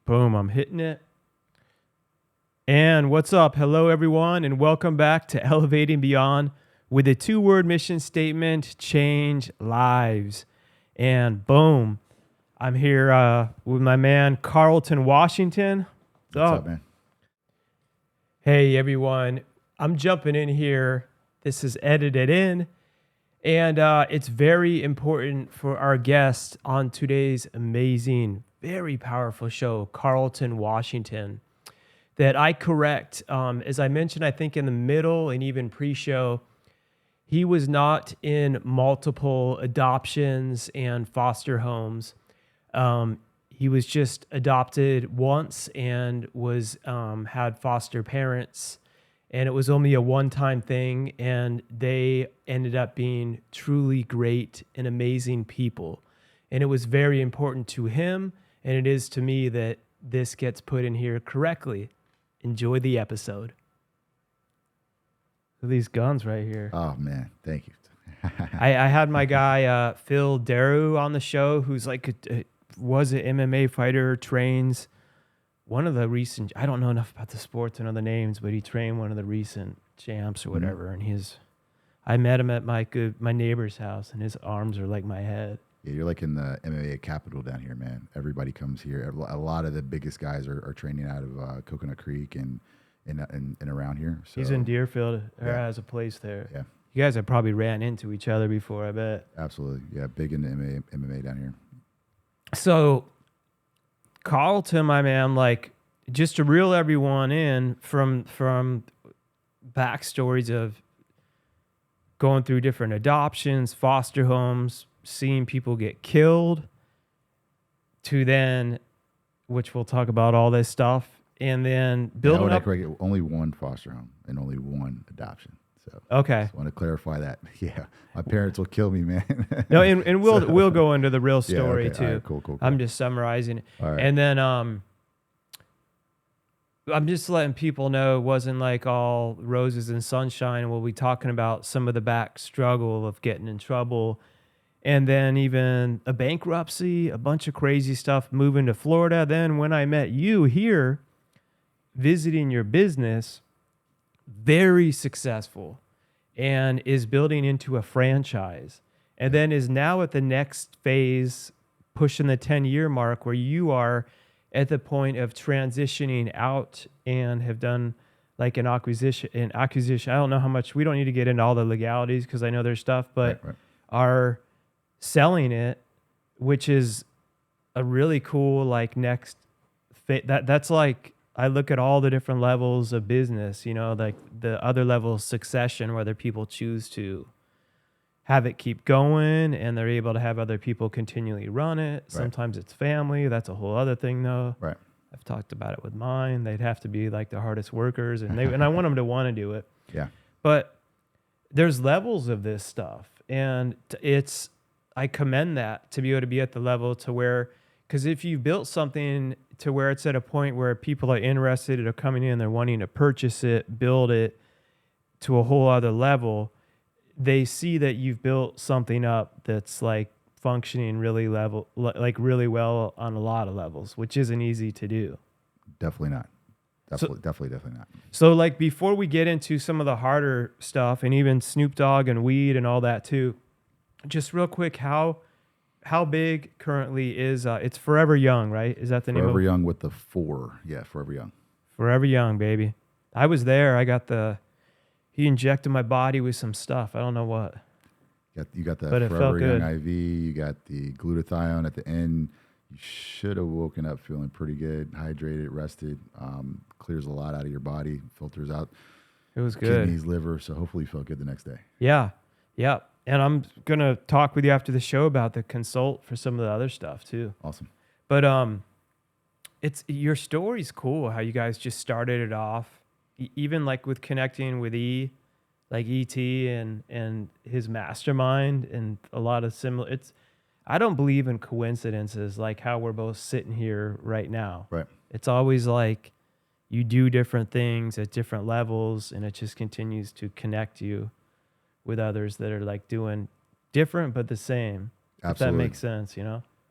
Boom, I'm hitting it. And what's up? Hello, everyone, and welcome back to Elelvating Beyond with a two-word mission statement, change lives. And boom, I'm here with my man, Carlton Washington. What's up, man? Hey, everyone. I'm jumping in here. This is edited in. And it's very important for our guest on today's amazing, very powerful show, Carlton Washington, that I correct. As I mentioned, I think in the middle and even pre-show, he was not in multiple adoptions and foster homes. He was just adopted once and was had foster parents. And it was only a one-time thing, and they ended up being truly great and amazing people. And it was very important to him, and it is to me that this gets put in here correctly. Enjoy the episode. Look at these guns right here. Oh, man. Thank you. I had my guy, Phil Daru, on the show, who's like was an MMA fighter, trains one of the recent, I don't know enough about the sport to know the names, but he trained one of the recent champs or whatever. And I met him at my neighbor's house, and his arms are like my head. Yeah, you're like in the MMA capital down here, man. Everybody comes here. A lot of the biggest guys are training out of Coconut Creek and around here. So, he's in Deerfield, or has a place there. Yeah. You guys have probably ran into each other before, I bet. Absolutely. Yeah, big into MMA down here. So, Carlton, my man, like, just to reel everyone in from backstories of going through different adoptions, foster homes, seeing people get killed, to then, which we'll talk about all this stuff, and then building up. Only one foster home and only one adoption. So okay, I want to clarify that. Yeah, my parents will kill me, man. No, and we'll go into the real story too. All right, cool. I'm just summarizing it. All right. And then I'm just letting people know it wasn't like all roses and sunshine. We'll be talking about some of the back struggle of getting in trouble, and then even a bankruptcy, a bunch of crazy stuff, moving to Florida. Then when I met you here, visiting your business, very successful, and is building into a franchise, and then is now at the next phase, pushing the 10-year mark, where you are at the point of transitioning out and have done like an acquisition. I don't know how much, we don't need to get into all the legalities because I know there's stuff, but right. Are selling it, which is a really cool like next that's like, I look at all the different levels of business, like the other level of succession, whether people choose to have it keep going and they're able to have other people continually run it. Right. Sometimes it's family. That's a whole other thing though. Right. I've talked about it with mine. They'd have to be like the hardest workers, and I want them to want to do it. Yeah. But there's levels of this stuff, and I commend that to be able to be at the level to where, because if you built something to where it's at a point where people are interested, are coming in, they're wanting to purchase it, build it to a whole other level, they see that you've built something up that's like functioning really well on a lot of levels, which isn't easy to do. Definitely not. Definitely not. So like before we get into some of the harder stuff and even Snoop Dogg and weed and all that too, just real quick, how big currently is it's Forever Young, right? Is that the name? Forever Young with the 4. Yeah, Forever Young. Forever Young, baby. I was there. I got he injected my body with some stuff. I don't know what. You got the but Forever Young IV. You got the glutathione at the end. You should have woken up feeling pretty good, hydrated, rested. Clears a lot out of your body, filters out. It was good. Kidneys, liver. So hopefully you felt good the next day. Yeah. And I'm going to talk with you after the show about the consult for some of the other stuff too. Awesome. But it's your story's cool, how you guys just started it off, even like with connecting with like E.T. and his mastermind and a lot of similar. I don't believe in coincidences like how we're both sitting here right now. Right. It's always like you do different things at different levels, and it just continues to connect you with others that are like doing different but the same. Absolutely. If that makes sense,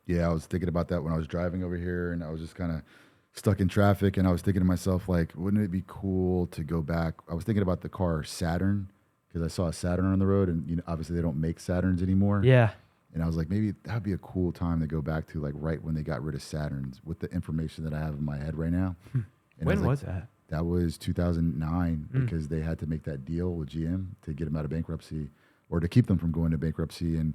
Yeah, I was thinking about that when I was driving over here, and I was just kind of stuck in traffic, and I was thinking to myself, like, wouldn't it be cool to go back? I was thinking about the car Saturn because I saw a Saturn on the road, and obviously they don't make Saturns anymore. Yeah. And I was like, maybe that'd be a cool time to go back to, like right when they got rid of Saturns, with the information that I have in my head right now. And When was that? That was 2009 because they had to make that deal with GM to get them out of bankruptcy, or to keep them from going to bankruptcy. And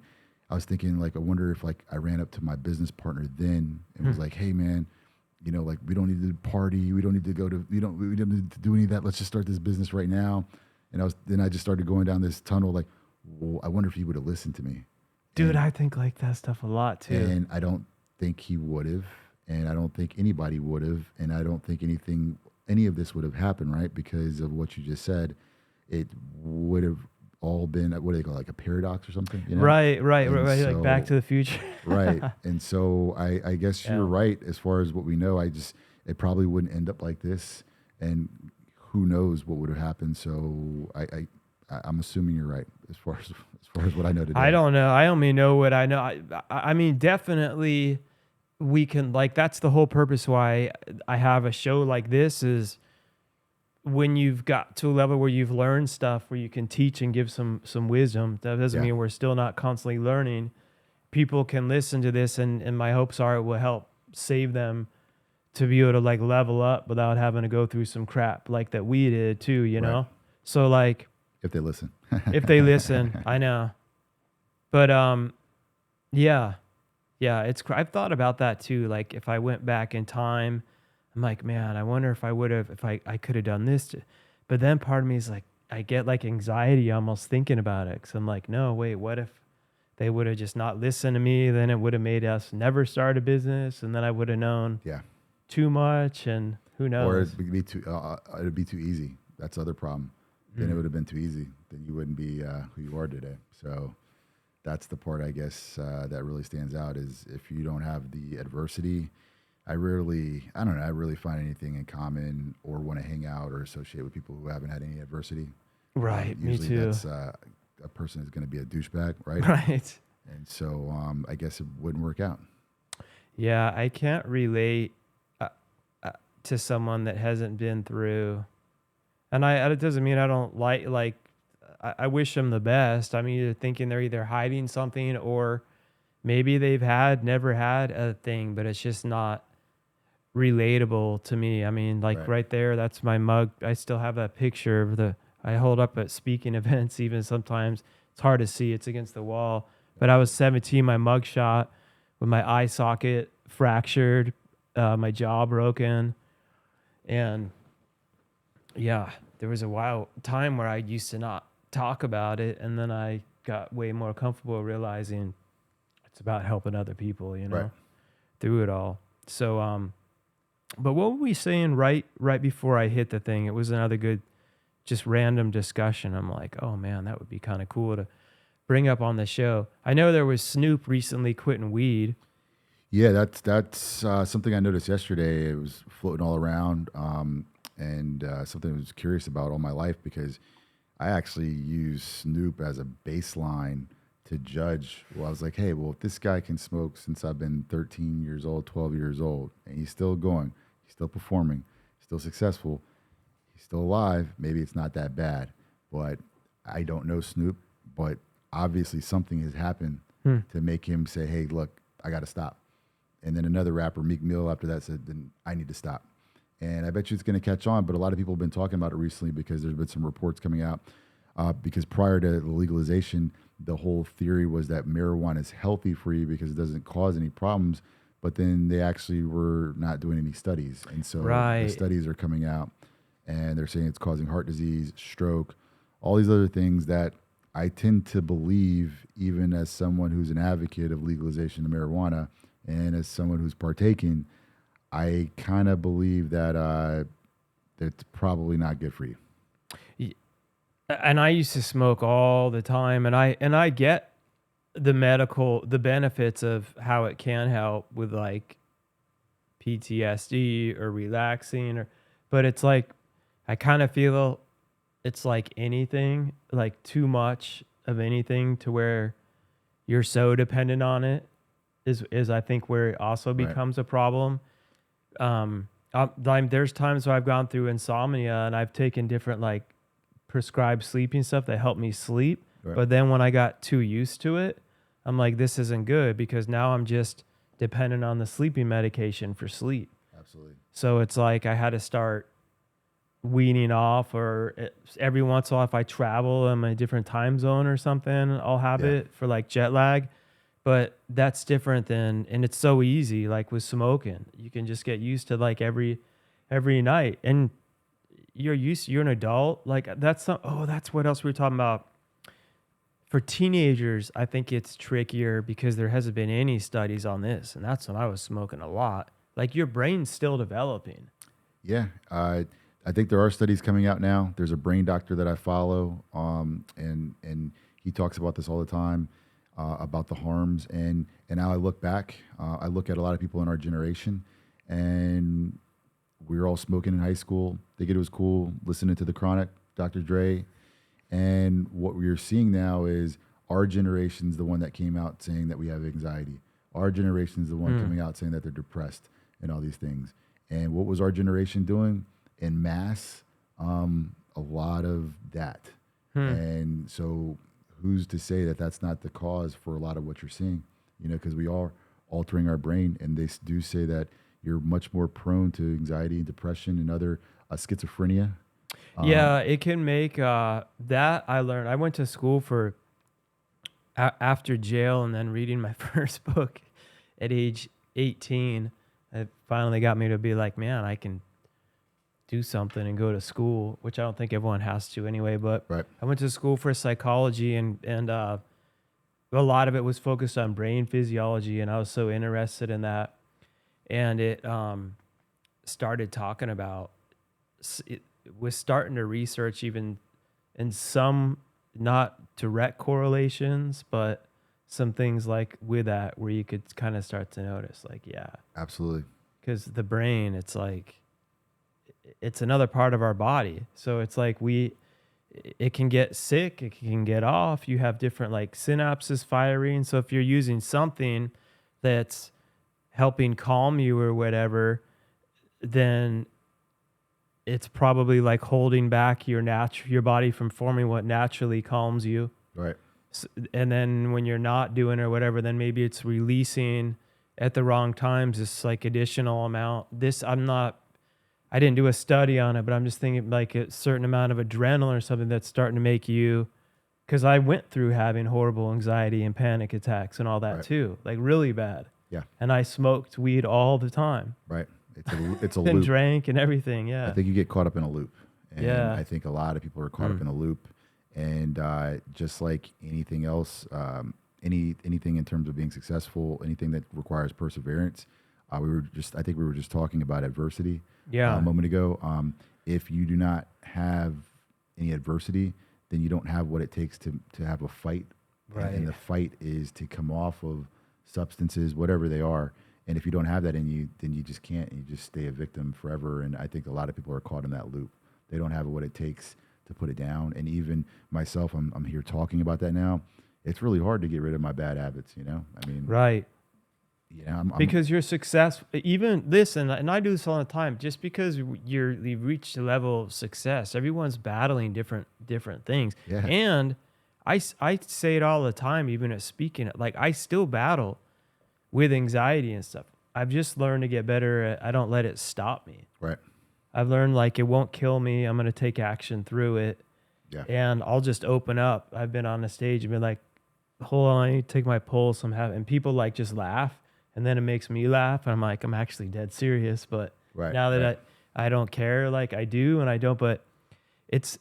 I was thinking, like, I wonder if, like, I ran up to my business partner then and was like, hey man, like, we don't need to party, we don't need to go to, we don't need to do any of that. Let's just start this business right now. And then I just started going down this tunnel, like, well, I wonder if he would have listened to me. Dude, I think like that stuff a lot too. And I don't think he would have, and I don't think anybody would have, and I don't think any of this would have happened, right? Because of what you just said, it would have all been, what do they call it, like a paradox or something? Right. So, like Back to the Future. Right. And so I guess you're right as far as what we know. It probably wouldn't end up like this, and who knows what would have happened. So I'm assuming you're right as far as what I know today. I don't know. I only know what I know. I mean, definitely we can, like, that's the whole purpose why I have a show like this, is when you've got to a level where you've learned stuff, where you can teach and give some wisdom. That doesn't mean we're still not constantly learning. People can listen to this, and my hopes are it will help save them to be able to, like, level up without having to go through some crap like that we did too, know? So, like, if they listen. if they listen, I know. But yeah, I've thought about that too. Like, if I went back in time, I'm like, man, I wonder if I could have done this. But then part of me is like, I get like anxiety almost thinking about it, because I'm like, no, wait, what if they would have just not listened to me? Then it would have made us never start a business, and then I would have known too much, and who knows? Or it'd be too easy. That's the other problem. Then it would have been too easy. Then you wouldn't be who you are today. So that's the part, I guess, that really stands out, is if you don't have the adversity. I rarely find anything in common or want to hang out or associate with people who haven't had any adversity. Right, me usually too. That's a person is going to be a douchebag, right? Right. And so I guess it wouldn't work out. Yeah, I can't relate to someone that hasn't been through. And it doesn't mean I don't I wish them the best. I'm either thinking they're either hiding something, or maybe they've never had a thing, but it's just not relatable to me. I mean, like right there, that's my mug. I still have that picture of I hold up at speaking events. Even sometimes it's hard to see, it's against the wall. But I was 17, my mug shot with my eye socket fractured, my jaw broken. And yeah, there was a time where I used to not talk about it, and then I got way more comfortable realizing it's about helping other people, through it all. So, but what were we saying right before I hit the thing? It was another good, just random discussion. I'm like, oh man, that would be kind of cool to bring up on the show. I know there was Snoop recently quitting weed. Yeah, that's something I noticed yesterday. It was floating all around. And something I was curious about all my life, because I actually use Snoop as a baseline to judge. Well, I was like, hey, if this guy can smoke since I've been 13 years old, 12 years old, and he's still going, he's still performing, still successful, he's still alive, maybe it's not that bad. But I don't know Snoop, but obviously something has happened to make him say, hey, look, I got to stop. And then another rapper, Meek Mill, after that said, then I need to stop. And I bet you it's going to catch on, but a lot of people have been talking about it recently, because there's been some reports coming out. Because prior to the legalization, the whole theory was that marijuana is healthy for you because it doesn't cause any problems. But then they actually were not doing any studies. And so the studies are coming out, and they're saying it's causing heart disease, stroke, all these other things that I tend to believe, even as someone who's an advocate of legalization of marijuana and as someone who's partaking, I kind of believe that it's probably not good for you. And I used to smoke all the time, and I get the benefits of how it can help with like PTSD or relaxing, but it's like I kind of feel it's like anything, like too much of anything to where you're so dependent on it is I think where it also becomes a problem. There's times where I've gone through insomnia and I've taken different like prescribed sleeping stuff that help me sleep. Right. But then when I got too used to it, I'm like, this isn't good because now I'm just dependent on the sleeping medication for sleep. Absolutely. So it's like I had to start weaning off, or every once in a while, if I travel, I'm in a different time zone or something, I'll have it for like jet lag. But that's different than, and it's so easy. Like with smoking, you can just get used to like every night, and you're an adult. Like that's not, oh, that's what else we were talking about. For teenagers, I think it's trickier because there hasn't been any studies on this, and that's when I was smoking a lot. Like your brain's still developing. Yeah, I think there are studies coming out now. There's a brain doctor that I follow, and he talks about this all the time, about the harms. And now I look back, I look at a lot of people in our generation, and we were all smoking in high school. Thinking it was cool, listening to the Chronic, Dr. Dre, and what we're seeing now is our generation's the one that came out saying that we have anxiety. Our generation's the one coming out saying that they're depressed and all these things. And what was our generation doing? En masse, a lot of that. And so who's to say that that's not the cause for a lot of what you're seeing? You know, because we are altering our brain, and they do say that you're much more prone to anxiety and depression and other schizophrenia. Yeah, it can make that. I learned. I went to school for after jail, and then reading my first book at age 18. It finally got me to be like, man, I can do something and go to school, which I don't think everyone has to anyway. But Right. I went to school for psychology, and a lot of it was focused on brain physiology, and I was so interested in that. And it started talking about, it was starting to research even in some not direct correlations, but some things like with that where you could kind of start to notice like, yeah, Absolutely. because the brain, it's like, it's another part of our body. So it's like it can get sick, it can get off. You have different like synapses firing. So if you're using something that's helping calm you or whatever, then it's probably like holding back your body from forming what naturally calms you. Right. And then when you're not doing or whatever, then maybe it's releasing at the wrong times this like additional amount. I didn't do a study on it, but I'm just thinking like a certain amount of adrenaline or something that's starting to make you, because I went through having horrible anxiety and panic attacks and all that too, like really bad. Yeah. And I smoked weed all the time. Right. It's a And loop. drank and everything. Yeah. I think you get caught up in a loop. And Yeah. I think a lot of people are caught up in a loop. And just like anything else, anything in terms of being successful, anything that requires perseverance, I think we were just talking about adversity a moment ago. If you do not have any adversity, then you don't have what it takes to have a fight. Right. And the fight is to come off of substances, whatever they are. And if you don't have that in you, then you just can't, and you just stay a victim forever. And I think a lot of people are caught in that loop. They don't have what it takes to put it down. And even myself, I'm here talking about that now. It's really hard to get rid of my bad habits, you know? I mean, Right. yeah, Because you're successful, even this, and I do this all the time, just because you've reached a level of success, everyone's battling different things. Yeah. And I say it all the time, even at speaking, like I still battle with anxiety and stuff. I've just learned to get better at, I don't let it stop me. right. I've learned like it won't kill me. I'm going to take action through it. Yeah. And I'll just open up. I've been on a stage and been like, hold on, I need to take my pulse. And people like just laugh. And then it makes me laugh. And I'm like, I'm actually dead serious. But Right, now that right. I don't care, like I do and I don't. But it's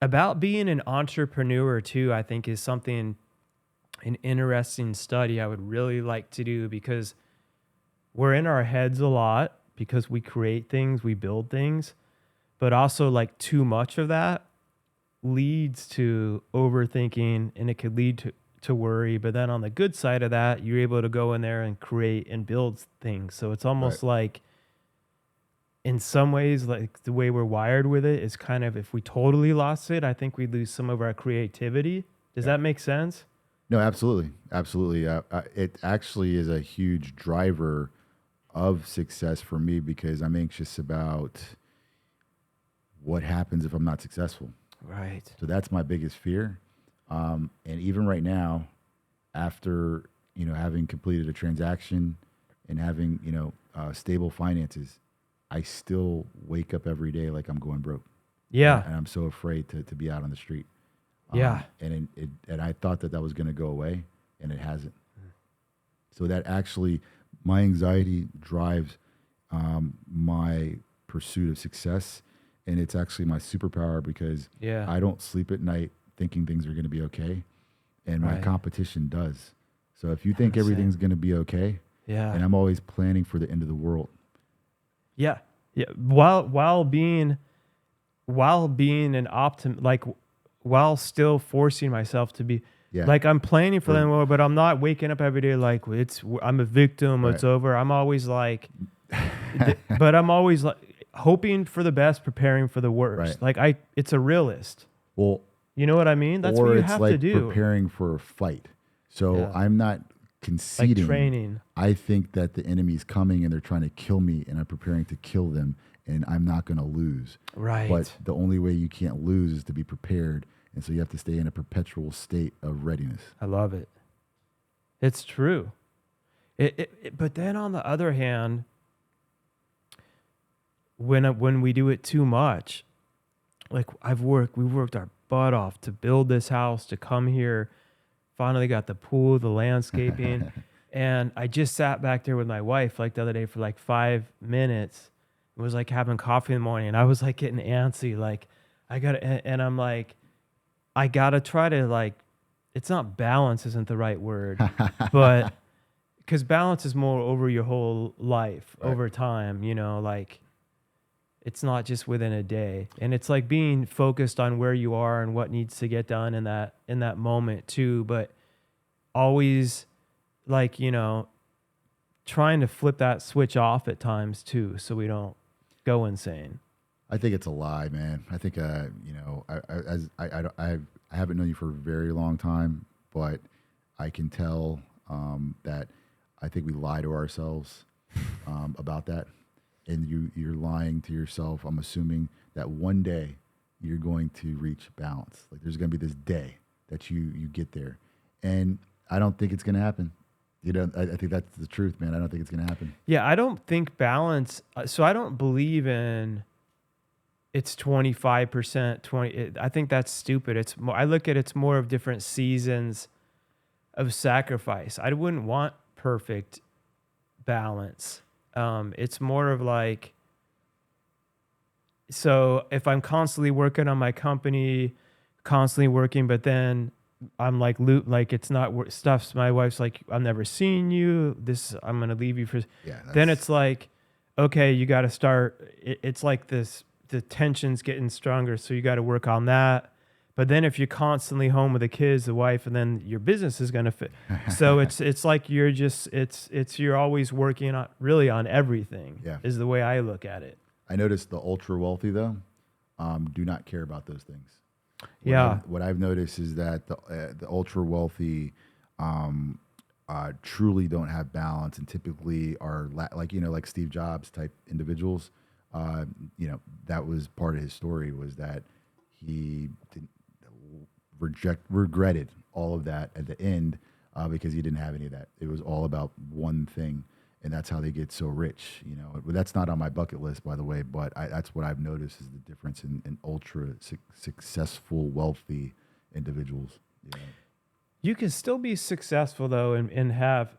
about being an entrepreneur too, I think is something, an interesting study I would really like to do, because we're in our heads a lot because we create things, we build things, but also like too much of that leads to overthinking, and it could lead to worry. But then on the good side of that, you're able to go in there and create and build things. So it's almost like, in some ways, like the way we're wired with it is kind of, if we totally lost it, I think we'd lose some of our creativity. Does that make sense? No, absolutely. Absolutely. It actually is a huge driver of success for me because I'm anxious about what happens if I'm not successful. Right. So that's my biggest fear. And even right now, after having completed a transaction and having stable finances, I still wake up every day like I'm going broke. Yeah. And I'm so afraid to be out on the street. Yeah. And I thought that was going to go away, and it hasn't. So that actually, my anxiety drives my pursuit of success, and it's actually my superpower because I don't sleep at night thinking things are going to be okay, and my competition does. So if you think everything's going to be okay, and I'm always planning for the end of the world. Yeah. Yeah. While being an while still forcing myself to be like I'm planning for them, but I'm not waking up every day like I'm a victim. It's over. I'm always like, but I'm always like hoping for the best, preparing for the worst. Right. Like it's a realist. Well, you know what I mean? That's what you have to do. Preparing for a fight. So I'm not conceding. Like training. I think that the enemy's coming and they're trying to kill me, and I'm preparing to kill them, and I'm not going to lose. Right. But the only way you can't lose is to be prepared. And so you have to stay in a perpetual state of readiness. I love it. It's true. But then on the other hand, when we do it too much, like we worked our butt off to build this house, to come here, finally got the pool, the landscaping, and I just sat back there with my wife like the other day for like 5 minutes. It was like having coffee in the morning, and I was like getting antsy, like and I'm like, I gotta try to like, it's not balance isn't the right word, but because balance is more over your whole life, over time, like it's not just within a day. And it's like being focused on where you are and what needs to get done in that moment too, but always like, trying to flip that switch off at times too, so we don't go insane. I think it's a lie, man. I think, I haven't known you for a very long time, but I can tell that I think we lie to ourselves about that. And you're lying to yourself. I'm assuming that one day you're going to reach balance. Like there's going to be this day that you get there. And I don't think it's going to happen. I think that's the truth, man. I don't think it's going to happen. Yeah, I don't think balance. So I don't believe in it's 25%, 20. I think that's stupid. It's more, I look at it's more of different seasons of sacrifice. I wouldn't want perfect balance. It's more of like, so if I'm constantly working on my company, but then I'm like, it's not stuff's. My wife's like, I'm never seeing you. I'm going to leave you for, then it's like, okay, you got to start. It's like this, the tension's getting stronger. So you got to work on that. But then if you're constantly home with the kids, the wife, and then your business is going to fit. So it's like you're just, you're always working on really on everything is the way I look at it. I noticed the ultra wealthy though, do not care about those things. What I've noticed is that the ultra wealthy truly don't have balance, and typically are like Steve Jobs type individuals. That was part of his story, was that he regretted all of that at the end because he didn't have any of that. It was all about one thing, and that's how they get so rich. That's not on my bucket list, by the way, but that's what I've noticed is the difference in ultra successful, wealthy individuals. You can still be successful though, and have.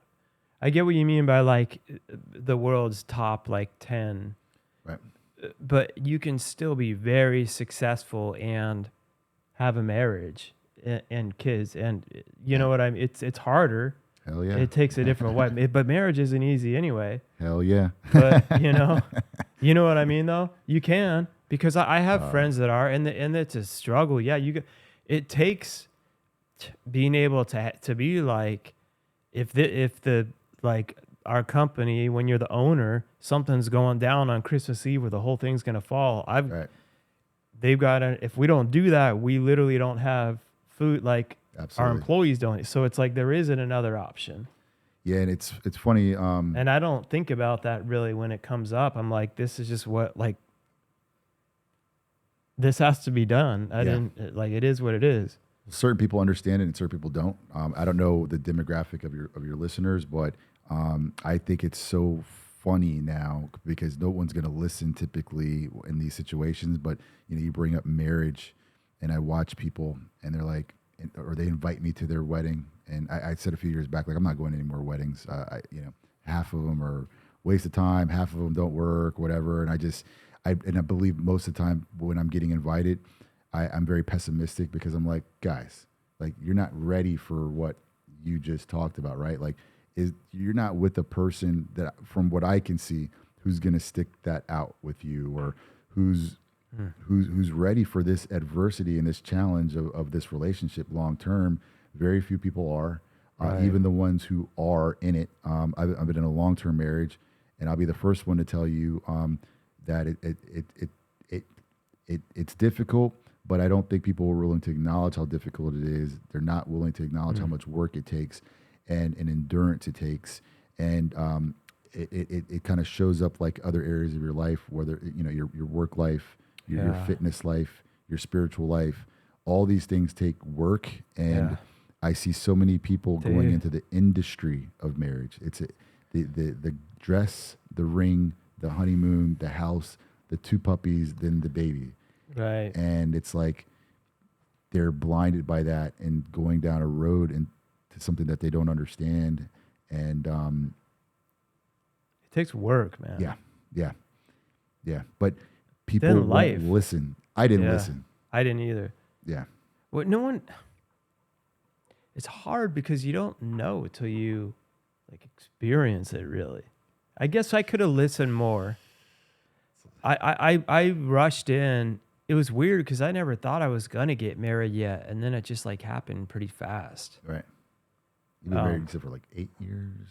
I get what you mean by like the world's top like 10, right? But you can still be very successful and have a marriage and kids, and you know what I mean. It's harder. Hell yeah. It takes a different way, but marriage isn't easy anyway. Hell yeah. But you know what I mean though. You can, because I have friends that are, and it's a struggle. Yeah, it takes being able to be like, if the like our company, when you're the owner, something's going down on Christmas Eve where the whole thing's gonna fall. They've got to, if we don't do that, we literally don't have food. Like Absolutely. Our employees don't. So it's like there isn't another option. Yeah, and it's funny. And I don't think about that really when it comes up. I'm like, this is just what, like, this has to be done. I Yeah. didn't, like, it is what it is. Certain people understand it and certain people don't. I don't know the demographic of your listeners, but I think it's so funny now because no one's going to listen typically in these situations. But you bring up marriage, and I watch people, and they're like, or they invite me to their wedding, and I said a few years back, like, I'm not going to any more weddings. Half of them are waste of time, half of them don't work, whatever. And I believe most of the time when I'm getting invited, I'm very pessimistic because I'm like, guys, like, you're not ready for what you just talked about, right? Like, you're not with a person that, from what I can see, who's going to stick that out with you, or who's ready for this adversity and this challenge of this relationship long term. Very few people are, Right. even the ones who are in it. I've been in a long term marriage, and I'll be the first one to tell you that it's difficult. But I don't think people are willing to acknowledge how difficult it is. They're not willing to acknowledge how much work it takes and endurance it takes. And it kind of shows up like other areas of your life, whether your work life, your fitness life, your spiritual life. All these things take work, and I see so many people going into the industry of marriage. It's the dress, the ring, the honeymoon, the house, the 2 puppies, then the baby. Right. And it's like they're blinded by that and going down a road into something that they don't understand. And it takes work, man. Yeah. But people won't listen. I didn't listen. I didn't either. Yeah. Well, no one. It's hard because you don't know till you like experience it. Really, I guess I could have listened more. I rushed in. It was weird because I never thought I was gonna get married yet, and then it just like happened pretty fast. Right. You've been married for like 8 years.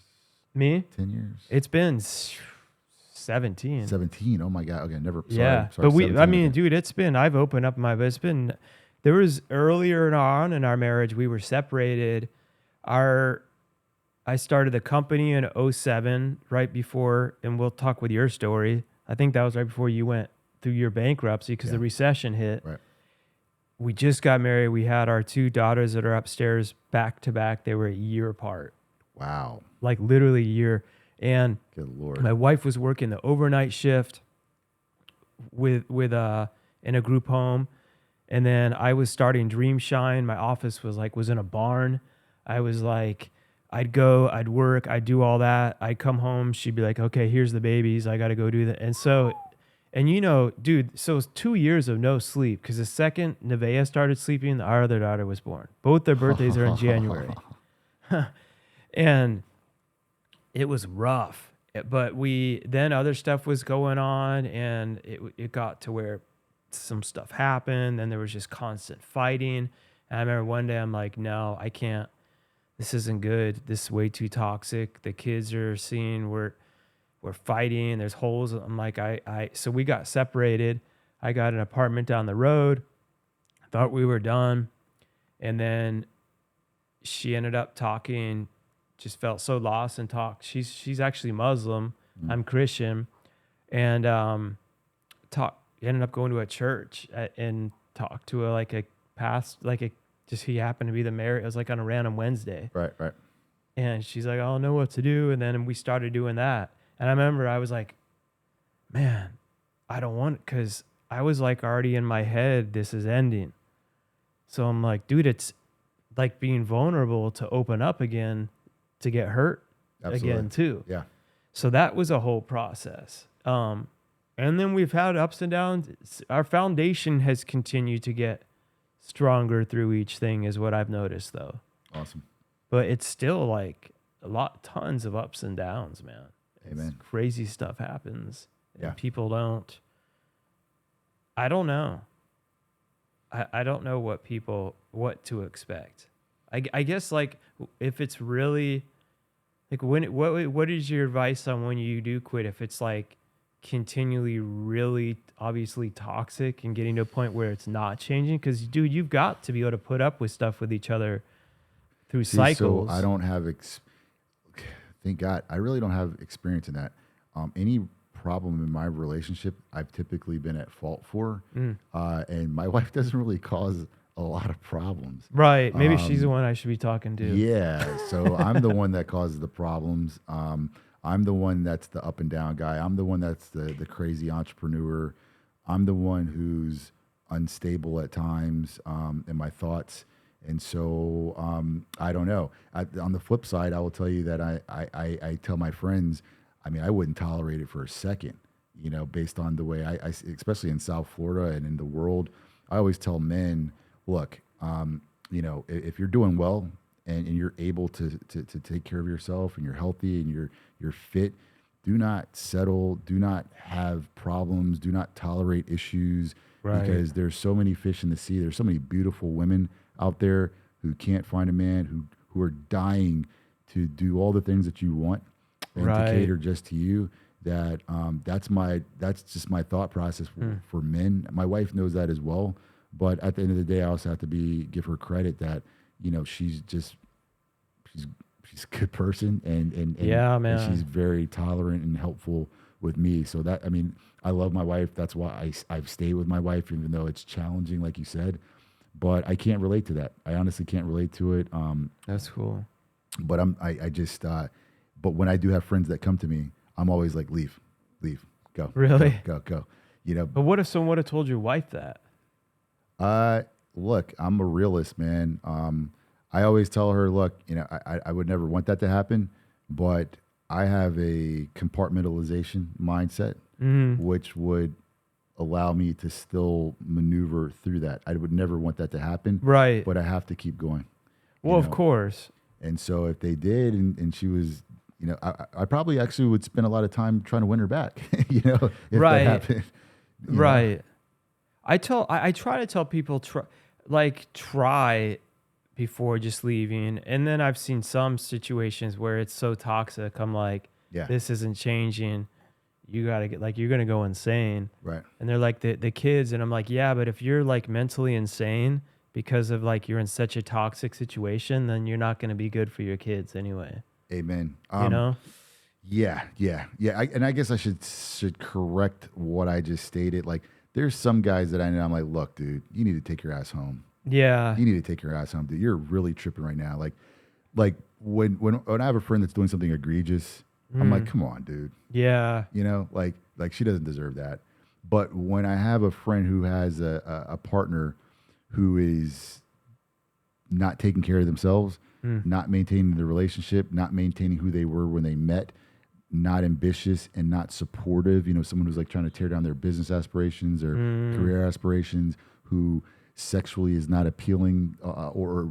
Me? 10 years. It's been 17. 17. Oh my God. Okay. Never. Yeah. Sorry, But I mean, dude, I've opened up but it's been, there was earlier on in our marriage, we were separated. I started the company in 2007, right before, and we'll talk with your story. I think that was right before you went through your bankruptcy because the recession hit. Right. We just got married. We had our 2 daughters that are upstairs back to back. They were a year apart. Wow. Like literally a year. And good Lord, my wife was working the overnight shift with in a group home. And then I was starting Dream Shine. My office was in a barn. I was like, I'd go, I'd work, I'd do all that. I'd come home. She'd be like, okay, here's the babies. I got to go do that. And so, dude, so it was 2 years of no sleep because the second Nevaeh started sleeping, our other daughter was born. Both their birthdays are in January. And it was rough. But then other stuff was going on, and it got to where some stuff happened, and there was just constant fighting. And I remember one day I'm like, no, I can't. This isn't good. This is way too toxic. The kids are seeing we're fighting. There's holes. I'm like, so we got separated. I got an apartment down the road. I thought we were done. And then she ended up talking, just felt so lost and talked. She's actually Muslim. I'm Christian. And ended up going to a church and talked to a past, he happened to be the mayor. It was like on a random Wednesday. Right. And she's like, I don't know what to do. And then we started doing that. And I remember I was like, man, I don't want it, because I was like already in my head, this is ending. So I'm like, dude, it's like being vulnerable to open up again, to get hurt again too. Yeah. So that was a whole process. And then we've had ups and downs. Our foundation has continued to get stronger through each thing, is what I've noticed though. Awesome. But it's still like tons of ups and downs, man. Amen. Crazy stuff happens. Yeah. People I don't know. I don't know what to expect. I guess like if it's really like what is your advice on when you do quit? If it's like continually really obviously toxic and getting to a point where it's not changing, because dude, you've got to be able to put up with stuff with each other through cycles. So I don't have thank God, I really don't have experience in that. Any problem in my relationship, I've typically been at fault for, and my wife doesn't really cause a lot of problems. Right. Maybe she's the one I should be talking to. Yeah, so I'm the one that causes the problems. I'm the one that's the up and down guy. I'm the one that's the crazy entrepreneur. I'm the one who's unstable at times in my thoughts. And so I don't know. On the flip side, I will tell you that I tell my friends, I mean, I wouldn't tolerate it for a second, you know, based on the way I especially in South Florida and in the world, I always tell men, look, you know, if you're doing well and you're able to take care of yourself and you're healthy and you're fit, do not settle, do not have problems, do not tolerate issues, because there's so many fish in the sea. There's so many beautiful women out there who can't find a man, who are dying to do all the things that you want and to cater just to you. That that's just my thought process for men. My wife knows that as well. But at the end of the day, I also have to give her credit that, you know, she's a good person and yeah, man. and she's very tolerant and helpful with me. So that, I mean, I love my wife. That's why I've stayed with my wife, even though it's challenging, like you said. But I can't relate to that. I honestly can't relate to it. That's cool. But but when I do have friends that come to me, I'm always like, leave, go. Really? Go. You know. But what if someone would have told your wife that? Look, I'm a realist, man. I always tell her, look, you know, I would never want that to happen, but I have a compartmentalization mindset, which would allow me to still maneuver through that. I would never want that to happen. Right. But I have to keep going. Well, of course. And so if they did, and she was, you know, I probably actually would spend a lot of time trying to win her back, you know, if that happened. Right. I try to tell people, try before just leaving. And then I've seen some situations where it's so toxic. I'm like, this isn't changing. You got to get, you're going to go insane. Right. And they're like, the kids. And I'm like, yeah, but if you're like mentally insane because of you're in such a toxic situation, then you're not going to be good for your kids anyway. Amen. You know? Yeah. And I guess I should correct what I just stated. Like, there's some guys that I know, I'm like, look, dude, you need to take your ass home. Yeah. You need to take your ass home, dude. You're really tripping right now. Like when I have a friend that's doing something egregious, I'm like, come on, dude. Yeah. You know, like she doesn't deserve that. But when I have a friend who has a partner who is not taking care of themselves, not maintaining the relationship, not maintaining who they were when they met, not ambitious and not supportive, you know, someone who's like trying to tear down their business aspirations or career aspirations, who sexually is not appealing or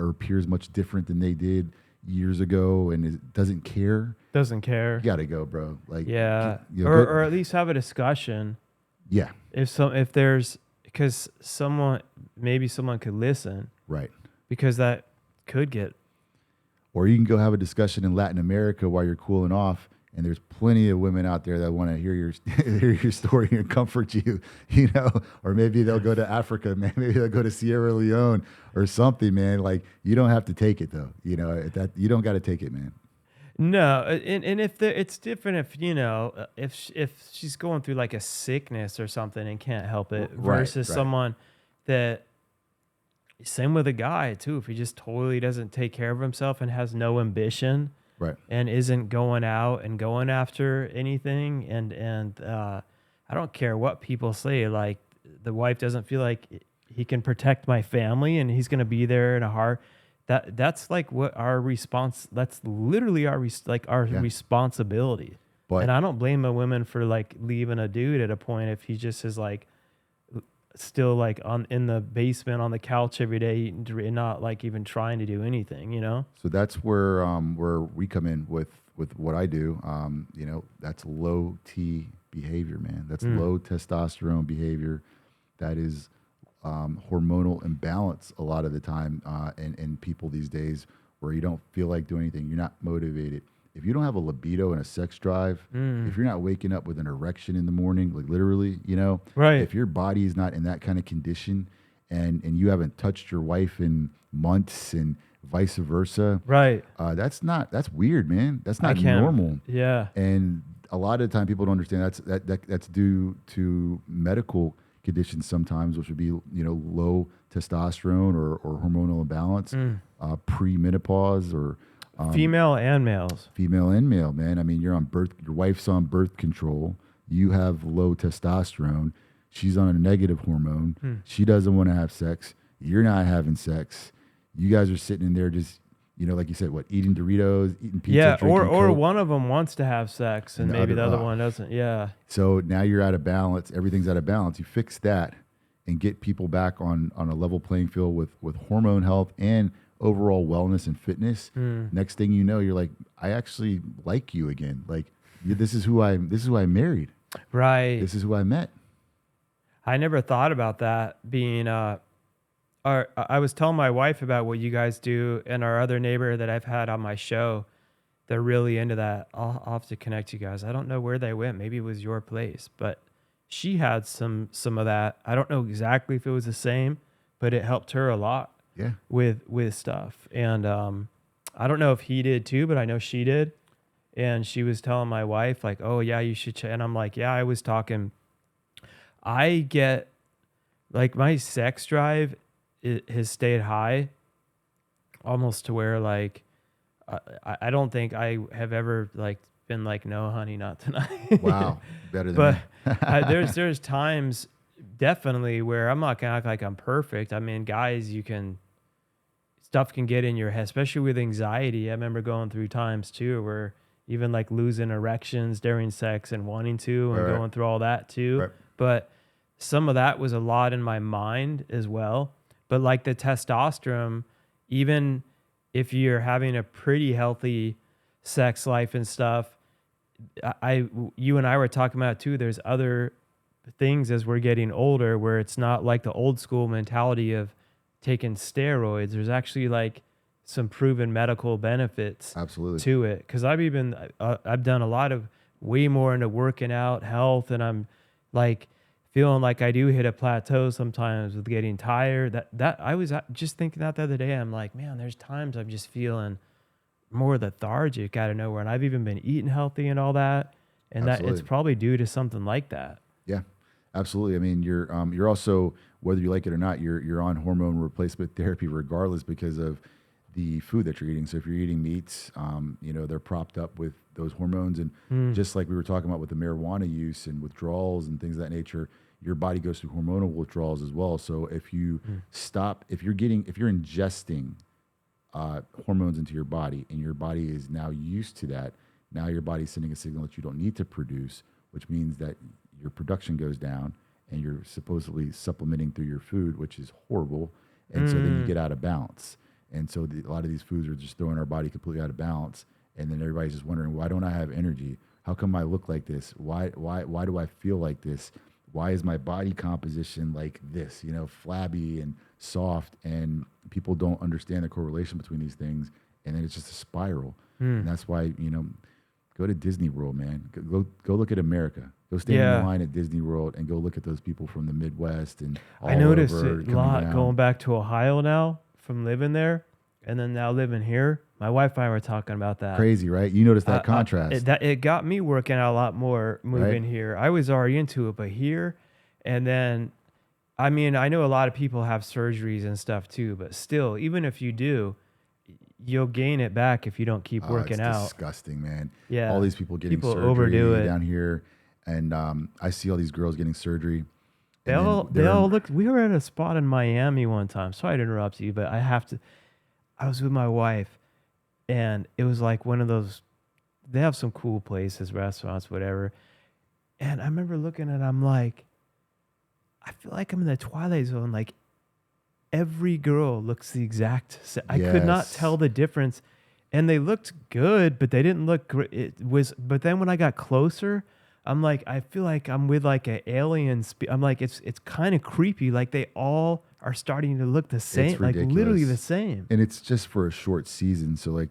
appears much different than they did years ago and doesn't care. You gotta go, bro. Like, yeah. You know, or at least have a discussion. Yeah. If there's, because maybe someone could listen. Right. Because that could get. Or you can go have a discussion in Latin America while you're cooling off, and there's plenty of women out there that want to hear your story and comfort you, you know. Or maybe they'll go to Africa, man. Maybe they'll go to Sierra Leone or something, man. Like, you don't have to take it though, you know. That you don't got to take it, man. No, and if it's different, if you know, if she's going through like a sickness or something and can't help it, versus someone that. Same with a guy too. If he just totally doesn't take care of himself and has no ambition, and isn't going out and going after anything, and I don't care what people say. Like, the wife doesn't feel like he can protect my family, and he's going to be there in a heart. That's like what our response. That's literally our responsibility. And I don't blame a woman for like leaving a dude at a point if he just is like. Still like in the basement on the couch every day and not like even trying to do anything, you know? So that's where we come in with what I do. You know, that's low T behavior, man. That's low testosterone behavior. That is hormonal imbalance a lot of the time in people these days, where you don't feel like doing anything. You're not motivated. If you don't have a libido and a sex drive, if you're not waking up with an erection in the morning, like literally, you know, if your body is not in that kind of condition and you haven't touched your wife in months and vice versa. Right. That's weird, man. That's I not can't. normal. Yeah. And a lot of the time people don't understand that's due to medical conditions sometimes, which would be, low testosterone or hormonal imbalance, pre-menopause or Female and males. female and male, man. I mean, your wife's on birth control. You have low testosterone. She's on a negative hormone. She doesn't want to have sex. You're not having sex. You guys are sitting in there just, like you said, eating Doritos, eating pizza, Yeah, drinking or Coke. one of them wants to have sex and maybe the other one doesn't. Yeah. So now you're out of balance. Everything's out of balance. You fix that and get people back on a level playing field with hormone health and overall wellness and fitness. Next thing you know, you're like, I actually like you again. Like, this is who I married. Right. This is who I met. I never thought about that being I was telling my wife about what you guys do, and our other neighbor that I've had on my show, they're really into that. I'll have to connect you guys. I don't know where they went. Maybe it was your place, but she had some of that. I don't know exactly if it was the same, but it helped her a lot. Yeah. With stuff. And I don't know if he did too, but I know she did. And she was telling my wife like, "Oh yeah, you should check." And I'm like, "Yeah, I was talking." I get like my sex drive has stayed high almost to where like I don't think I have ever like been like, "No, honey, not tonight." Wow. Better than But there's times definitely where I'm not gonna act like I'm perfect. I mean, guys, stuff can get in your head, especially with anxiety. I remember going through times too where even like losing erections during sex and wanting to and going through all that too. Right. But some of that was a lot in my mind as well. But like the testosterone, even if you're having a pretty healthy sex life and stuff, you and I were talking about too, there's other things as we're getting older where it's not like the old school mentality of taking steroids. There's actually like some proven medical benefits Absolutely. to it. Cause I've done a lot of way more into working out, health, and I'm like feeling like I do hit a plateau sometimes with getting tired. That I was just thinking that the other day. I'm like, man, there's times I'm just feeling more lethargic out of nowhere. And I've even been eating healthy and all that. And Absolutely. that it's probably due to something like that. Yeah, absolutely. I mean, you're also, whether you like it or not, you're on hormone replacement therapy regardless because of the food that you're eating. So if you're eating meats, they're propped up with those hormones, and just like we were talking about with the marijuana use and withdrawals and things of that nature, your body goes through hormonal withdrawals as well. So if you if you're ingesting hormones into your body, and your body is now used to that, now your body's sending a signal that you don't need to produce, which means that your production goes down, and you're supposedly supplementing through your food, which is horrible. And so then you get out of balance. And so a lot of these foods are just throwing our body completely out of balance. And then everybody's just wondering, why don't I have energy? How come I look like this? Why do I feel like this? Why is my body composition like this, flabby and soft? And people don't understand the correlation between these things. And then it's just a spiral. And that's why, go to Disney World, man. Go look at America. Go stand in the line at Disney World and go look at those people from the Midwest and all I noticed over it a lot down. going back to Ohio now from living there and then now living here. My wife and I were talking about that. Crazy, right? You noticed that contrast. It got me working out a lot more moving here. I was already into it, but here, and then, I mean, I know a lot of people have surgeries and stuff too, but still, even if you do, you'll gain it back if you don't keep working out. It's disgusting, man. Yeah. All these people getting surgery overdo it down here. And I see all these girls getting surgery. They all look. We were at a spot in Miami one time. Sorry to interrupt you, but I was with my wife, and it was like one of those. They have some cool places, restaurants, whatever. And I remember looking at it, I'm like, I feel like I'm in the Twilight Zone. Like every girl looks the exact same. I could not tell the difference, and they looked good, but they didn't look great. But then when I got closer, I'm like, I feel like I'm with like an alien. I'm like, it's kind of creepy. Like they all are starting to look the same, like literally the same. And it's just for a short season. So like,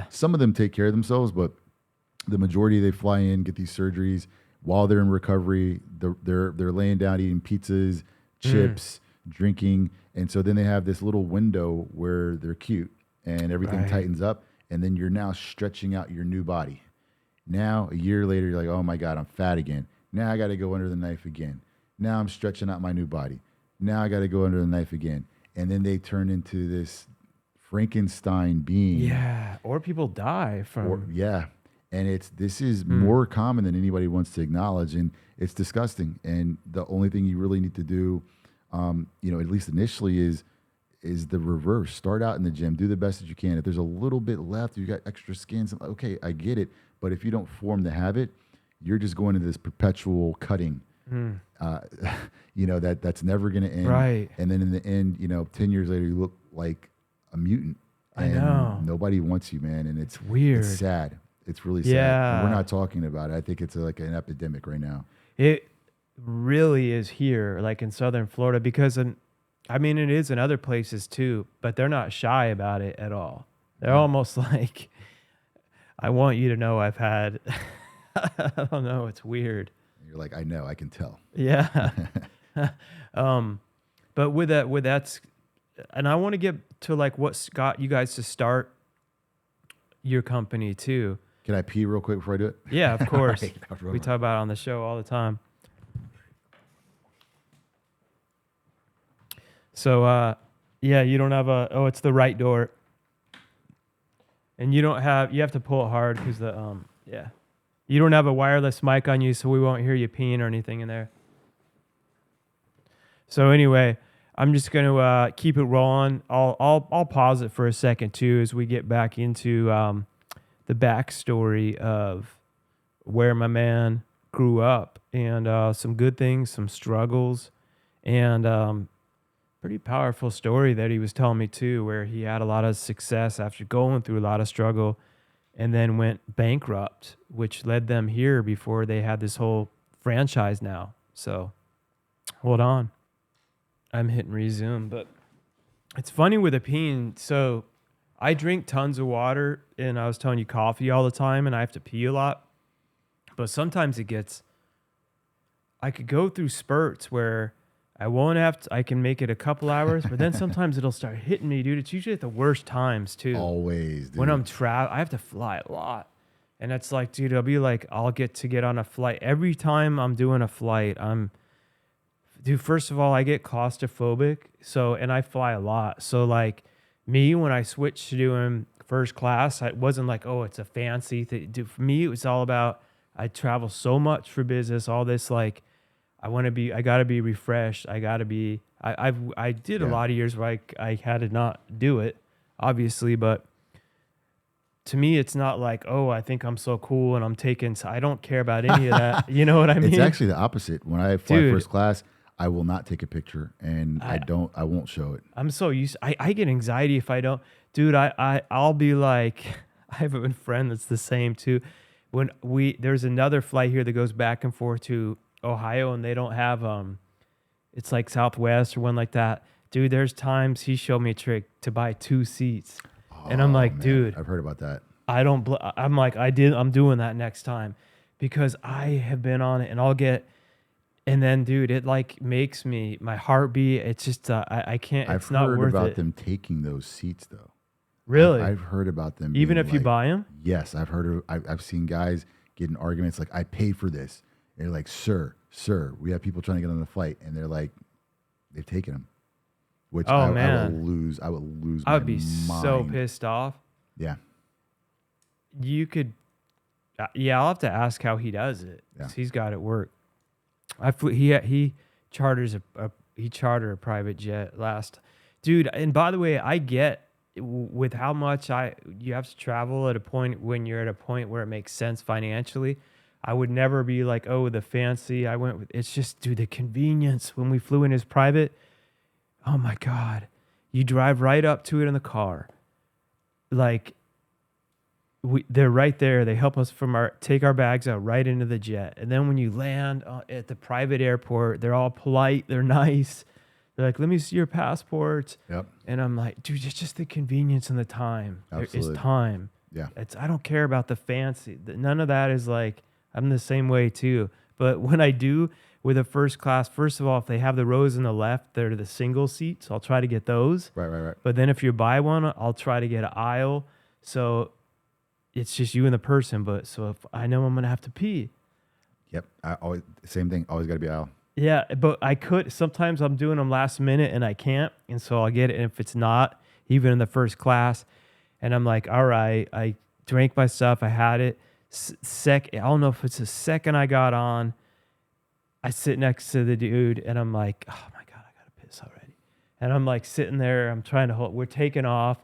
some of them take care of themselves, but the majority, they fly in, get these surgeries while they're in recovery. They're laying down eating pizzas, chips, drinking, and so then they have this little window where they're cute, and everything tightens up, and then you're now stretching out your new body. Now, a year later, you're like, oh my God, I'm fat again. Now I got to go under the knife again. Now I'm stretching out my new body. Now I got to go under the knife again. And then they turn into this Frankenstein being. Yeah. Or people die from. And this is more common than anybody wants to acknowledge. And it's disgusting. And the only thing you really need to do, at least initially is the reverse. Start out in the gym, do the best that you can. If there's a little bit left, you got extra skin. Okay, I get it. But if you don't form the habit, you're just going into this perpetual cutting. That's never going to end. Right. And then in the end, 10 years later, you look like a mutant. I know. Nobody wants you, man. And it's weird. It's sad. It's really sad. Yeah. And we're not talking about it. I think it's like an epidemic right now. It really is here, like in Southern Florida, because it is in other places too, but they're not shy about it at all. They're almost like, I want you to know I've had, I don't know, it's weird. You're like, I know, I can tell. Yeah. But with that, and I want to get to like what got you guys to start your company too. Can I pee real quick before I do it? Yeah, of course. Right, we talk about it on the show all the time. So, you don't have it's the right door. And you have to pull it hard because you don't have a wireless mic on you, so we won't hear you peeing or anything in there. So anyway, I'm just going to keep it rolling. I'll pause it for a second too as we get back into the backstory of where my man grew up and some good things, some struggles, and pretty powerful story that he was telling me too, where he had a lot of success after going through a lot of struggle and then went bankrupt, which led them here before they had this whole franchise now. So hold on. I'm hitting resume, but it's funny with a peeing. So I drink tons of water, and I was telling you coffee all the time, and I have to pee a lot. But sometimes I could go through spurts where I can make it a couple hours, but then sometimes it'll start hitting me, dude. It's usually at the worst times too. Always, dude. When I'm I have to fly a lot. And it's like, dude, I'll get on a flight. Every time I'm doing a flight, first of all, I get claustrophobic. And I fly a lot. So like me, when I switched to doing first class, it wasn't like, oh, it's a fancy thing. Dude, for me, it was all about, I travel so much for business, all this, like, I gotta be refreshed. I did a lot of years where I had to not do it, obviously, but to me, it's not like, oh, I think I'm so cool and I don't care about any of that. You know what I mean? It's actually the opposite. When I fly first class, I will not take a picture and I won't show it. I'm so used. I get anxiety if I don't. Dude, I'll be like, I have a friend that's the same too. There's another flight here that goes back and forth to Ohio, and they don't have it's like Southwest or one like that. Dude, there's times he showed me a trick to buy 2 seats. And I'm like, man, dude, I've heard about that. I'm like, I'm doing that next time because I have been on it, and then dude, it like makes my heart beat. It's just, I can't, it's not worth it. I've heard about them taking those seats though. Really? I've heard about them. Even if you buy them? Yes. I've seen guys get in arguments like, I paid for this. And they're like, sir, we have people trying to get on the flight, and they're like, they've taken them. Which I would lose my mind. I would be so pissed off. Yeah. You could, I'll have to ask how he does it. Yeah. He's got it work. He chartered a private jet last, dude. And by the way, I get with how much you have to travel at a point when you're at a point where it makes sense financially. I would never be like, oh, the fancy. It's just, dude, the convenience. When we flew in his private, oh my God, you drive right up to it in the car. Like, they're right there. They help us take our bags out right into the jet. And then when you land at the private airport, they're all polite. They're nice. They're like, let me see your passport. Yep. And I'm like, dude, it's just the convenience and the time. Absolutely. It's time. Yeah. I don't care about the fancy. None of that is like, I'm the same way too. But when I do with a first class, first of all, if they have the rows on the left, they're the single seats. I'll try to get those. Right. But then if you buy one, I'll try to get an aisle. So it's just you and the person. But so if I know I'm going to have to pee. Yep. I always same thing. Always got to be aisle. Yeah, but I could. Sometimes I'm doing them last minute and I can't. And so I'll get it. And if it's not, even in the first class, and I'm like, all right, I drank my stuff. I had it. I don't know if it's the second I got on, I sit next to the dude and I'm like, oh my God, I got to piss already. And I'm like sitting there. I'm trying to hold. We're taking off.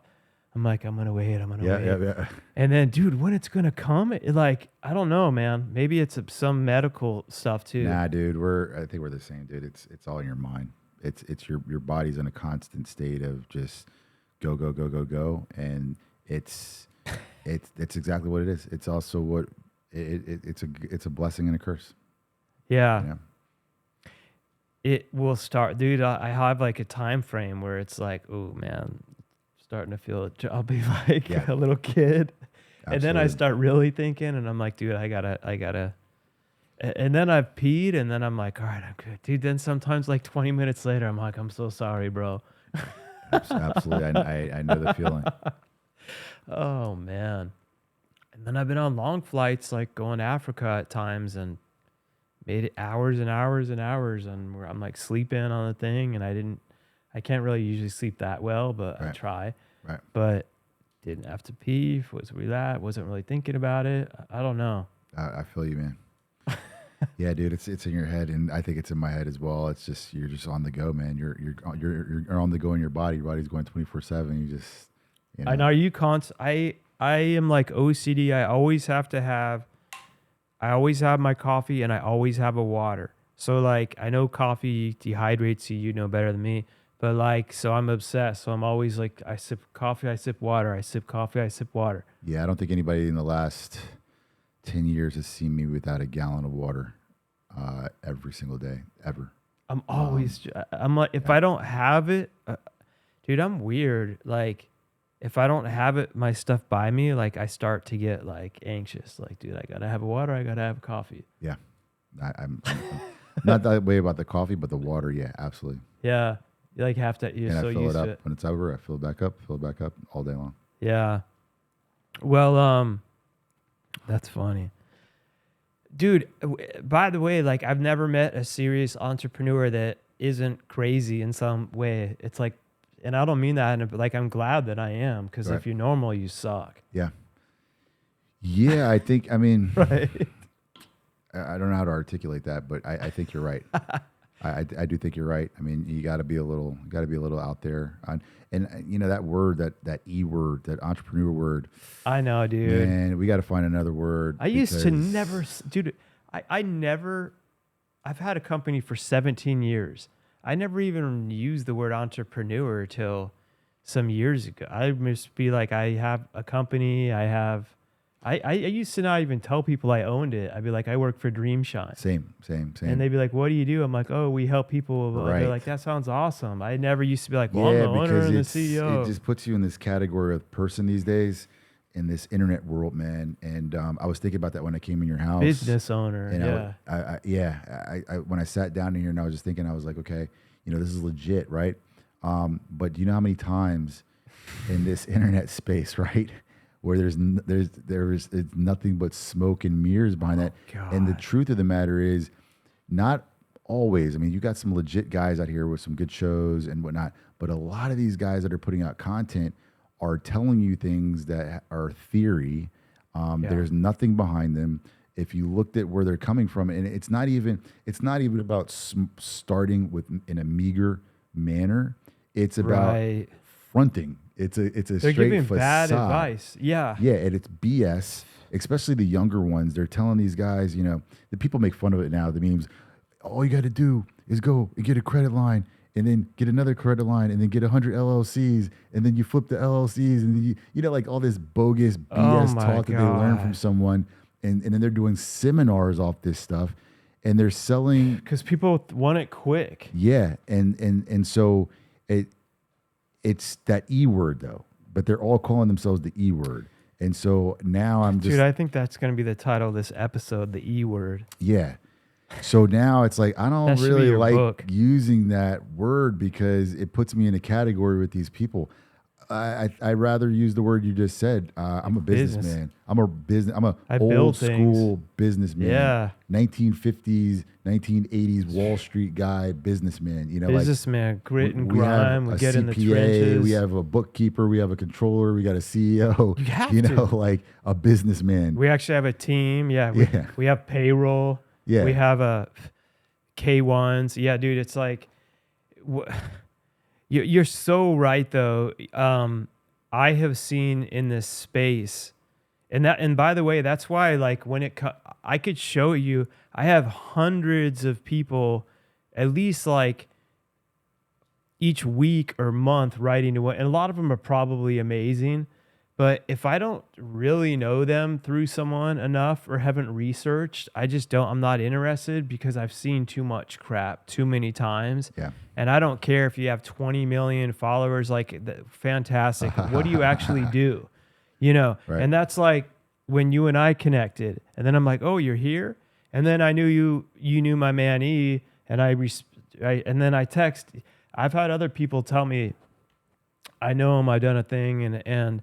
I'm like, I'm going to wait. I'm going to wait. Yeah. And then, dude, when it's going to come, I don't know, man. Maybe it's some medical stuff too. Nah, dude, I think we're the same, dude. It's all in your mind. It's your body's in a constant state of just go, and it's exactly what it is. It's also what it's a blessing and a curse. Yeah. You know? It will start, dude. I have like a time frame where it's like, oh man, starting to feel it. I'll be like a little kid. Absolutely. And then I start really thinking and I'm like, dude, I gotta. And then I've peed and then I'm like, all right, I'm good. Dude, then sometimes like 20 minutes later, I'm like, I'm so sorry, bro. Absolutely. I know the feeling. Oh man. And then I've been on long flights, like going to Africa at times and made it hours and hours and hours. And where I'm like sleeping on the thing and I can't really usually sleep that well, but I try. Right. But didn't have to pee, was relaxed, wasn't really thinking about it. I don't know. I feel you, man. Yeah, dude, it's in your head, and I think it's in my head as well. It's just you're just on the go, man. You're on the go in your body. Your body's going 24/7. You just, you know. I know. Are you I am like OCD. I always have my coffee, and I always have a water. So like I know coffee dehydrates you. You know better than me. But like, so I'm obsessed. So I'm always like, I sip coffee, I sip water. I sip coffee, I sip water. Yeah, I don't think anybody in the last 10 years has seen me without a gallon of water every single day, ever. I'm always, I'm like, if I don't have it, dude, I'm weird. Like, if I don't have it, my stuff by me, like I start to get like anxious. Like, dude, I gotta have water. I gotta have coffee. Yeah, I'm not that way about the coffee, but the water. Yeah, absolutely. Yeah, you like have to. You're and so I fill used it up to it. when it's over. I fill it back up all day long. Yeah. Well, that's funny. Dude, by the way, like I've never met a serious entrepreneur that isn't crazy in some way. It's like, and I don't mean that, like I'm glad that I am, because if you're normal, you suck. Yeah. Yeah, I think, I mean, right. I don't know how to articulate that, but I think you're right. I do think you're right. I mean, you got to be a little out there. And you know, that word, that E word, that entrepreneur word. I know, dude. And we got to find another word. I used to never, dude, I've had a company for 17 years. I never even used the word entrepreneur till some years ago. I must be like, I have a company. I used to not even tell people I owned it. I'd be like, I work for Dreamshine. Same. And they'd be like, what do you do? I'm like, oh, we help people. Right. They're like, that sounds awesome. I never used to be like, well, I'm the owner and the CEO. It just puts you in this category of person these days in this internet world, man. And I was thinking about that when I came in your house. Business owner, and I when I sat down in here and I was just thinking, I was like, okay, you know, this is legit, right? But do you know how many times in this internet space, right, where there's it's nothing but smoke and mirrors behind that. God. And the truth of the matter is, not always. I mean, you got some legit guys out here with some good shows and whatnot, but a lot of these guys that are putting out content are telling you things that are theory. There's nothing behind them. If you looked at where they're coming from, and it's not even about starting with in a meager manner. It's about fronting. It's a They're straight giving facade. bad advice. Yeah. Yeah, and it's BS, especially the younger ones. They're telling these guys, you know, the people make fun of it now, the memes. All you got to do is go and get a credit line and then get another credit line and then get 100 LLCs and then you flip the LLCs and then you know, like all this bogus BS talk that they learn from someone. And then they're doing seminars off this stuff and they're selling. Because people want it quick. Yeah. And so it's that E word though, but they're all calling themselves the E word. And so now I'm just. Dude, I think that's going to be the title of this episode, the E word. Yeah. So now it's like I don't That should be really your like book. using that word because it puts me in a category with these people. I'd rather use the word you just said. I'm a Business. businessman. I'm a I old build things. school businessman. Yeah. 1950s, 1980s Wall Street guy, businessman. You know, like Businessman, grit and we have grime. We a get in the CPA, we trenches. have a bookkeeper, we have a controller, we got a CEO. You have You know, to. like a businessman. We actually have a team. Yeah. Yeah, We have payroll. We yeah. have a K1s. Yeah, dude. It's like, wh- you're so right though. I have seen in this space, and by the way, that's why like I could show you. I have hundreds of people, at least like each week or month writing to one, and a lot of them are probably amazing. But if I don't really know them through someone enough or haven't researched, I'm not interested because I've seen too much crap too many times. Yeah. And I don't care if you have 20 million followers, fantastic. What do you actually do? You know, Right. and that's like when you and I connected, and then I'm like, oh, you're here. And then I knew you knew my man E, and and then I text. I've had other people tell me, I know him, I've done a thing, and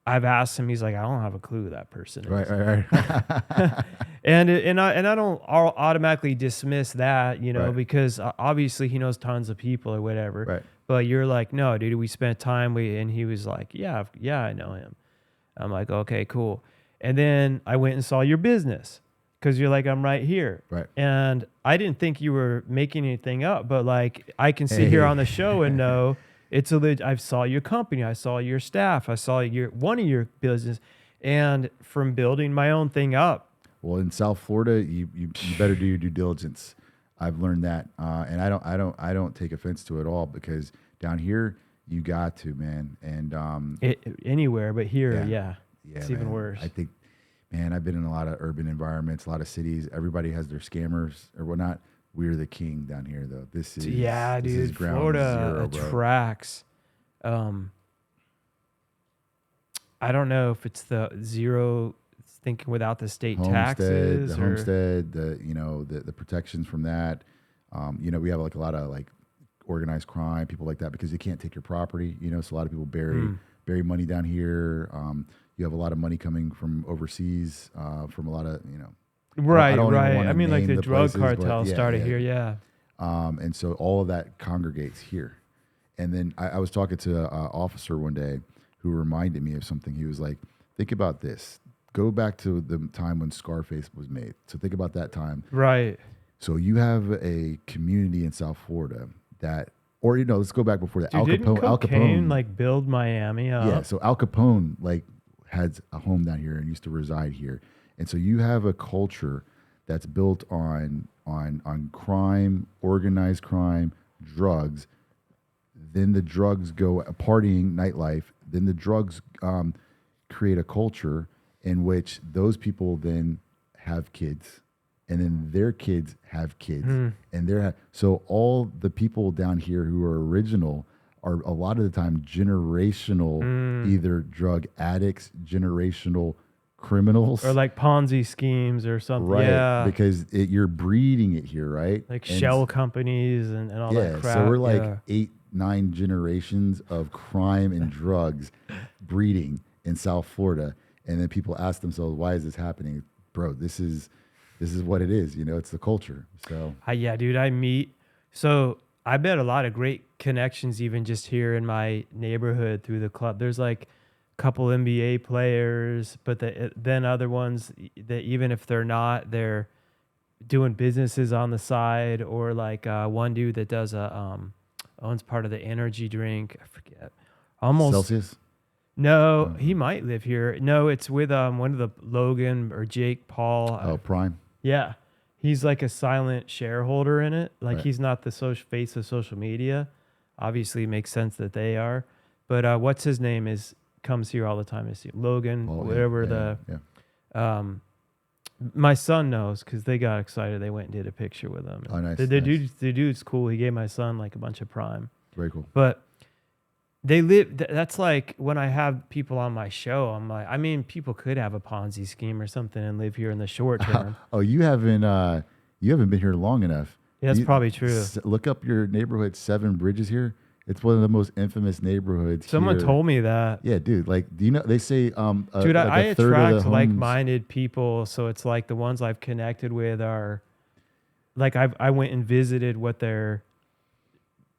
I've asked him. He's like, I don't have a clue who that person is. Right. And I don't automatically dismiss that, Right. because obviously he knows tons of people or whatever. Right. But you're like, no, dude, we spent time. And he was like, yeah, I know him. I'm like, okay, cool. And then I went and saw your business because you're like, I'm right here. Right. And I didn't think you were making anything up, but like I can sit here on the show and know. I saw your company, I saw your staff, I saw one of your business, and from building my own thing up. Well, in South Florida, you better do your due diligence. I've learned that, and I don't take offense to it at all because down here you got to, man, and Anywhere but here, yeah, it's man. even worse. I think, man, I've been in a lot of urban environments, a lot of cities. Everybody has their scammers or whatnot. We're the king down here, though. This is dude. ground Florida zero, bro. attracts. I don't know if it's the zero thinking without the state taxes, the homestead, the protections from that. We have like a lot of like organized crime, people like that, because you can't take your property. So a lot of people bury money down here. You have a lot of money coming from overseas, from a lot of Right. even wanna I mean, like name the drug places, but cartel started here. Yeah. And so all of that congregates here. And then I was talking to an officer one day who reminded me of something. He was like, think about this. Go back to the time when Scarface was made. So think about that time. Right. So you have a community in South Florida let's go back before that. Dude, didn't cocaine like build Miami up? Yeah, so Al Capone like had a home down here and used to reside here. And so you have a culture that's built on crime, organized crime, drugs. Then the drugs go partying, nightlife. Then the drugs create a culture in which those people then have kids, and then their kids have kids, and so all the people down here who are original are a lot of the time generational, either drug addicts, generational criminals, Or like Ponzi schemes or something. right? Yeah. Because you're breeding it here, right? Like And shell companies and all that crap. so we're like 8-9 generations of crime and drugs breeding in South Florida, and then people ask themselves, "Why is this happening, bro? This is what it is. It's the culture." So Yeah, dude, so I bet a lot of great connections even just here in my neighborhood through the club. There's like a couple NBA players, but then other ones that even if they're not, they're doing businesses on the side, or like one dude that does owns part of the energy drink. I forget. Almost Celsius. No, he might live here. No, it's with one of the Logan or Jake Paul. Prime. Yeah. He's like a silent shareholder in it. Like Right. he's not the face of social media. Obviously, it makes sense that they are. But what's his name comes here all the time. Is Logan, whatever my son knows because they got excited. They went and did a picture with him. Oh, nice. The dude's cool. He gave my son like a bunch of Prime. Very cool. But they live. That's like when I have people on my show. I'm like, people could have a Ponzi scheme or something and live here in the short term. You haven't You haven't been here long enough. Yeah, that's probably true. Look up your neighborhood, Seven Bridges here. It's one of the most infamous neighborhoods. Someone here. told me that. Yeah, dude. Like, do you know? They say, Dude, like I a third of the attract homes. like-minded people, so it's like the ones I've connected with are, like I went and visited what their,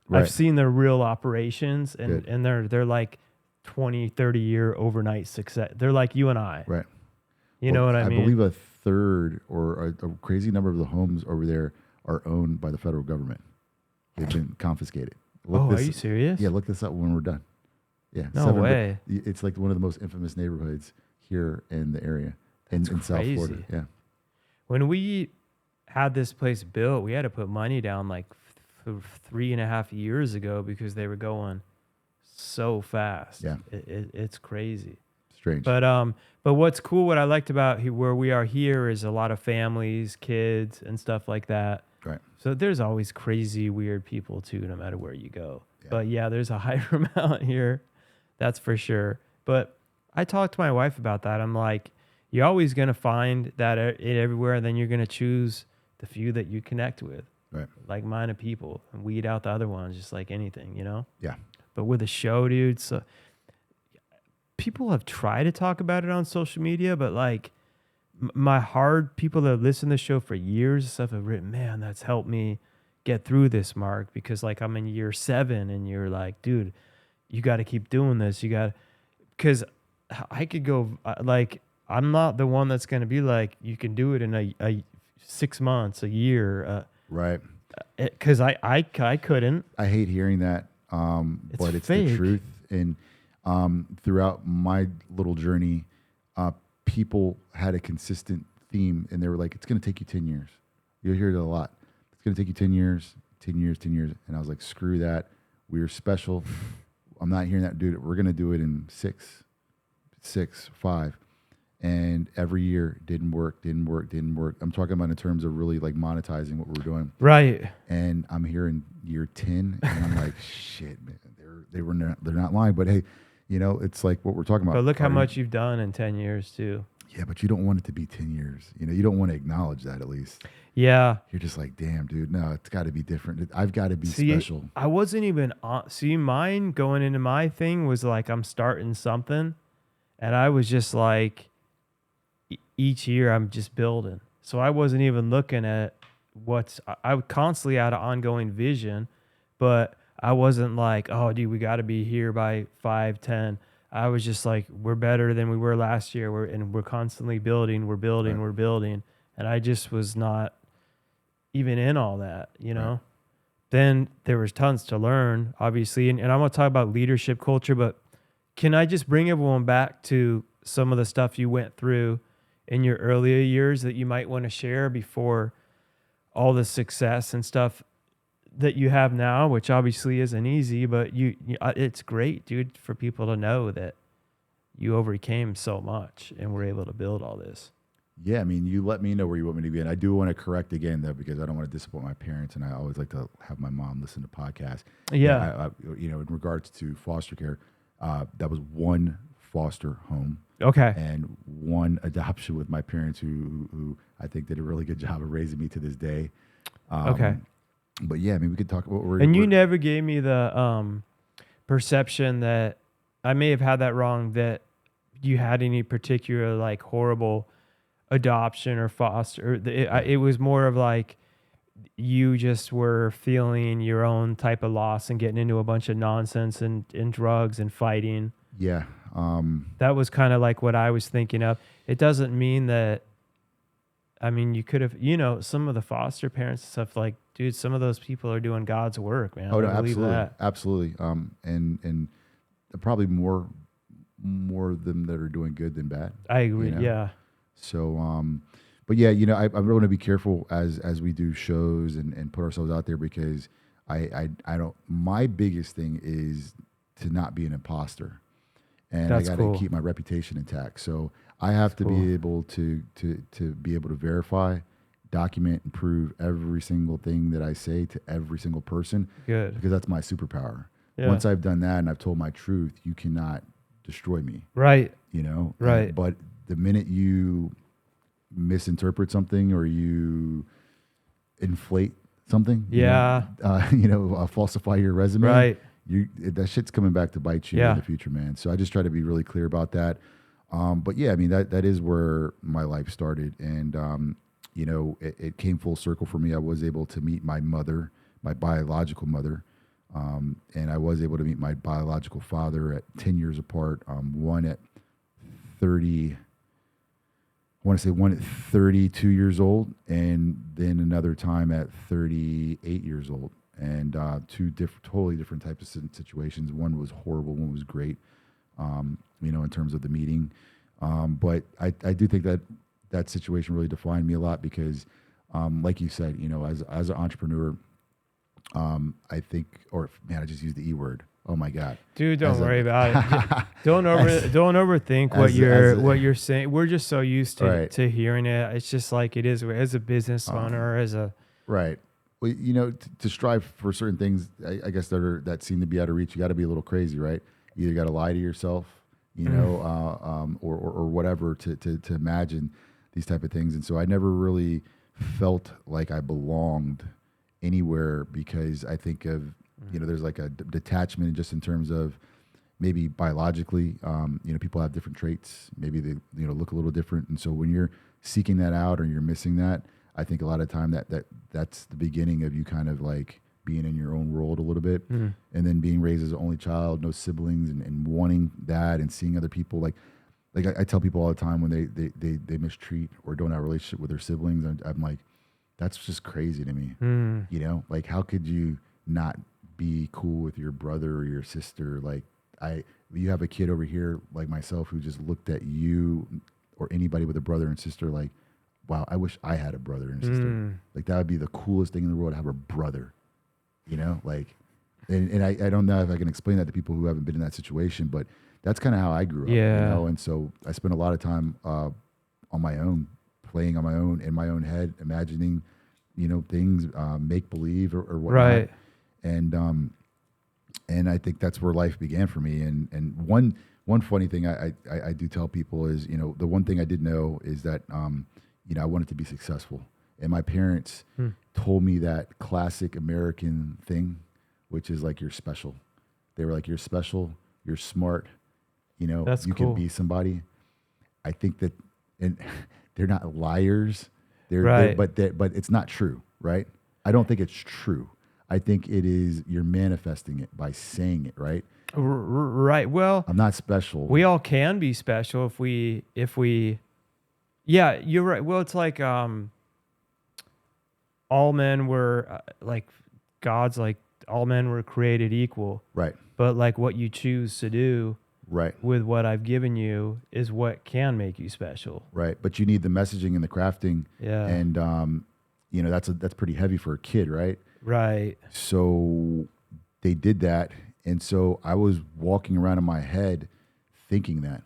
Right. I've seen their real operations, and Good. and they're like 20, 30 year overnight success. They're like you and I. Right. You know what I mean? I believe a third or a crazy number of the homes over there are owned by the federal government. They've been confiscated. Are you serious? Yeah, look this up when we're done. Yeah. No way. It's like one of the most infamous neighborhoods here in the area in South Florida. Yeah. When we had this place built, we had to put money down like 3.5 years ago because they were going so fast. Yeah. It's crazy. Strange. But what's cool, what I liked about where we are here is a lot of families, kids, and stuff like that. Right. So there's always crazy, weird people too, no matter where you go. Yeah. But yeah, there's a higher amount here. That's for sure. But I talked to my wife about that. I'm like, you're always going to find that everywhere, and then you're going to choose the few that you connect with. Right. Like-minded people, and weed out the other ones, just like anything, you know? Yeah. But with a show, dude, so people have tried to talk about it on social media, but like my hard people that listen to the show for years and stuff have written, man, that's helped me get through this, Mark, because like I'm in year 7 and you're like, dude, you got to keep doing this. You got, because I could go like, I'm not the one that's going to be like, you can do it in a 6 months, a year. Right. Because I couldn't. I hate hearing that, but it's fake. the truth. And throughout my little journey, people had a consistent theme, and they were like, it's going to take you 10 years. You'll hear it a lot. It's going to take you 10 years, 10 years, 10 years. And I was like, screw that. We're special. I'm not hearing that, dude. We're going to do it in 6, 5. And every year didn't work. I'm talking about in terms of really like monetizing what we're doing. Right. And I'm here in year 10, and I'm like, shit, man, they're not lying. But hey, you know, it's like what we're talking about. But look how much you've done in 10 years too. Yeah, but you don't want it to be 10 years. You know, you don't want to acknowledge that at least. Yeah. You're just like, damn, dude, no, it's got to be different. I've got to be special. I wasn't even on. See, mine going into my thing was like, I'm starting something. And I was just like, each year I'm just building. So I wasn't even looking at I constantly had an ongoing vision, but I wasn't like, oh, dude, we got to be here by 5, 10. I was just like, we're better than we were last year. We're constantly building. We're building. Right. We're building. And I just was not even in all that, you know? Right. Then there was tons to learn, obviously. And I'm going to talk about leadership culture, but can I just bring everyone back to some of the stuff you went through in your earlier years that you might want to share before all the success and stuff that you have now, which obviously isn't easy, but it's great, dude, for people to know that you overcame so much and were able to build all this. Yeah, I mean, you let me know where you want me to be. And I do want to correct again, though, because I don't want to disappoint my parents. And I always like to have my mom listen to podcasts. Yeah. You know, in regards to foster care, that was one foster home. Okay. And one adoption with my parents who I think did a really good job of raising me to this day. Okay. But yeah, I mean, we could talk about you never gave me the perception that I may have had that wrong, that you had any particular like horrible adoption or foster. It was more of like you just were feeling your own type of loss and getting into a bunch of nonsense and drugs and fighting. Yeah. That was kind of like what I was thinking of. It doesn't mean that, I mean, you could have, you know, some of the foster parents and stuff, like, dude, some of those people are doing God's work, man. Oh, no, I believe absolutely. that. Absolutely. And probably more of them that are doing good than bad. I agree. You know? Yeah. So, but yeah, you know, I really want to be careful as we do shows and put ourselves out there, because I don't, my biggest thing is to not be an imposter, and That's I got to cool. keep my reputation intact. So I have to be able to be able to verify, document, and prove every single thing that I say to every single person. Good. Because that's my superpower. Yeah. Once I've done that and I've told my truth, you cannot destroy me. Right. You know? Right. But the minute you misinterpret something or you inflate something. Yeah. Falsify your resume. Right. That shit's coming back to bite you in the future, man. So I just try to be really clear about that. But yeah, I mean, that is where my life started. And, it came full circle for me. I was able to meet my mother, my biological mother. And I was able to meet my biological father at 10 years apart. One at 30, I want to say one at 32 years old, and then another time at 38 years old. And two totally different types of situations. One was horrible, one was great, in terms of the meeting. But I do think that situation really defined me a lot because, like you said, as an entrepreneur, I think, I just used the E word. Oh my God, dude, don't worry about it. Don't overthink what you're saying. We're just so used to hearing it. It's just like it is as a business owner, right. Well, to strive for certain things, I guess that seem to be out of reach. You got to be a little crazy, right? You either got to lie to yourself, or whatever to imagine these type of things. And so I never really felt like I belonged anywhere because I think of, there's like a detachment just in terms of maybe biologically, people have different traits. Maybe they, look a little different. And so when you're seeking that out or you're missing that, I think a lot of time that's the beginning of you kind of like being in your own world a little bit, and then being raised as an only child, no siblings, and wanting that and seeing other people like I tell people all the time when they mistreat or don't have a relationship with their siblings, I'm like, that's just crazy to me. Like how could you not be cool with your brother or your sister? Like you have a kid over here like myself who just looked at you or anybody with a brother and sister like, wow, I wish I had a brother and sister. Like that would be the coolest thing in the world to have a brother, like, and I don't know if I can explain that to people who haven't been in that situation, but that's kind of how I grew up, and so I spent a lot of time on my own, playing on my own, in my own head, imagining, things, make believe or whatnot. Right. And I think that's where life began for me. And one funny thing I do tell people is, the one thing I did know is that, I wanted to be successful. And my parents told me that classic American thing, which is like, you're special. They were like, you're special, you're smart, That's you cool. can be somebody. I think that, and they're not liars. Right. But it's not true, right? I don't think it's true. I think it is, you're manifesting it by saying it, right? Right. Well, I'm not special. We all can be special if we, yeah, you're right. Well, it's like, all men were like God's like all men were created equal. Right. But like what you choose to do right with what I've given you is what can make you special. Right. But you need the messaging and the crafting. Yeah. And, that's pretty heavy for a kid, right? Right. So they did that. And so I was walking around in my head thinking that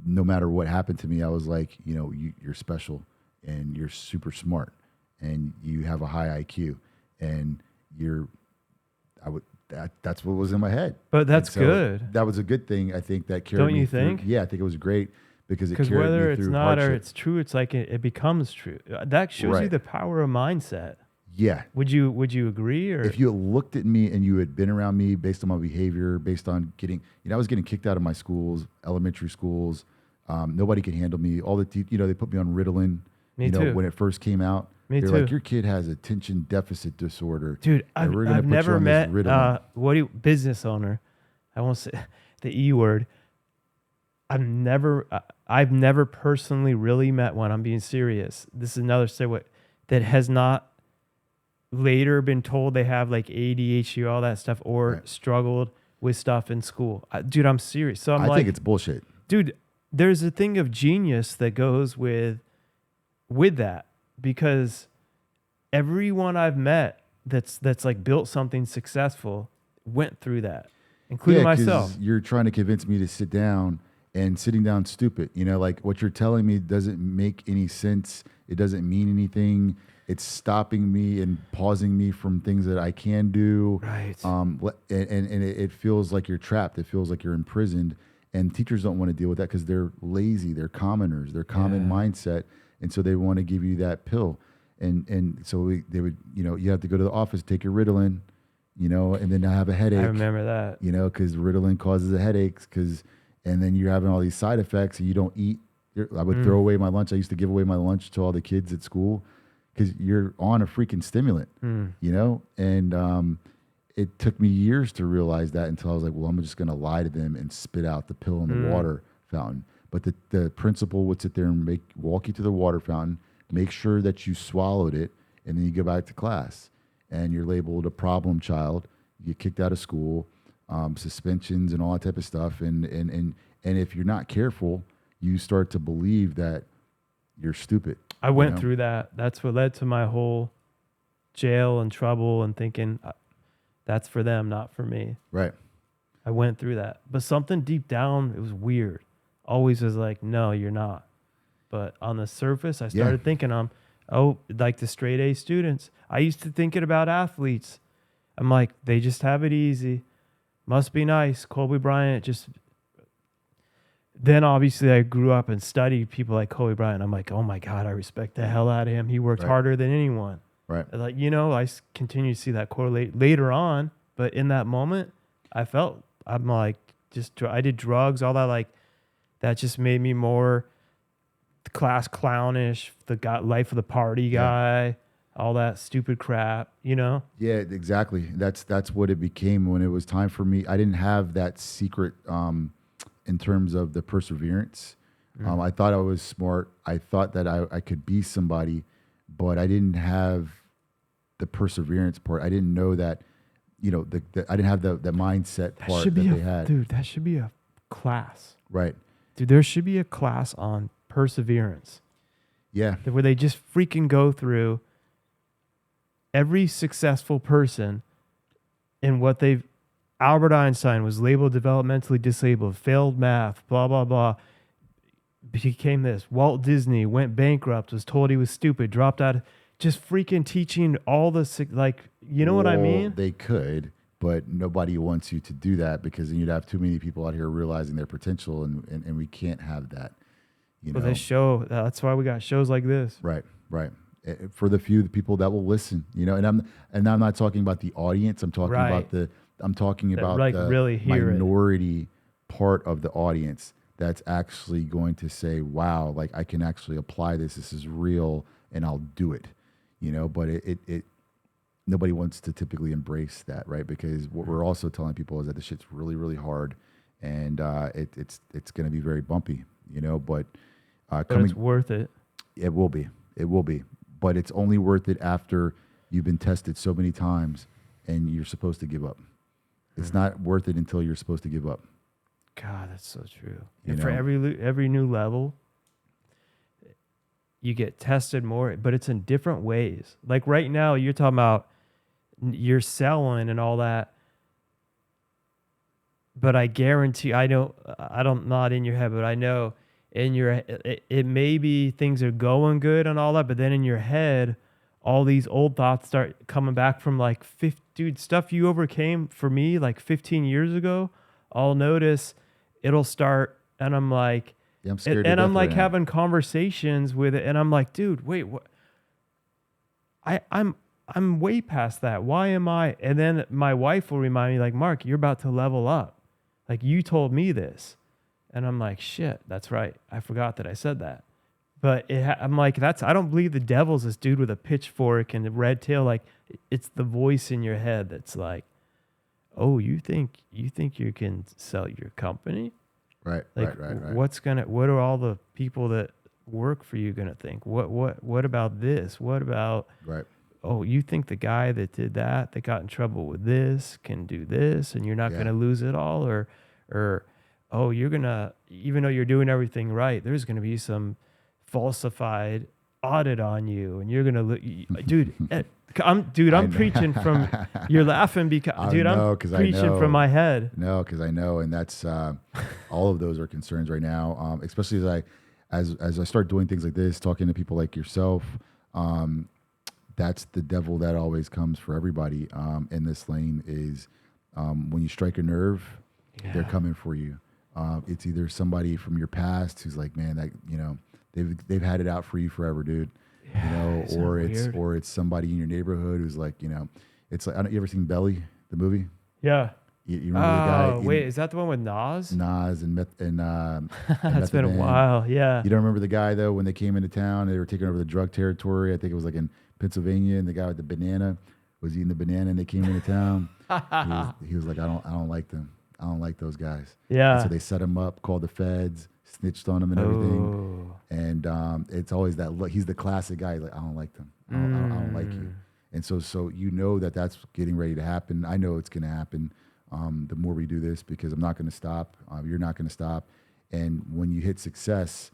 no matter what happened to me, I was like, you're special and you're super smart and you have a high IQ and that's what was in my head. But that's good. That was a good thing. I think that carried me. Don't you think? Yeah, I think it was great because it carried whether me it's through not hardship. or it's true, it's like it becomes true. That shows you the power of mindset. Yeah. Would you agree? Or if you looked at me and you had been around me based on my behavior, based on getting, I was getting kicked out of my schools, elementary schools. Nobody could handle me. All the they put me on Ritalin. Me too. When it first came out. Me They're too. like, your kid has attention deficit disorder. Dude, I've never met business owner. I won't say the E word. I've never personally really met one. I'm being serious. This is another story that has not later been told they have like ADHD, all that stuff, or struggled with stuff in school. Dude, I'm serious. So I think it's bullshit. Dude, there's a thing of genius that goes with that, because everyone I've met that's like built something successful went through that, including myself. You're trying to convince me to sit down, and sitting down stupid. Like what you're telling me doesn't make any sense. It doesn't mean anything. It's stopping me and pausing me from things that I can do. Right. And it feels like you're trapped. It feels like you're imprisoned. And teachers don't want to deal with that because they're lazy. They're commoners. They're common mindset. And so they want to give you that pill. And so they would, you have to go to the office, take your Ritalin, and then have a headache. I remember that. Because Ritalin causes a headache, and then you're having all these side effects, and you don't eat. I would throw away my lunch. I used to give away my lunch to all the kids at school because you're on a freaking stimulant, and it took me years to realize that until I was like, well, I'm just going to lie to them and spit out the pill in the water fountain. But the principal would sit there and walk you to the water fountain, make sure that you swallowed it, and then you go back to class. And you're labeled a problem child. You get kicked out of school, suspensions and all that type of stuff. And if you're not careful, you start to believe that you're stupid. I went through that. That's what led to my whole jail and trouble and thinking that's for them, not for me. Right. I went through that. But something deep down, it was weird. Always was like, no, you're not. But on the surface, I started thinking like the straight A students. I used to think it about athletes. I'm like, they just have it easy. Must be nice. Kobe Bryant just... Then obviously I grew up and studied people like Kobe Bryant. I'm like, oh my God, I respect the hell out of him. He worked harder than anyone. Right. Like, I continue to see that correlate later on. But in that moment, I'm like, I did drugs, all that. Like, that just made me more class clownish, life of the party guy, all that stupid crap, Yeah, exactly. That's what it became when it was time for me. I didn't have that secret in terms of the perseverance. I thought I was smart. I thought that I could be somebody, but I didn't have the perseverance part. I didn't know that, I didn't have the mindset part that they had. Dude, that should be a class. Right. Dude, there should be a class on perseverance. Yeah. Where they just freaking go through every successful person and what they've... Albert Einstein was labeled developmentally disabled, failed math, blah, blah, blah. Became this. Walt Disney went bankrupt, was told he was stupid, dropped out. Just freaking teaching all the... what I mean? They could, but nobody wants you to do that because then you'd have too many people out here realizing their potential, and we can't have that. This show, that's why we got shows like this. Right. For the people that will listen, and I'm not talking about the audience. I'm talking about the really minority part of the audience that's actually going to say, wow, like I can actually apply this. This is real and I'll do it, but it nobody wants to typically embrace that. Right. Because what we're also telling people is that the shit's really, really hard and it's going to be very bumpy, but it's worth it. It will be, but it's only worth it after you've been tested so many times and you're supposed to give up. It's not worth it until you're supposed to give up. God, that's so true. And for every new level, you get tested more, but it's in different ways. Like right now, you're talking about you're selling and all that. But I guarantee, I'm not in your head, but I know in your, it may be things are going good and all that, but then in your head, all these old thoughts start coming back from like, stuff you overcame for me like 15 years ago. I'll notice it'll start, and I'm like, I'm scared. And I'm like having conversations with it, and I'm like, dude, wait, what? I'm way past that. Why am I? And then my wife will remind me, like, Mark, you're about to level up. Like, you told me this. And I'm like, shit, that's right. I forgot that I said that. But I'm like, I don't believe the devil's this dude with a pitchfork and a red tail. Like, it's the voice in your head that's like, oh, you think you can sell your company? Right, like, right. What are all the people that work for you gonna think? What about this? What about, right? Oh, you think the guy that did that got in trouble with this can do this, and you're not gonna lose it all, or oh, you're gonna, even though you're doing everything right, there's gonna be some falsified audit on you, and you're gonna dude. I'm preaching from. You're laughing because, dude, I'm preaching from my head. No, because I know, and that's all of those are concerns right now. Especially as I start doing things like this, talking to people like yourself. That's the devil that always comes for everybody in this lane. Is when you strike a nerve, they're coming for you. It's either somebody from your past who's like, man, that they've had it out for you forever, dude. Isn't that weird? or it's somebody in your neighborhood who's like, it's like, you ever seen Belly, the movie? Yeah. You remember the guy? Wait, is that the one with Nas? Nas and It's been a while. Yeah. You don't remember the guy though when they came into town? They were taking over the drug territory. I think it was like in Pennsylvania, and the guy with the banana was eating the banana, and they came into town. he was like, I don't like them. I don't like those guys. Yeah. And so they set him up, called the feds, snitched on him and everything. And it's always that look. He's the classic guy. Like, I don't like them. I don't like you. And so that's getting ready to happen. I know it's going to happen. The more we do this, because I'm not going to stop. You're not going to stop. And when you hit success,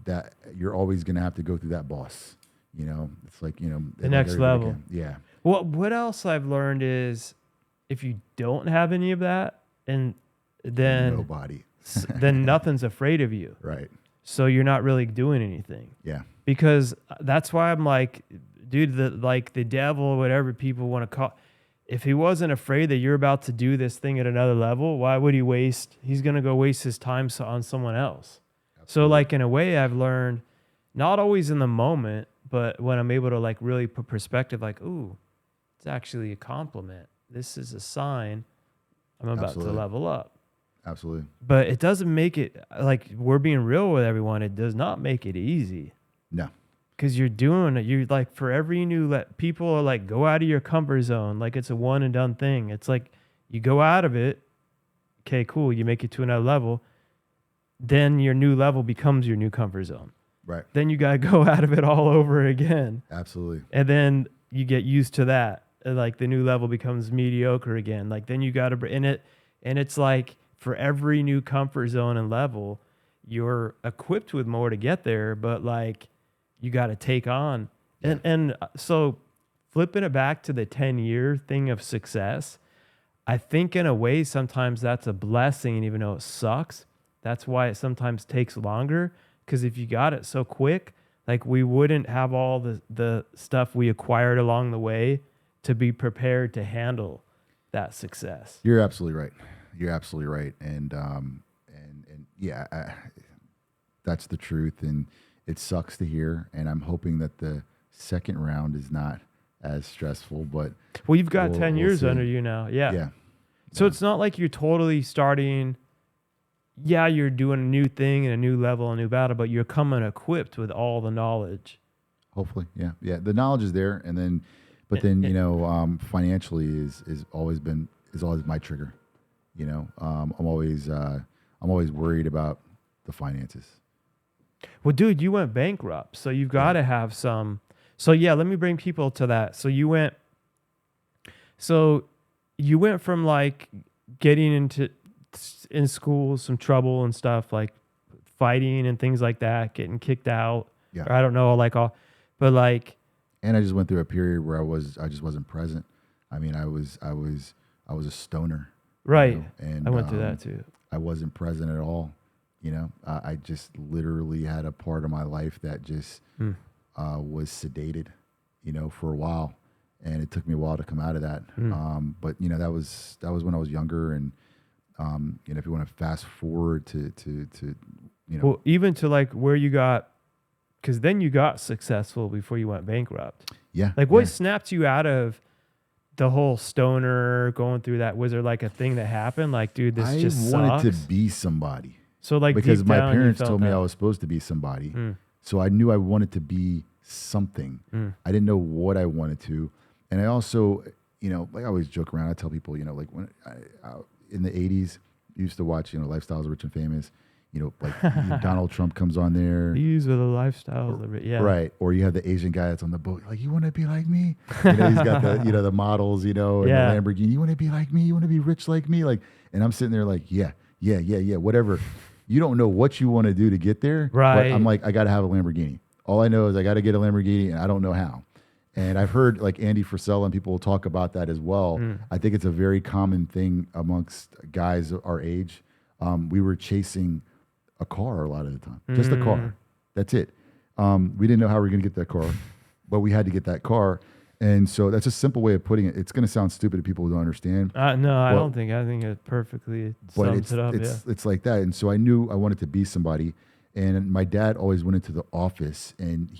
that you're always going to have to go through that boss. It's like, the next level. Yeah. Well, what else I've learned is if you don't have any of that, and then nobody, then nothing's afraid of you. Right. So you're not really doing anything. Yeah. Because that's why I'm like, dude, the devil or whatever people want to call. If he wasn't afraid that you're about to do this thing at another level, why would he waste? He's going to go waste his time on someone else. Absolutely. So like in a way I've learned, not always in the moment, but when I'm able to like really put perspective, like, ooh, it's actually a compliment. This is a sign I'm about to level up. Absolutely. But it doesn't make it, like, we're being real with everyone. It does not make it easy. No. Because you're doing it. You're like, for every people are like, go out of your comfort zone. Like it's a one and done thing. It's like you go out of it. Okay, cool. You make it to another level. Then your new level becomes your new comfort zone. Right. Then you got to go out of it all over again. Absolutely. And then you get used to that. And like the new level becomes mediocre again. Like then you got to, and it's like for every new comfort zone and level, you're equipped with more to get there. But like, you got to take on. Yeah. And so flipping it back to the 10-year thing of success, I think in a way, sometimes that's a blessing. And even though it sucks, that's why it sometimes takes longer. Because if you got it so quick, like we wouldn't have all the stuff we acquired along the way to be prepared to handle that success. You're absolutely right. And yeah, that's the truth. And it sucks to hear, and I'm hoping that the second round is not as stressful. But well, you've got 10 years under you now. Yeah. Yeah. So it's not like you're totally starting. Yeah, you're doing a new thing and a new level, a new battle, but you're coming equipped with all the knowledge. Hopefully, yeah. The knowledge is there, and then, financially is always my trigger. I'm always worried about the finances. Well, dude, you went bankrupt, so you've got to have some. So yeah, let me bring people to that. So you went from like getting in school, some trouble and stuff, like fighting and things like that, getting kicked out. Yeah. Or I don't know, but like. And I just went through a period where I just wasn't present. I mean, I was a stoner. Right. And I went through that too. I wasn't present at all. I just literally had a part of my life that just was sedated, for a while, and it took me a while to come out of that. But that was when I was younger, and if you want to fast forward to well, even to like where you got, because then you got successful before you went bankrupt. Yeah. Like what snapped you out of the whole stoner going through that? Was there like a thing that happened? Like, dude, this just I wanted sucks? to be somebody. So like because my down, parents told me I was supposed to be somebody. So I knew I wanted to be something. I didn't know what I wanted to. And I also, like I always joke around. I tell people, like when I in the 80s, used to watch, Lifestyles of Rich and Famous, like Donald Trump comes on there. These are the lifestyles of it. Yeah. Right. Or you have the Asian guy that's on the boat. Like, you want to be like me? He's got the, the models, and the Lamborghini. You want to be like me? You want to be rich like me? Like, and I'm sitting there like, yeah, whatever. You don't know what you want to do to get there. Right. But I'm like, I got to have a Lamborghini. All I know is I got to get a Lamborghini, and I don't know how. And I've heard like Andy Frisella and people will talk about that as well. I think it's a very common thing amongst guys our age. We were chasing a car a lot of the time, just a car. That's it. We didn't know how we were going to get that car, but we had to get that car. And so that's a simple way of putting it. It's going to sound stupid to people who don't understand. No, I don't think. I think it perfectly sums it up. It's like that. And so I knew I wanted to be somebody. And my dad always went into the office, and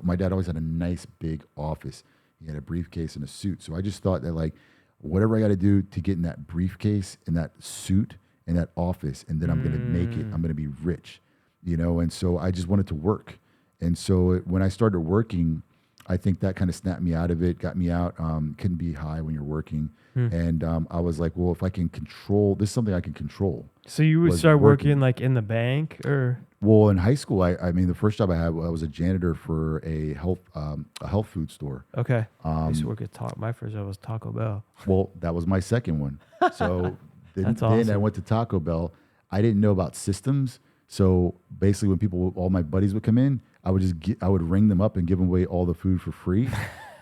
my dad always had a nice big office. He had a briefcase and a suit. So I just thought that like, whatever I got to do to get in that briefcase, in that suit, in that office, and then I'm going to make it. I'm going to be rich, And so I just wanted to work. And so when I started working, I think that kind of snapped me out of it, got me out. Couldn't be high when you're working. And I was like, well, if I can control, this is something I can control. So you would start working like in the bank or? Well, in high school, I mean, the first job I had, I was a janitor for a health food store. Okay. I used to work at my first job was Taco Bell. Well, that was my second one. So That's awesome. then I went to Taco Bell. I didn't know about systems. So basically when all my buddies would come in, I would ring them up and give them away all the food for free.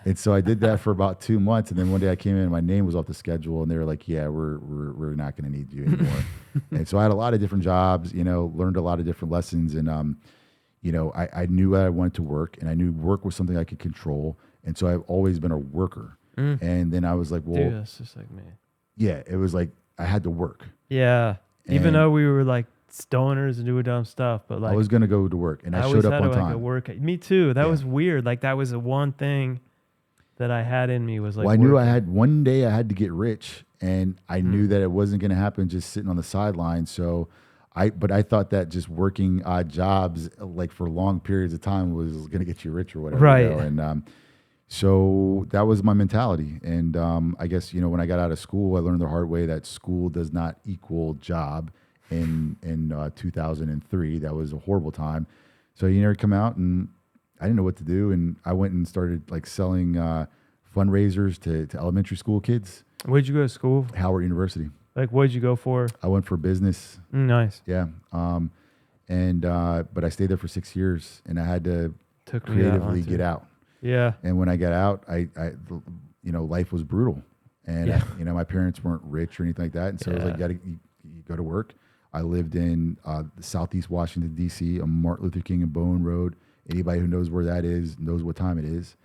And so I did that for about 2 months. And then one day I came in and my name was off the schedule and they were like, yeah, we're not going to need you anymore. And so I had a lot of different jobs, learned a lot of different lessons. And, I knew that I wanted to work and I knew work was something I could control. And so I've always been a worker. And then I was like, well, dude, that's just like me. Yeah, it was like I had to work. Yeah. Even though we were like stoners and doing dumb stuff, but like I was going to go to work and I showed up on time. Me too. That was weird. Like that was the one thing that I had in me was like, well, I knew one day I had to get rich and I knew that it wasn't going to happen just sitting on the sidelines. So I thought that just working odd jobs like for long periods of time was going to get you rich or whatever. Right. And so that was my mentality. And I guess, when I got out of school, I learned the hard way that school does not equal job. In 2003, that was a horrible time. So come out and I didn't know what to do. And I went and started like selling fundraisers to elementary school kids. Where'd you go to school? Howard University. Like, what'd you go for? I went for business. Nice. Yeah. But I stayed there for 6 years and I had to creatively get out. Yeah. And when I got out, I life was brutal. And, my parents weren't rich or anything like that. And so I was like, you go to work. I lived in Southeast Washington, D.C., on Martin Luther King and Bowen Road. Anybody who knows where that is knows what time it is.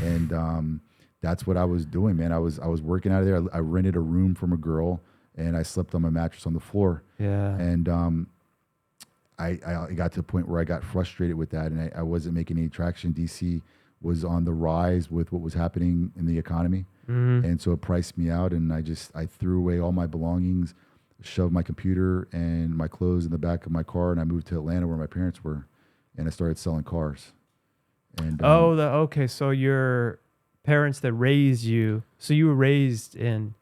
And that's what I was doing, man. I was working out of there. I rented a room from a girl, and I slept on my mattress on the floor. Yeah. And I got to the point where I got frustrated with that, and I wasn't making any traction. D.C. was on the rise with what was happening in the economy. And so it priced me out, and I threw away all my belongings, shoved my computer and my clothes in the back of my car, and I moved to Atlanta where my parents were, and I started selling cars. And okay, so your parents that raised you, so you were raised in...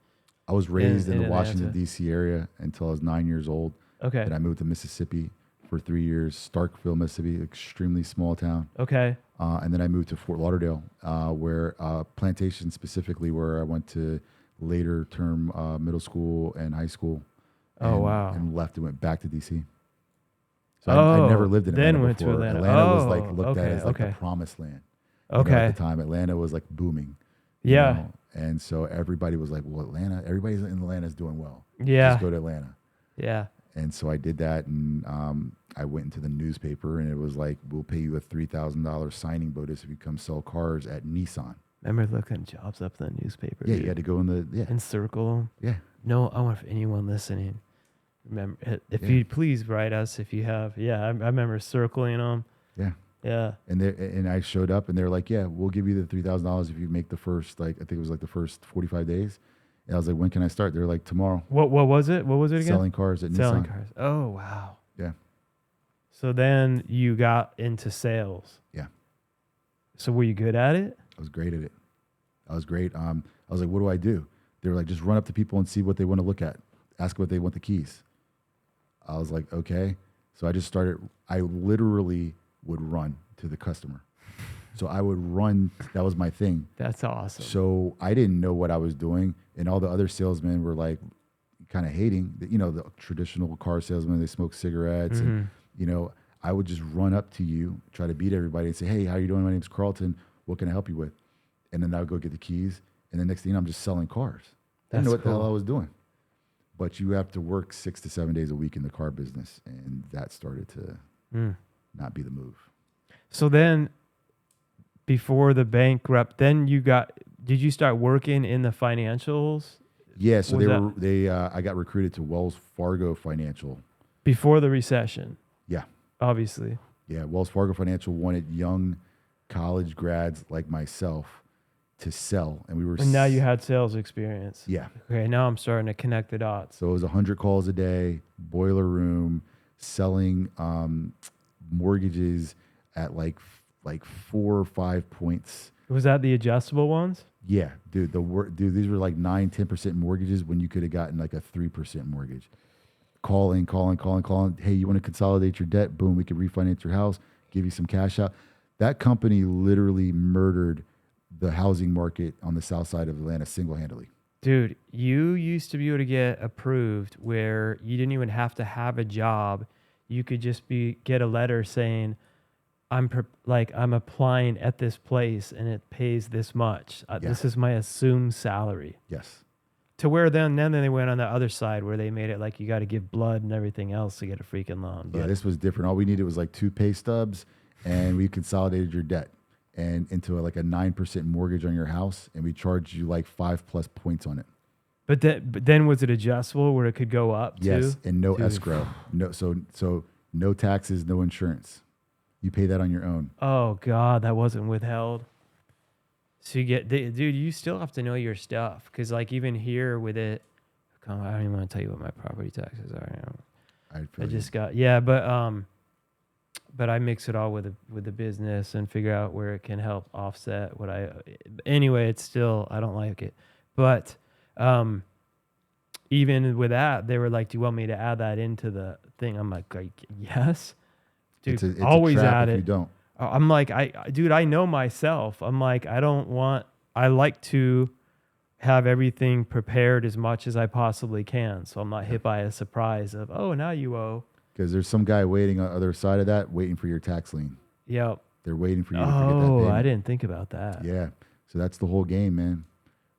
I was raised in the Atlanta. Washington, D.C. area until I was 9 years old. Okay. And I moved to Mississippi for 3 years, Starkville, Mississippi, extremely small town. Okay. And then I moved to Fort Lauderdale, where Plantation specifically, where I went to later term middle school and high school. Wow. And left and went back to D.C. So I never lived in Atlanta went before. to Atlanta. Atlanta was like looked at as like the promised land. Okay. At the time, Atlanta was like booming. Yeah. And so everybody was like, well, everybody in Atlanta is doing well. Yeah. Just go to Atlanta. Yeah. And so I did that, and I went into the newspaper, and it was like, we'll pay you a $3,000 signing bonus if you come sell cars at Nissan. Remember looking jobs up in the newspaper? Yeah, dude. you had to go in and circle them. Yeah. No, I want anyone listening. Remember, if you please write us if you have. Yeah, I remember circling them. Yeah. Yeah. And I showed up, and they're like, yeah, we'll give you the $3,000 if you make the first, I think it was like the first 45 days. And I was like, when can I start? They're like, tomorrow. What was it? What was it again? Selling cars at Nissan. Selling cars. Oh, wow. Yeah. So then you got into sales. Yeah. So were you good at it? I was great at it. I was great. I was like, what do I do? They were like, just run up to people and see what they want to look at. Ask what they want the keys. I was like, okay. So I just started, I literally would run to the customer. So I would run. That was my thing. That's awesome. So I didn't know what I was doing. And all the other salesmen were like kind of hating, the traditional car salesmen, they smoke cigarettes. And, I would just run up to you, try to beat everybody and say, hey, how you doing? My name's Carlton. What can I help you with? And then I would go get the keys. And the next thing I'm just selling cars. I didn't know what the hell I was doing. But you have to work 6 to 7 days a week in the car business. And that started to not be the move. So then before the Bankrupt, then did you start working in the financials? Yeah. So I got recruited to Wells Fargo Financial. Before the recession? Yeah. obviously. Yeah, Wells Fargo Financial wanted young college grads like myself to sell, and we were. And now you had sales experience. Yeah. Okay, now I'm starting to connect the dots. So it was 100 calls a day, boiler room, selling mortgages at like 4 or 5 points. Was that the adjustable ones? Yeah, dude. Dude, these were like 9-10% mortgages when you could have gotten like a 3% mortgage. Calling. Hey, you want to consolidate your debt? Boom, we can refinance your house, give you some cash out. That company literally murdered the housing market on the south side of Atlanta single-handedly. Dude, you used to be able to get approved where you didn't even have to have a job. You could just get a letter saying, I'm applying at this place and it pays this much. This is my assumed salary. Yes. To where then they went on the other side where they made it like you got to give blood and everything else to get a freaking loan. Yeah, this was different. All we needed was like 2 pay stubs, and we consolidated your debt and into like a 9% mortgage on your house, and we charged you like 5+ points on it. But then was it adjustable where it could go up too? Yes, and no Dude. escrow. So no taxes, no insurance. You pay that on your own. Oh God, that wasn't withheld. So you get, dude, you still have to know your stuff. Because like even here with it, I don't even want to tell you what my property taxes are. I just got, but I mix it all with the business and figure out where it can help offset anyway, it's still, I don't like it. But even with that, they were like, do you want me to add that into the thing? I'm like yes. Dude, it's always a trap add if it. you don't. I'm like, I know myself. I'm like, I like to have everything prepared as much as I possibly can. So I'm not hit by a surprise of, oh, now you owe. Because there's some guy waiting on the other side of that, waiting for your tax lien. Yep. They're waiting for you to forget that payment. Oh, I didn't think about that. Yeah. So that's the whole game, man.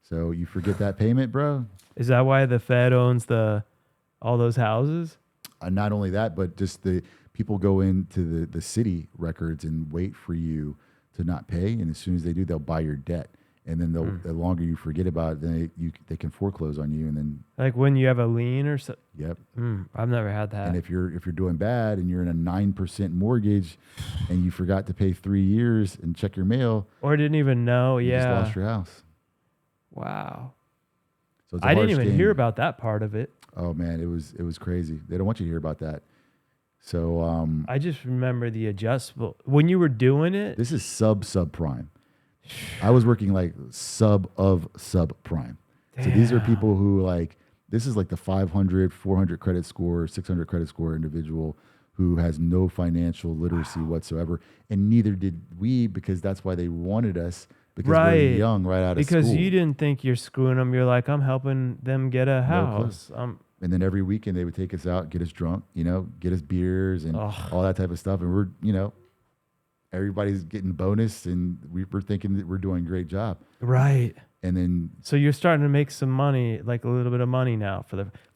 So you forget that payment, bro. Is that why the Fed owns all those houses? Not only that, but just the people go into the city records and wait for you to not pay, and as soon as they do, they'll buy your debt, and then the longer you forget about it, then they can foreclose on you, and then like when you have a lien or so. Yep. I've never had that. And if you're doing bad and you're in a 9% mortgage, and you forgot to pay 3 years and check your mail, or didn't even know, you just lost your house. Wow. So it's I didn't even hear about that part of it. Oh man, it was crazy. They don't want you to hear about that. So I just remember the adjustable when you were doing it. This is subprime. I was working like subprime. So these are people who like, this is like the 500, 400 credit score, 600 credit score individual who has no financial literacy whatsoever, and neither did we, because that's why they wanted us. Because we're young, right out of school. Because you didn't think you're screwing them. You're like, I'm helping them get a house. And then every weekend they would take us out, get us drunk, get us beers and all that type of stuff. And we're, everybody's getting bonus, and we're thinking that we're doing a great job. Right. And then. So you're starting to make some money, like a little bit of money now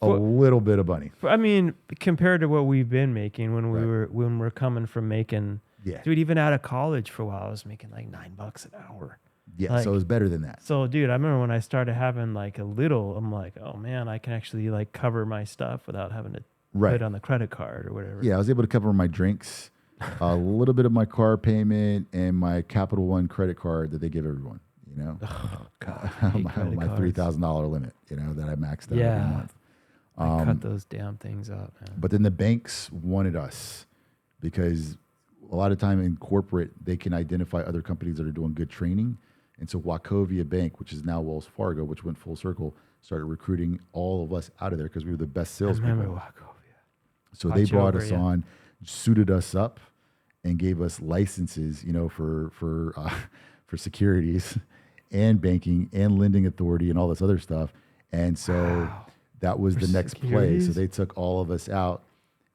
a little bit of money. I mean, compared to what we've been making when we're coming from making. Yeah. Dude, even out of college for a while, I was making like $9 an hour. Yeah, so it was better than that. So, dude, I remember when I started having like a little, I'm like, oh man, I can actually like cover my stuff without having to put it on the credit card or whatever. Yeah, I was able to cover my drinks, a little bit of my car payment, and my Capital One credit card that they give everyone. Oh God, my $3,000 limit. That I maxed out every month. I cut those damn things up, man. But then the banks wanted us because a lot of time in corporate, they can identify other companies that are doing good training. And so Wachovia Bank, which is now Wells Fargo, which went full circle, started recruiting all of us out of there because we were the best salespeople. I remember Wachovia. So they brought us on, suited us up, and gave us licenses, for securities and banking and lending authority and all this other stuff. And so that was the next play. So they took all of us out.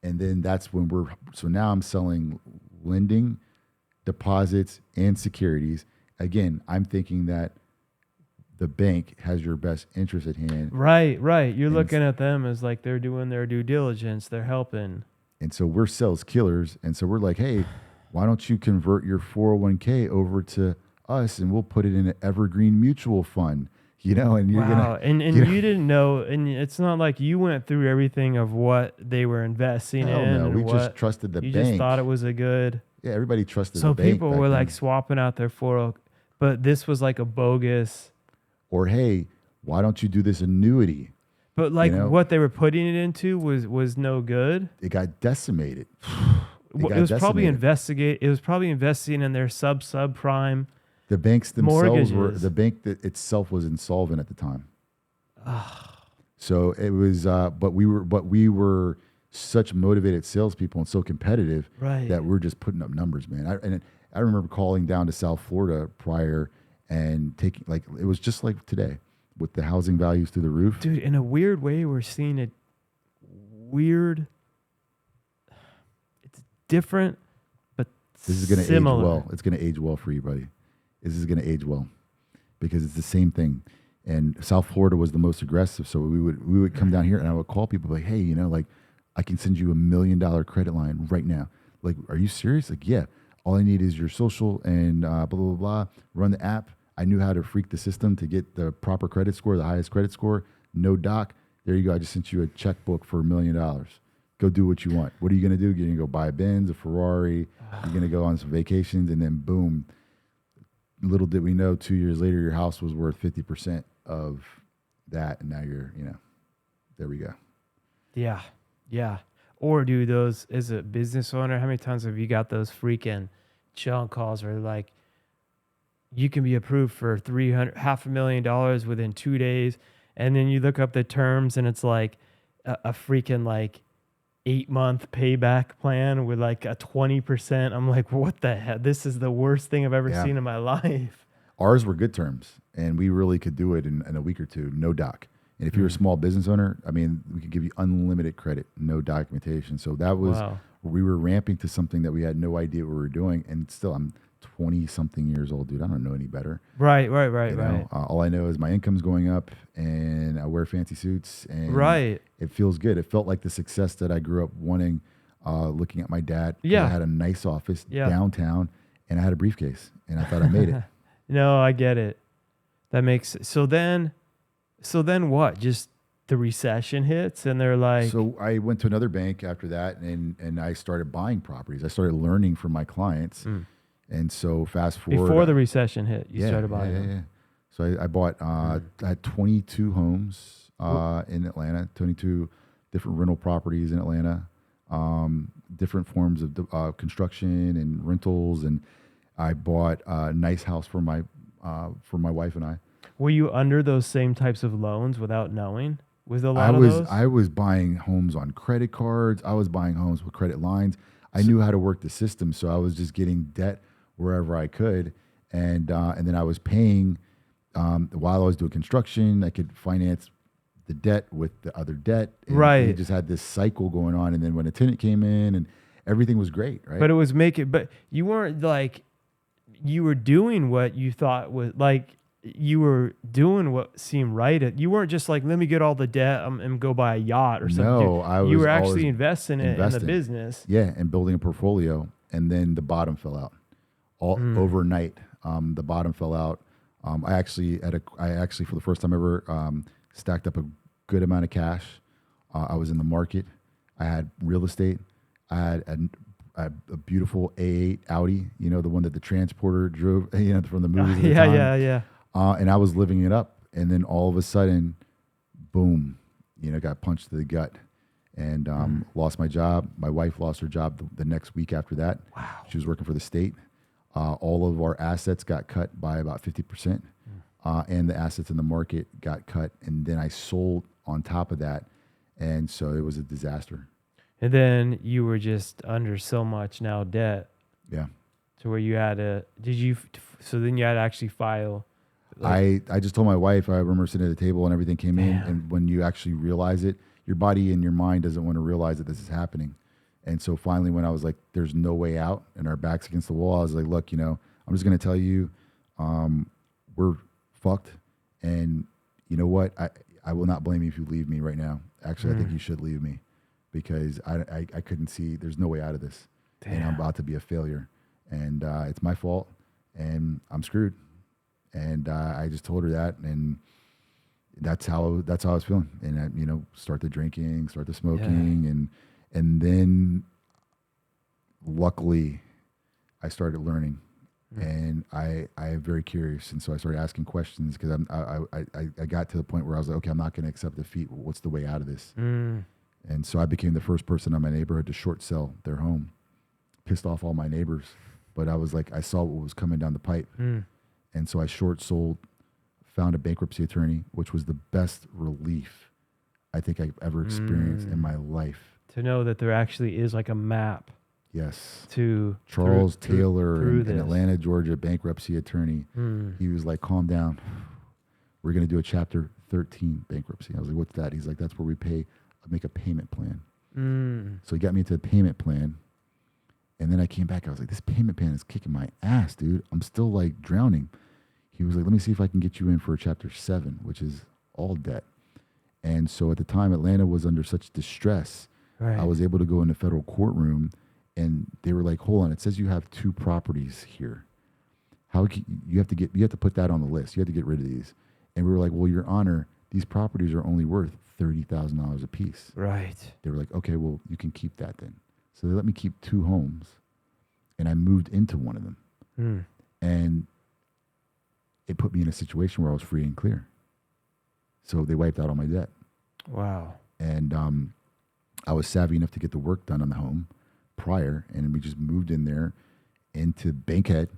And then that's when so now I'm selling lending, deposits, and securities. Again, I'm thinking that the bank has your best interest at hand. Right. You're looking at them as like they're doing their due diligence. They're helping. And so we're sales killers. And so we're like, hey, why don't you convert your 401k over to us, and we'll put it in an evergreen mutual fund. and you're Wow. gonna, And you know, you didn't know, and it's not like you went through everything of what they were investing hell in no. and We just what trusted the you just thought it bank. was a good. Yeah, everybody trusted the So bank people back were like then. swapping out their 401, but this was like a bogus. Or hey, why don't you do this annuity? But You like know, what they were putting it into was no good. it got decimated. It It got was probably decimated. It was probably investing in their subprime The banks themselves were mortgages. the bank that itself was insolvent at the time. So it was, but we were such motivated salespeople and so competitive Right. that we're just putting up numbers, man. I remember calling down to South Florida prior and taking like it was just like today with the housing values through the roof. Dude, in a weird way, we're seeing it weird. It's different, but This is going to age similar. well. It's going to age well for you, buddy. This is going to age well because it's the same thing. And South Florida was the most aggressive, so we would come down here and I would call people like, hey, like I can send you $1 million credit line right now. Like, are you serious? Like, yeah. All I need is your social and blah blah blah. Run the app. I knew how to freak the system to get the proper credit score, the highest credit score. No doc. There you go. I just sent you a checkbook for $1 million. Go do what you want. What are you going to do? You're going to go buy a Benz, a Ferrari. You're going to go on some vacations, and then boom. Little did we know, 2 years later, your house was worth 50% of that, and now you're, there we go. Yeah. Yeah. Or do those as a business owner, how many times have you got those freaking junk calls where like you can be approved for $500,000 within 2 days, and then you look up the terms and it's like a freaking like 8-month payback plan with like a 20%. I'm like, what the hell? This is the worst thing I've ever Yeah. seen in my life. Ours were good terms, and we really could do it in a week or two, no doc. And if you're a small business owner, I mean, we could give you unlimited credit, no documentation. So that was, Wow. we were ramping to something that we had no idea what we were doing. And still, I'm 20-something years old, dude. I don't know any better. Right. All I know is my income's going up, and I wear fancy suits, and Right. it feels good. It felt like the success that I grew up wanting, looking at my dad. 'Cause Yeah. I had a nice office Yeah. downtown, and I had a briefcase, and I thought I made it. No, I get it. That makes so then what? Just the recession hits and they're like, So I went to another bank after that, and I started buying properties. I started learning from my clients, and so fast forward before the recession hit, you started buying them. Yeah. So I bought. I had 22 homes in Atlanta, 22 different rental properties in Atlanta, different forms of construction and rentals, and I bought a nice house for my wife and I. Were you under those same types of loans without knowing? Was a lot of those? I was buying homes on credit cards. I was buying homes with credit lines. I knew how to work the system, so I was just getting debt wherever I could, and then I was paying while I was doing construction. I could finance the debt with the other debt. And Right. We just had this cycle going on, and then when a tenant came in, and everything was great, right? But it was but you weren't like, you were doing what you thought was like, you were doing what seemed right. You weren't just like, let me get all the debt and go buy a yacht or something. No, I was You were always actually investing in the investing. business. Yeah, and building a portfolio, and then the bottom fell out overnight. The bottom fell out. I actually for the first time ever stacked up a good amount of cash. I was in the market. I had real estate. I had a beautiful A8 Audi, the one that the transporter drove, from the movies. At the time. Yeah. And I was living it up, and then all of a sudden, boom, got punched to the gut, and lost my job. My wife lost her job the next week after that. Wow. She was working for the state. All of our assets got cut by about 50%, and the assets in the market got cut, and then I sold on top of that, and so it was a disaster. And then you were just under so much now debt Yeah. to where you had to, so then you had to actually file. I just told my wife, I remember sitting at the table and everything came in, Damn. and when you actually realize it, your body and your mind doesn't want to realize that this is happening. And so finally, when I was like, there's no way out and our backs against the wall, I was like, look, I'm just going to tell you, we're fucked. And you know what? I will not blame you if you leave me right now. Actually, I think you should leave me, because I couldn't see, there's no way out of this. Damn. And I'm about to be a failure. And it's my fault, and I'm screwed. And I just told her that, and that's how I was feeling. And I, start the drinking, start the smoking, and then luckily I started learning. And I am very curious, and so I started asking questions because I got to the point where I was like, okay, I'm not going to accept defeat. What's the way out of this? And so I became the first person in my neighborhood to short sell their home, pissed off all my neighbors. But I was like, I saw what was coming down the pipe, and so I short sold, found a bankruptcy attorney, which was the best relief I think I've ever experienced in my life. To know that there actually is like a map. Yes. To Charles Taylor, through an Atlanta, Georgia bankruptcy attorney. He was like, calm down. We're going to do a chapter 13 bankruptcy. I was like, what's that? He's like, that's where we make a payment plan. So he got me into a payment plan. And then I came back. I was like, this payment plan is kicking my ass, dude. I'm still like drowning. He was like, let me see if I can get you in for a chapter 7, which is all debt. And so at the time, Atlanta was under such distress. Right. I was able to go in the federal courtroom. And they were like, hold on, it says you have 2 properties here. You have to put that on the list. You have to get rid of these. And we were like, well, Your Honor, these properties are only worth $30,000 a piece. Right. They were like, okay, well, you can keep that then. So they let me keep 2 homes, and I moved into one of them. And it put me in a situation where I was free and clear. So they wiped out all my debt. Wow. And I was savvy enough to get the work done on the home prior, and we just moved in there into Bankhead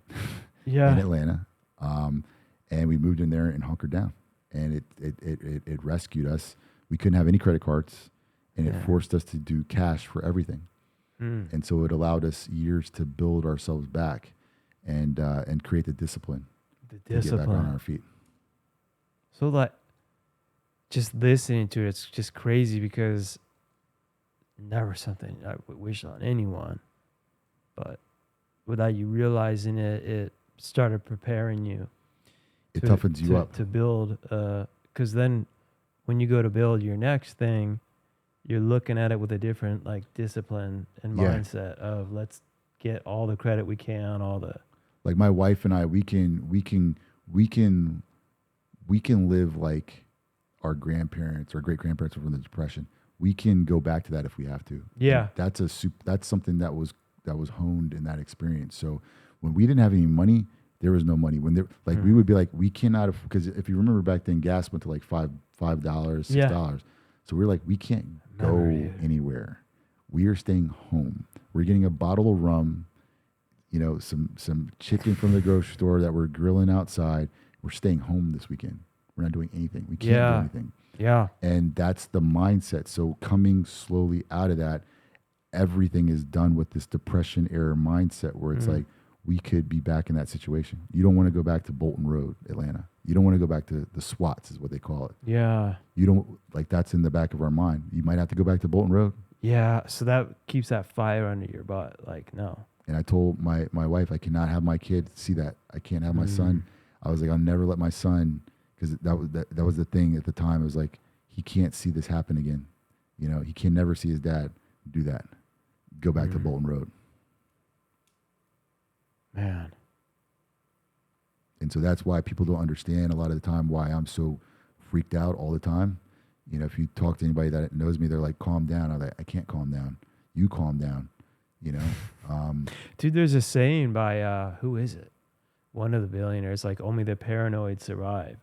in Atlanta, and we moved in there and hunkered down, and it rescued us. We couldn't have any credit cards, and it forced us to do cash for everything, and so it allowed us years to build ourselves back and create the discipline to get back on our feet. So like, just listening to it's just crazy because never something I would wish on anyone, but without you realizing it, it started preparing you. It toughens you up to build. Because then, when you go to build your next thing, you're looking at it with a different like discipline and mindset of let's get all the credit we can, all the. Like my wife and I, we can live like our grandparents or great grandparents from the Depression. We can go back to that if we have to. Yeah. And that's something that was honed in that experience. So when we didn't have any money, there was no money. When we would be like, we cannot, because if you remember back then, gas went to like $5, $6. So we were like, we can't go anywhere. We are staying home. We're getting a bottle of rum, some chicken from the grocery store that we're grilling outside. We're staying home this weekend. We're not doing anything. We can't do anything. Yeah. And that's the mindset. So coming slowly out of that, everything is done with this depression era mindset where it's like, we could be back in that situation. You don't want to go back to Bolton Road, Atlanta. You don't want to go back to the SWATs is what they call it. Yeah. You don't, like, that's in the back of our mind. You might have to go back to Bolton Road. Yeah. So that keeps that fire under your butt. Like, no. And I told my wife, I cannot have my kid see that. I can't have my son. I was like, I'll never let my son, because that was the thing at the time. It was like, he can't see this happen again. He can never see his dad do that. Go back to Bolton Road. Man. And so that's why people don't understand a lot of the time why I'm so freaked out all the time. If you talk to anybody that knows me, they're like, calm down. I'm like, I can't calm down. You calm down. Dude, there's a saying by, who is it? One of the billionaires, like, only the paranoid survive.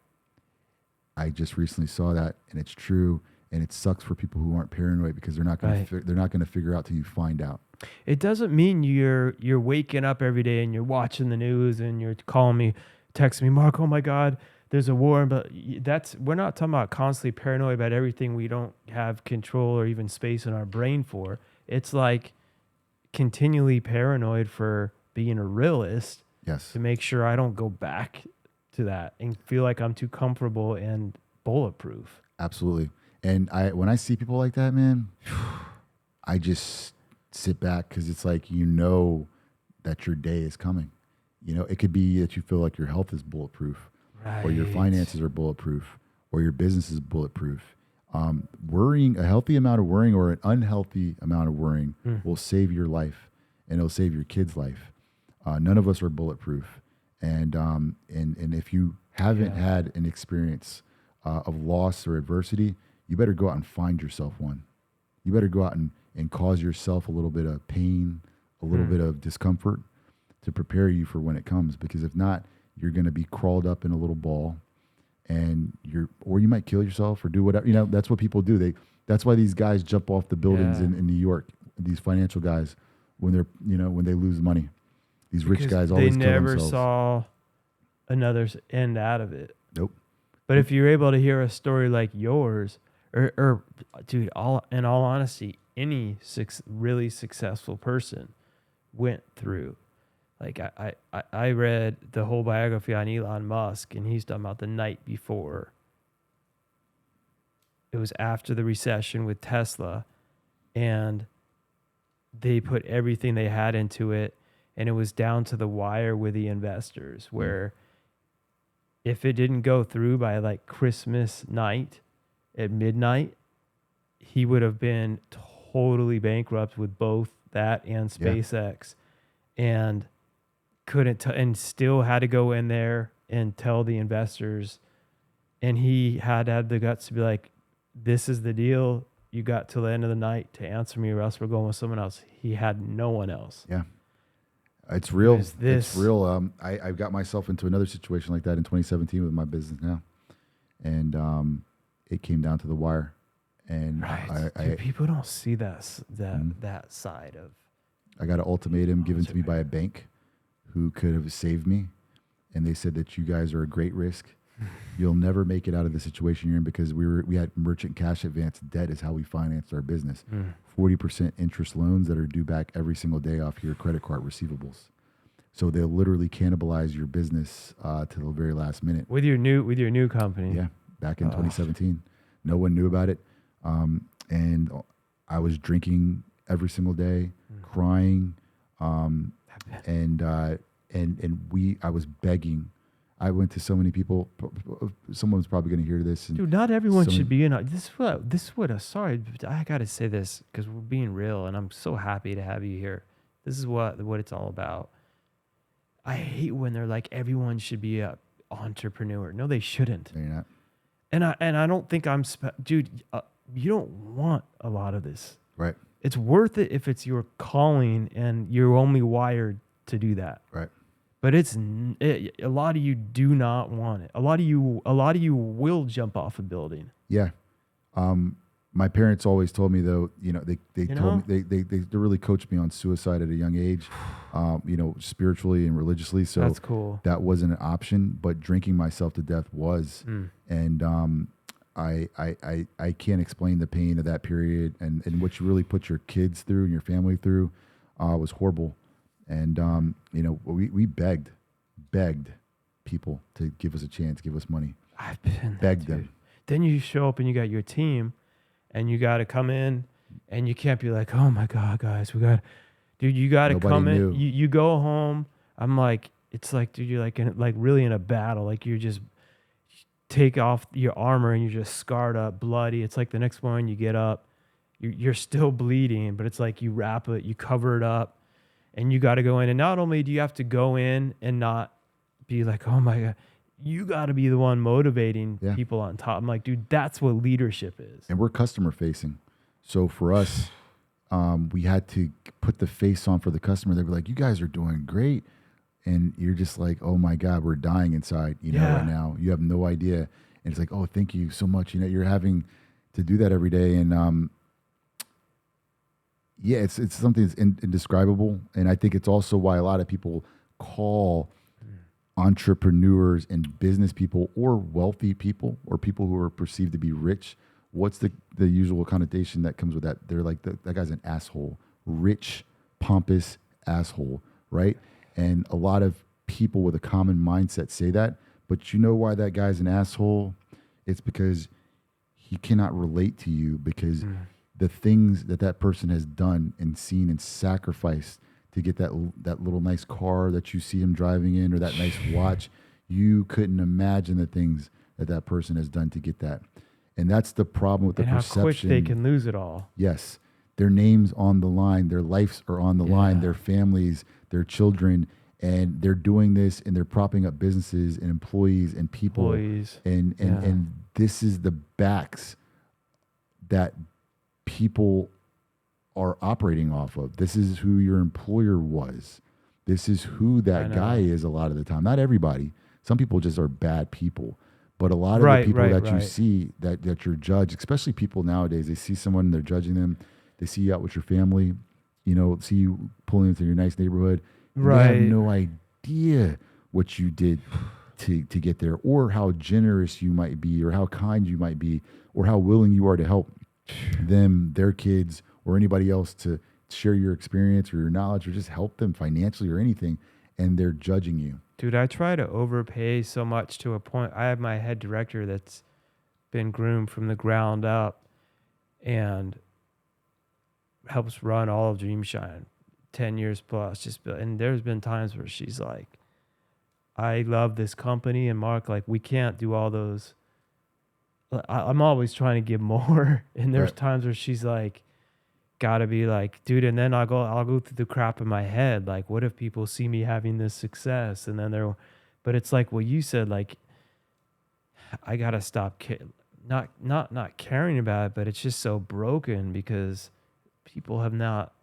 I just recently saw that, and it's true. And it sucks for people who aren't paranoid because they're not going to figure out till you find out. It doesn't mean you're waking up every day and you're watching the news and you're calling me, texting me, Mark, oh my God, there's a war. But we're not talking about constantly paranoid about everything we don't have control or even space in our brain for. It's like continually paranoid for being a realist. Yes. To make sure I don't go back to that and feel like I'm too comfortable and bulletproof. Absolutely. And when I see people like that, man, I just sit back because it's like, that your day is coming. It could be that you feel like your health is bulletproof, right, or your finances are bulletproof, or your business is bulletproof. Worrying, a healthy amount of worrying or an unhealthy amount of worrying will save your life, and it'll save your kid's life. None of us are bulletproof. And if you haven't had an experience of loss or adversity, you better go out and find yourself one. You better go out and cause yourself a little bit of pain, a little bit of discomfort to prepare you for when it comes. Because if not, you're going to be crawled up in a little ball, and or you might kill yourself or do whatever. You know, that's what people do. That's why these guys jump off the buildings in New York. These financial guys, when they lose money, these rich guys always kill themselves. They never saw another end out of it. Nope. But if you're able to hear a story like yours, or dude, in all honesty, any really successful person went through. Like I read the whole biography on Elon Musk, and he's talking about the night before. It was after the recession with Tesla, and they put everything they had into it, and it was down to the wire with the investors, where if it didn't go through by like Christmas night at midnight, he would have been totally bankrupt with both that and SpaceX, and couldn't and still had to go in there and tell the investors, and he had to have the guts to be like, this is the deal, you got till the end of the night to answer me or else we're going with someone else. He had no one else. Yeah, it's real. It's real. I got myself into another situation like that in 2017 with my business now, and it came down to the wire. And Dude, people don't see that side of. I got an ultimatum given to me by a bank who could have saved me, and they said that you guys are a great risk. You'll never make it out of the situation you're in, because we had merchant cash advance debt is how we financed our business. 40% interest loans that are due back every single day off your credit card receivables. So they'll literally cannibalize your business to the very last minute. With your new company. Yeah, back in 2017. No one knew about it. And I was drinking every single day, crying, and I was begging. I went to so many people. Someone's probably going to hear this. Dude, not everyone should be in. This is what. Sorry, I got to say this because we're being real, and I'm so happy to have you here. This is what it's all about. I hate when they're like everyone should be a entrepreneur. No, they shouldn't. They're not. And I don't think I'm, dude. You don't want a lot of this. Right. It's worth it if it's your calling and you're only wired to do that. Right. But a lot of you do not want it. A lot of you will jump off a building. Yeah. My parents always told me, though, they told me they really coached me on suicide at a young age, spiritually and religiously. So that's cool. That wasn't an option, but drinking myself to death was. And I can't explain the pain of that period and what you really put your kids through and your family through was horrible. And, we begged people to give us a chance, give us money. I've been begged them. Then you show up and you got your team and you got to come in and you can't be like, oh my God, guys, you got to come in. You go home. I'm like, it's like, dude, you're like really in a battle. Like you just take off your armor and you're just scarred up, bloody. It's like the next morning you get up, you're still bleeding, but it's like you wrap it, you cover it up. And you got to go in. And not only do you have to go in and not be like, oh my God, you got to be the one motivating people on top. I'm like, dude, that's what leadership is. And we're customer facing. So for us, we had to put the face on for the customer. They were like, you guys are doing great. And you're just like, oh my God, we're dying inside, right now. You have no idea. And it's like, oh, thank you so much. You're having to do that every day. And, it's something that's indescribable. And I think it's also why a lot of people call entrepreneurs and business people or wealthy people or people who are perceived to be rich. What's the usual connotation that comes with that? They're like, that guy's an asshole, rich, pompous asshole, right? And a lot of people with a common mindset say that. But you know why that guy's an asshole? It's because he cannot relate to you because the things that person has done and seen and sacrificed to get that little nice car that you see him driving in or that nice watch, you couldn't imagine the things that person has done to get that. And that's the problem with the perception. How quick they can lose it all. Yes. Their names on the line, their lives are on the line, their families, their children, and they're doing this and they're propping up businesses and employees and people. And this is the backs that people are operating off of. This is who your employer was. This is who that guy is a lot of the time. Not everybody. Some people just are bad people. But a lot of the people that you see that you're judged, especially people nowadays, they see someone, they're judging them. They see you out with your family, see you pulling into your nice neighborhood. They have no idea what you did to get there, or how generous you might be, or how kind you might be, or how willing you are to help them, their kids, or anybody else to share your experience or your knowledge, or just help them financially or anything, and they're judging you. Dude, I try to overpay so much to a point. I have my head director that's been groomed from the ground up and helps run all of Dreamshine, 10 years plus. And there's been times where she's like, I love this company, and Mark, like, we can't do all those. I'm always trying to give more, and there's times where she's like, gotta be like, dude, and then I'll go through the crap in my head, like, what if people see me having this success, and then but it's like what you said, like, I gotta stop not caring about it, but it's just so broken because people have not,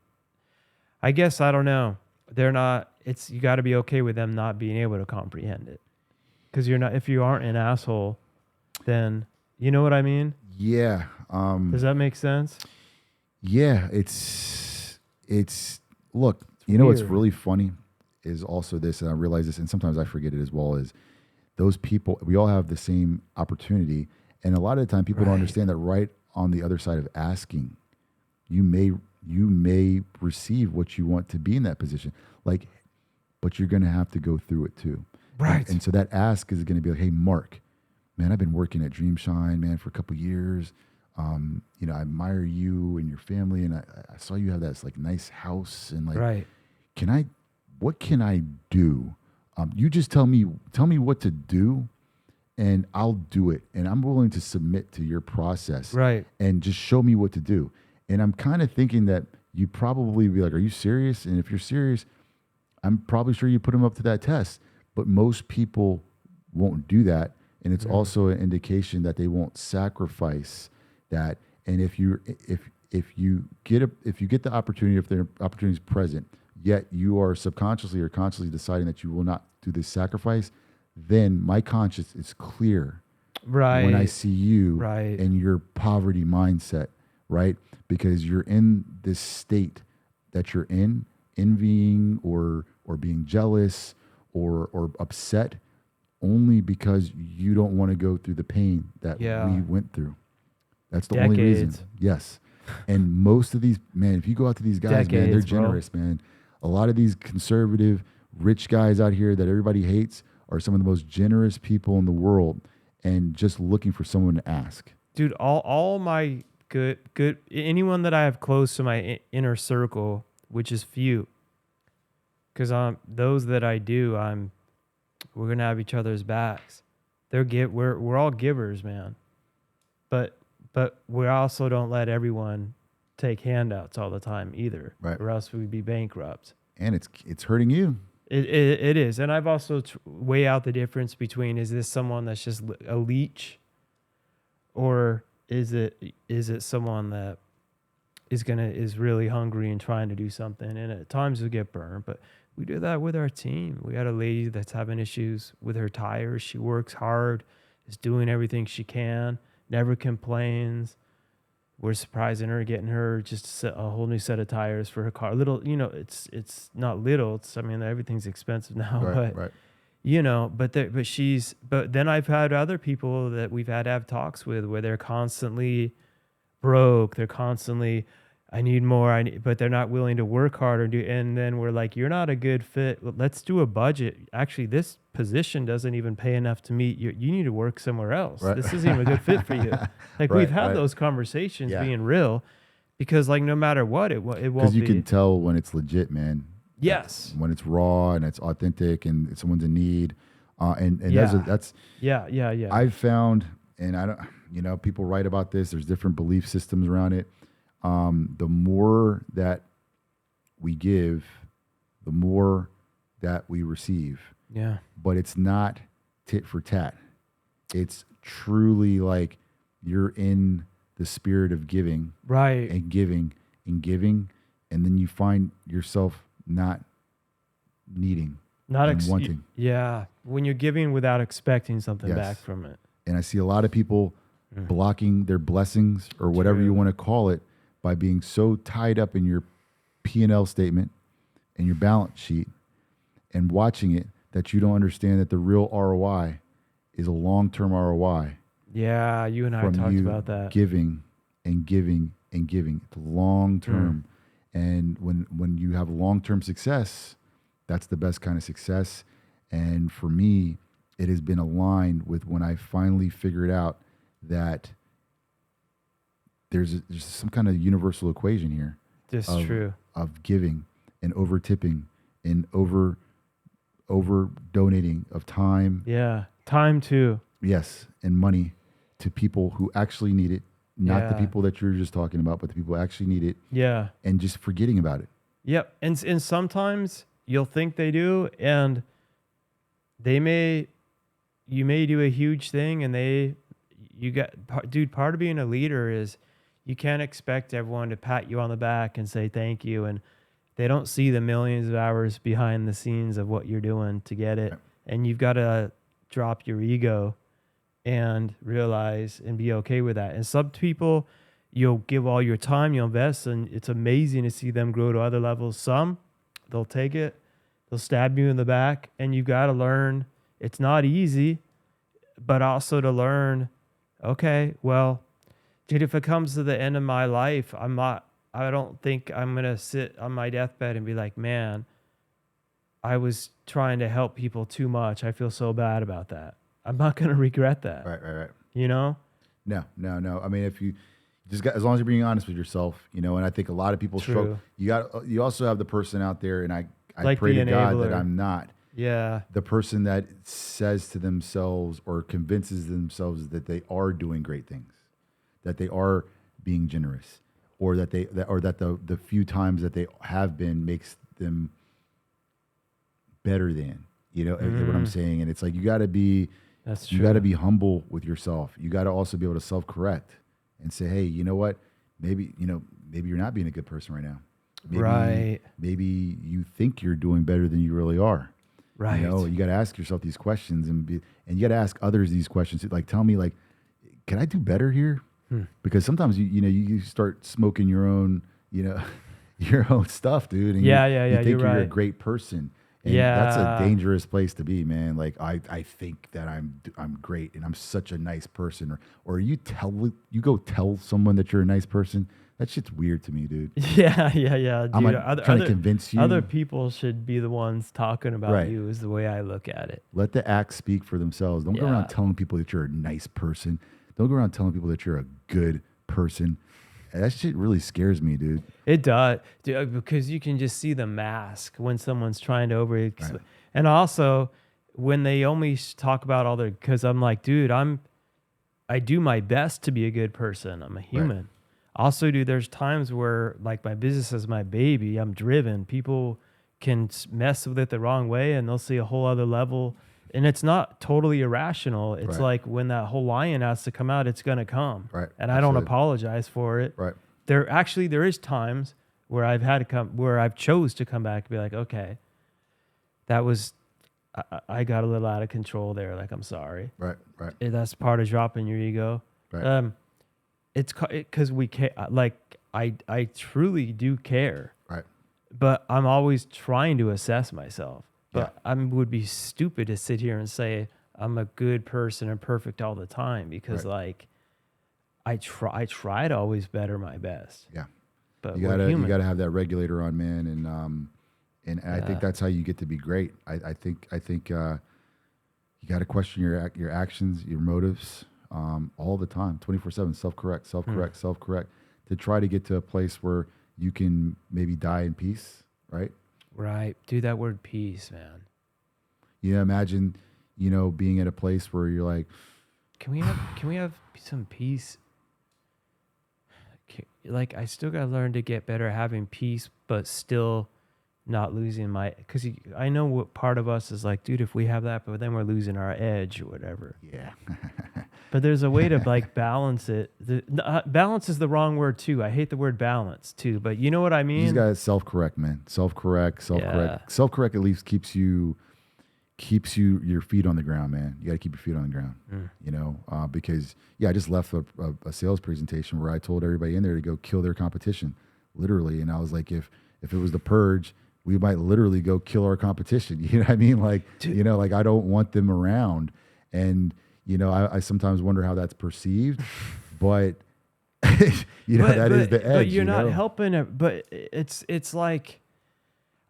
I guess, I don't know, they're not, you got to be okay with them not being able to comprehend it, because if you aren't an asshole, then you know what I mean. Yeah. Does that make sense? Yeah, it's look, you know what's really funny is also this, and I realize this, and sometimes I forget it as well, is those people, we all have the same opportunity, and a lot of the time people don't understand that right on the other side of asking, you may receive what you want to be in that position, like, but you're going to have to go through it too. Right. And so that ask is going to be like, hey, Mark, man, I've been working at Dreamshine, man, for a couple of years. I admire you and your family, and I saw you have that like nice house, and like, what can I do? You just tell me what to do, and I'll do it, and I'm willing to submit to your process, and just show me what to do. And I'm kind of thinking that you probably be like, are you serious? And if you're serious, I'm probably sure you put them up to that test, but most people won't do that. And it's also an indication that they won't sacrifice that. And if you get the opportunity, if the opportunity is present, yet you are subconsciously or consciously deciding that you will not do this sacrifice, then my conscience is clear. Right. When I see you and your poverty mindset, right? Because you're in this state that you're in, envying or being jealous or upset, only because you don't want to go through the pain that we went through. That's the only reason. Yes. And most of these, man, if you go out to these guys, man, they're generous, man. A lot of these conservative, rich guys out here that everybody hates are some of the most generous people in the world, and just looking for someone to ask. Dude, all my good, anyone that I have close to my inner circle, which is few, because those that I do, we're gonna have each other's backs. We're all givers, man. But we also don't let everyone take handouts all the time either, or else we'd be bankrupt. And it's hurting you. It is, and I've also weigh out the difference between, is this someone that's just a leech, or is it someone that is really hungry and trying to do something, and at times we get burned, but we do that with our team. We got a lady that's having issues with her tires. She works hard, is doing everything she can, never complains. We're surprising her, getting her just a whole new set of tires for her car. Little, it's not little. Everything's expensive now, but then I've had other people that we've had to have talks with where they're constantly broke. They're constantly, I need more, but they're not willing to work hard and then we're like, you're not a good fit. Let's do a budget. Actually, this position doesn't even pay enough to meet you. You need to work somewhere else. This isn't even a good fit for you. Like we've had those conversations, being real, because like no matter what, it won't be. Because you can tell when it's legit, man. Yes. When it's raw and it's authentic and someone's in need. That's I've found, and I don't, people write about this. There's different belief systems around it. The more that we give, the more that we receive. Yeah. But it's not tit for tat. It's truly like you're in the spirit of giving Right. and giving and giving, and then you find yourself not needing Not and wanting. yeah. When you're giving without expecting something Yes. back from it. And I see a lot of people blocking their blessings or whatever you want to call it by being so tied up in your P&L statement and your balance sheet and watching it that you don't understand that the real ROI is a long-term ROI Yeah, you and I from talked you about that. giving and giving and giving. It's long-term. And when you have long-term success, that's the best kind of success. And for me, it has been aligned with when I finally figured out that there's some kind of universal equation here. This is true. Of giving and over tipping and over donating of time. Yeah. Time too. Yes. And money to people who actually need it. Not the Yeah. people that you're just talking about, but the people who actually need it. Yeah. And just forgetting about it. Yep. And sometimes you'll think they do, and you may do a huge thing, and part of being a leader is you can't expect everyone to pat you on the back and say thank you, and they don't see the millions of hours behind the scenes of what you're doing to get it. Right. And you've got to drop your ego and realize and be okay with that. And some people, you'll give all your time, you'll invest, and it's amazing to see them grow to other levels. Some, they'll take it, they'll stab you in the back, and you've got to learn. It's not easy, but also to learn, okay, well, dude, if it comes to the end of my life, I don't think I'm going to sit on my deathbed and be like, man, I was trying to help people too much. I feel so bad about that. I'm not going to regret that. Right. You know? No. I mean, if you just got, as long as you're being honest with yourself, and I think a lot of people struggle. You also have the person out there, and I Like pray the to God that enabler. I'm not. Yeah. The person that says to themselves or convinces themselves that they are doing great things, that they are being generous, or that the few times that they have been makes them better than, what I'm saying. And it's like, you got to be humble with yourself. You got to also be able to self-correct and say, hey, you know what? Maybe you're not being a good person right now. Maybe you think you're doing better than you really are. Right. You got to ask yourself these questions, and you got to ask others these questions. Like, tell me, like, can I do better here? Because sometimes you start smoking your own, your own stuff, dude. And you think you're right. a great person. And that's a dangerous place to be, man. Like, I think that I'm great and I'm such a nice person, or you go tell someone that you're a nice person. That shit's weird to me, dude. Yeah. Dude, I'm like trying to convince you. Other people should be the ones talking about you, is the way I look at it. Let the acts speak for themselves. Don't go around telling people that you're a nice person. Don't go around telling people that you're a good person. That shit really scares me, dude. It does, dude, because you can just see the mask when someone's trying to and also when they only talk about all their, because I'm like, dude, I do my best to be a good person. I'm a human. Right. Also, dude, there's times where, like, my business is my baby. I'm driven. People can mess with it the wrong way, and they'll see a whole other level. And it's not totally irrational. It's like when that whole lion has to come out, it's going to come. Right. And I don't apologize for it. Right. There is times where I've chose to come back and be like, okay, that was, I got a little out of control there. Like, I'm sorry. Right. That's part of dropping your ego. Right. It's because we care. Like, I truly do care. Right. But I'm always trying to assess myself. But I would be stupid to sit here and say I'm a good person and perfect all the time, because like I try to always better my best. Yeah. But you gotta have that regulator on, man, and I think that's how you get to be great. I think you got to question your actions, your motives, all the time, 24/7, self-correct, to try to get to a place where you can maybe die in peace, right? Right. Dude, that word peace, man. Imagine, being at a place where you're like, can we have some peace? Like, I still got to learn to get better at having peace, but still not losing because I know what part of us is like, dude, if we have that, but then we're losing our edge or whatever. Yeah. But there's a way to like balance it. Balance is the wrong word too. I hate the word balance too, but you know what I mean? You just gotta self-correct, man. Self-correct. Yeah. Self-correct at least keeps you your feet on the ground, man. You gotta keep your feet on the ground. You know, because I just left a sales presentation where I told everybody in there to go kill their competition, literally. And I was like, if it was the purge, we might literally go kill our competition. You know what I mean? Like, Dude. you know, like I don't want them around. And, you know, I sometimes wonder how that's perceived, but you know, that is the edge. But you're not helping it. But it's like,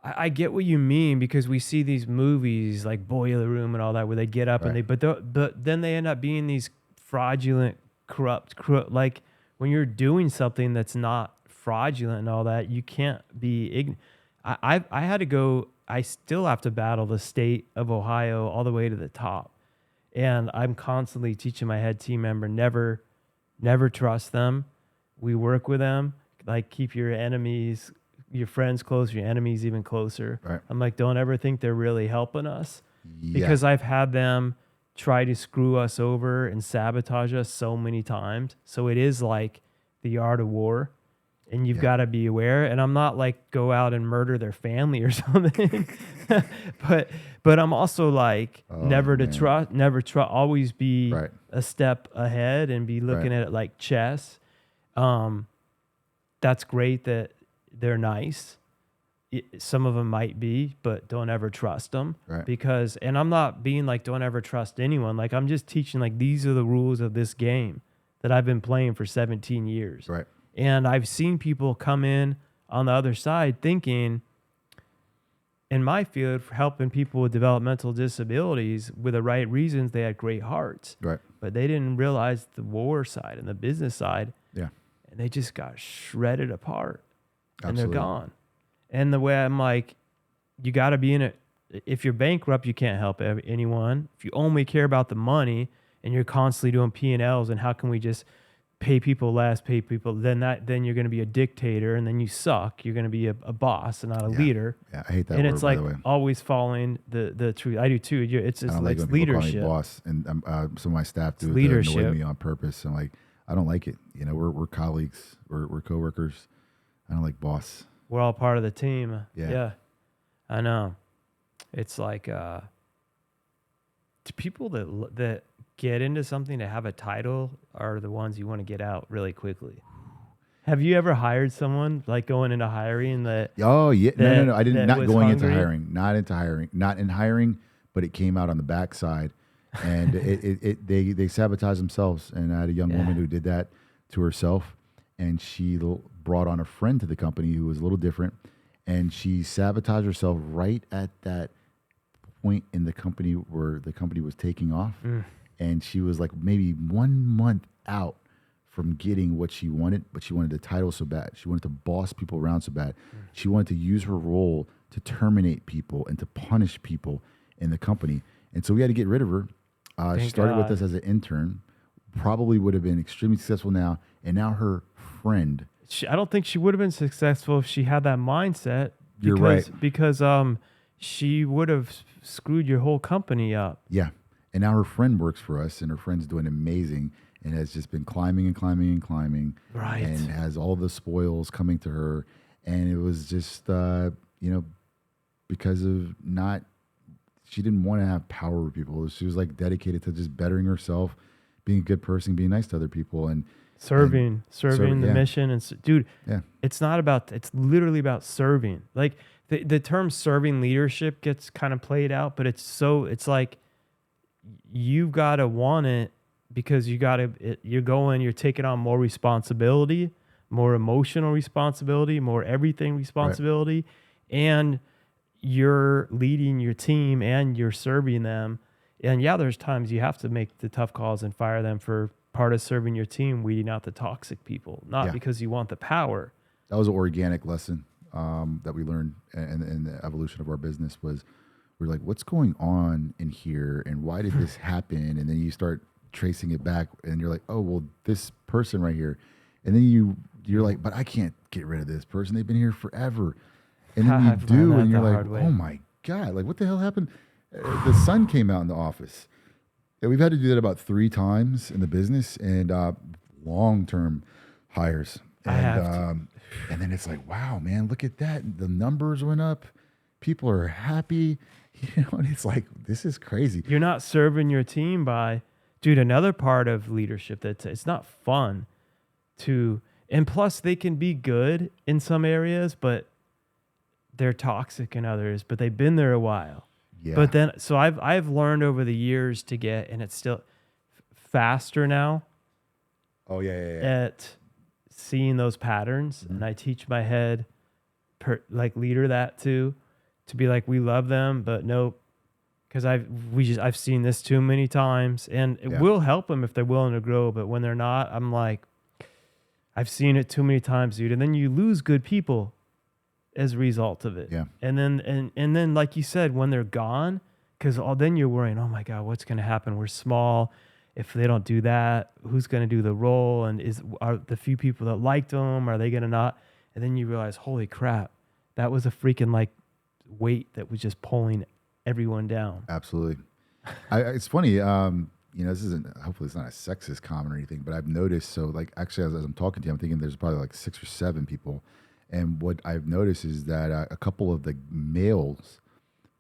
I get what you mean, because we see these movies like Boiler Room and all that where they get up and but then they end up being these fraudulent, corrupt, like when you're doing something that's not fraudulent and all that, you can't be ignorant. I had to go, I still have to battle the state of Ohio all the way to the top. And I'm constantly teaching my head team member, never trust them. We work with them, like keep your friends close, your enemies even closer. Right. I'm like, don't ever think they're really helping us, because I've had them try to screw us over and sabotage us so many times. So it is like the art of war. And you've got to be aware. And I'm not like go out and murder their family or something, but I'm also like never trust, always be a step ahead and be looking at it like chess. That's great that they're nice. Some of them might be, but don't ever trust them because, and I'm not being like, don't ever trust anyone. Like I'm just teaching, like, these are the rules of this game that I've been playing for 17 years. Right. And I've seen people come in on the other side thinking, in my field, for helping people with developmental disabilities with the right reasons, they had great hearts. Right. But they didn't realize the war side and the business side. Yeah. And they just got shredded apart. Absolutely. And they're gone. And the way I'm like, you got to be in it. If you're bankrupt, you can't help anyone. If you only care about the money and you're constantly doing P&Ls and how can we just pay people less, then you're going to be a dictator, and then you suck. You're going to be a boss and not a leader. Yeah, I hate that and word, it's like by the way. always following the truth. I do too. It's I don't like like when people leadership. call me boss, and some of my staff do it to leadership. annoy me on purpose. And like, I don't like it. You know, we're colleagues, we're coworkers. I don't like boss. We're all part of the team. Yeah. I know. It's like to people that get into something to have a title are the ones you want to get out really quickly. Have you ever hired someone, like going into hiring that? Oh yeah, no. I didn't. Not going hungry? into hiring. Not in hiring, but it came out on the backside, and they sabotage themselves. And I had a young woman who did that to herself, and she brought on a friend to the company who was a little different, and she sabotaged herself right at that point in the company where the company was taking off. And she was like maybe 1 month out from getting what she wanted, but she wanted the title so bad. She wanted to boss people around so bad. She wanted to use her role to terminate people and to punish people in the company. And so we had to get rid of her. She started with us as an intern, probably would have been extremely successful now. And now her friend. I don't think she would have been successful if she had that mindset. You're right. Because she would have screwed your whole company up. Yeah. And now her friend works for us, and her friend's doing amazing and has just been climbing and climbing and climbing. Right. And has all the spoils coming to her. And it was just, because of she didn't want to have power with people. She was like dedicated to just bettering herself, being a good person, being nice to other people, and serving the mission. And dude, it's literally about serving. Like the term serving leadership gets kind of played out, but it's like, you've got to want it because you're taking on more responsibility, more emotional responsibility, more everything responsibility, and you're leading your team and you're serving them. And there's times you have to make the tough calls and fire them for part of serving your team, weeding out the toxic people, not because you want the power. That was an organic lesson that we learned in the evolution of our business was, we're like, what's going on in here and why did this happen? And then you start tracing it back and you're like, oh, well, this person right here. And then you're like, but I can't get rid of this person. They've been here forever. And then you I've learned do, that and you're the like, hard way. oh my God, like what the hell happened? The sun came out in the office. And we've had to do that about 3 times in the business, and long-term hires. I have to. And then it's like, wow, man, look at that. The numbers went up. People are happy. And it's like, this is crazy. You're not serving your team by, dude, another part of leadership it's not fun to, and plus they can be good in some areas, but they're toxic in others, but they've been there a while. Yeah. But then, so I've learned over the years to get, and it's still faster now Oh, yeah. at seeing those patterns. And I teach my head leader that too, to be like, we love them, but nope. Because I've seen this too many times, and it will help them if they're willing to grow. But when they're not, I'm like, I've seen it too many times, dude. And then you lose good people as a result of it. Yeah. And then like you said, when they're gone, because then you're worrying, oh my God, what's going to happen? We're small. If they don't do that, who's going to do the role? And are the few people that liked them, are they going to not? And then you realize, holy crap, that was a freaking like weight that was just pulling everyone down. Absolutely. It's funny. This isn't, hopefully it's not a sexist comment or anything, but I've noticed, so like actually as I'm talking to you, I'm thinking there's probably like 6 or 7 people. And what I've noticed is that a couple of the males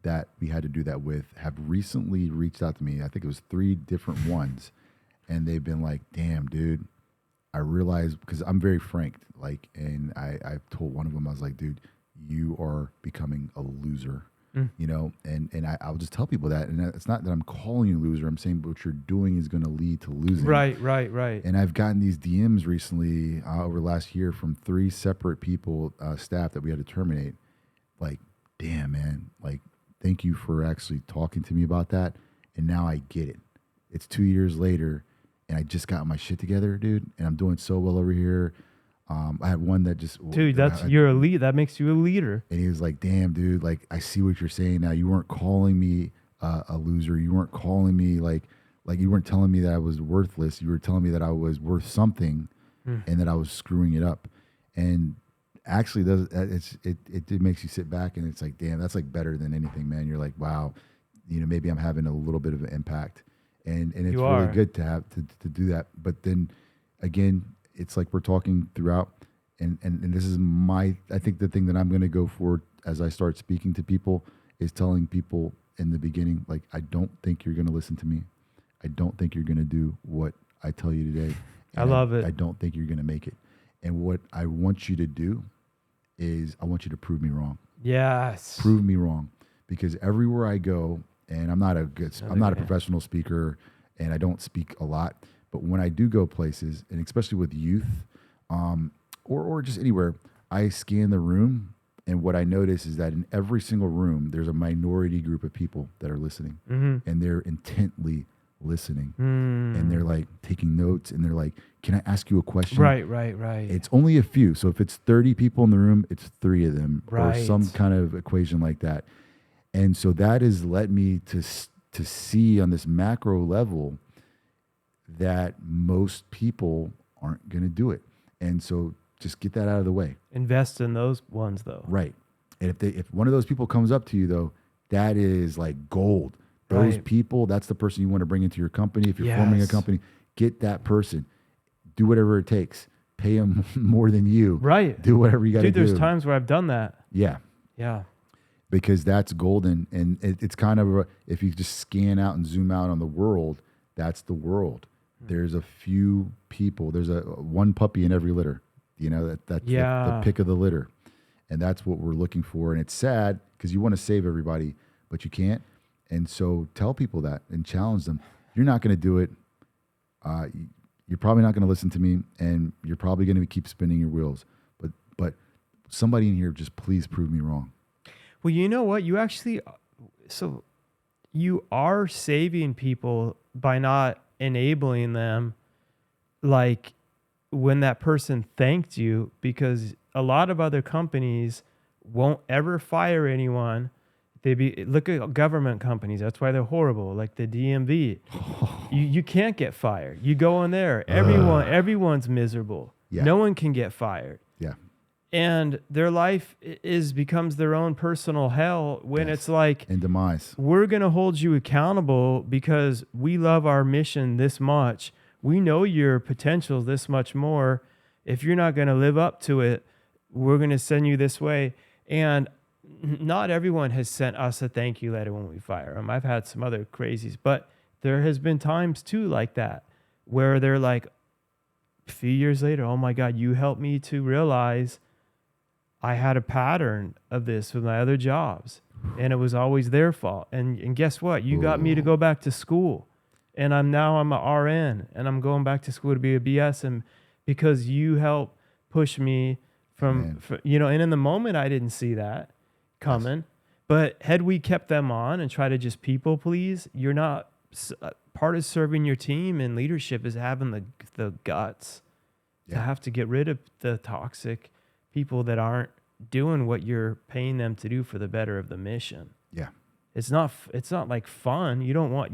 that we had to do that with have recently reached out to me. I think it was 3 different ones. And they've been like, damn, dude, I realized, because I'm very frank, like, and I've told one of them, I was like, dude, you are becoming a loser. And I'll just tell people that. And it's not that I'm calling you a loser. I'm saying what you're doing is going to lead to losing. Right. And I've gotten these DMs recently over last year from 3 separate people, staff that we had to terminate. Like, damn, man, like, thank you for actually talking to me about that. And now I get it. It's 2 years later, and I just got my shit together, dude. And I'm doing so well over here. I had one that just... Dude, you're a lead. That makes you a leader. And he was like, damn, dude, like, I see what you're saying now. You weren't calling me a loser. You weren't calling me like you weren't telling me that I was worthless. You were telling me that I was worth something and that I was screwing it up. And actually, it makes you sit back and it's like, damn, that's like better than anything, man. You're like, wow, maybe I'm having a little bit of an impact. And it's really good to have to do that. But then again, it's like we're talking throughout, and this is I think the thing that I'm going to go for as I start speaking to people is telling people in the beginning, like, I don't think you're going to listen to me. I don't think you're going to do what I tell you today. I love it. I don't think you're going to make it. And what I want you to do is I want you to prove me wrong. Yes. Prove me wrong. Because everywhere I go, and I'm not a professional speaker, and I don't speak a lot, but when I do go places, and especially with youth, or just anywhere, I scan the room, and what I notice is that in every single room, there's a minority group of people that are listening, and they're intently listening, and they're like taking notes, and they're like, "Can I ask you a question?" Right. It's only a few, so if it's 30 people in the room, it's 3 of them, or Right. some kind of equation like that, and so that has led me to see on this macro level that most people aren't going to do it. And so just get that out of the way. Invest in those ones, though. Right. And if one of those people comes up to you, though, that is like gold. Those people, that's the person you want to bring into your company. If you're forming a company, get that person. Do whatever it takes. Pay them more than you. Right. Do whatever you got to do. Dude, there's times where I've done that. Yeah. Because that's golden. And it's kind of, if you just scan out and zoom out on the world, that's the world. There's a few people. There's one puppy in every litter. That's the pick of the litter. And that's what we're looking for. And it's sad because you want to save everybody, but you can't. And so tell people that and challenge them. You're not going to do it. You're probably not going to listen to me, and you're probably going to keep spinning your wheels. But somebody in here, just please prove me wrong. Well, you know what? You are saving people by not enabling them, like when that person thanked you, because a lot of other companies won't ever fire anyone. Look at government companies. That's why they're horrible. Like the DMV, you can't get fired. You go in there, everyone's miserable. Yeah. No one can get fired. Yeah. and their life becomes their own personal hell when it's like, and demise. We're going to hold you accountable because we love our mission this much. We know your potential this much more. If you're not going to live up to it, we're going to send you this way. And not everyone has sent us a thank you letter when we fire them. I've had some other crazies, but there has been times too like that where they're like, a few years later, oh my God, you helped me to realize I had a pattern of this with my other jobs, and it was always their fault. And guess what? You got me to go back to school, and I'm an RN, and I'm going back to school to be a BS, and because you helped push me and in the moment I didn't see that coming. Yes. But had we kept them on and try to just people please, you're not part of serving your team and leadership is having the guts to have to get rid of the toxic people that aren't doing what you're paying them to do for the better of the mission. Yeah. It's not like fun. You don't want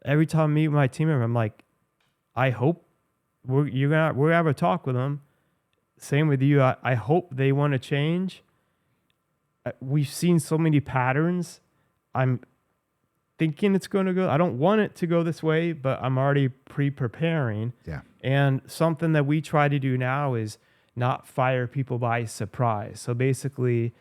every time I meet my team member, I'm like, I hope we're gonna have a talk with them. Same with you. I hope they want to change. We've seen so many patterns. I'm thinking it's going to go. I don't want it to go this way, but I'm already pre-preparing. Yeah. And something that we try to do now is not fire people by surprise. So basically,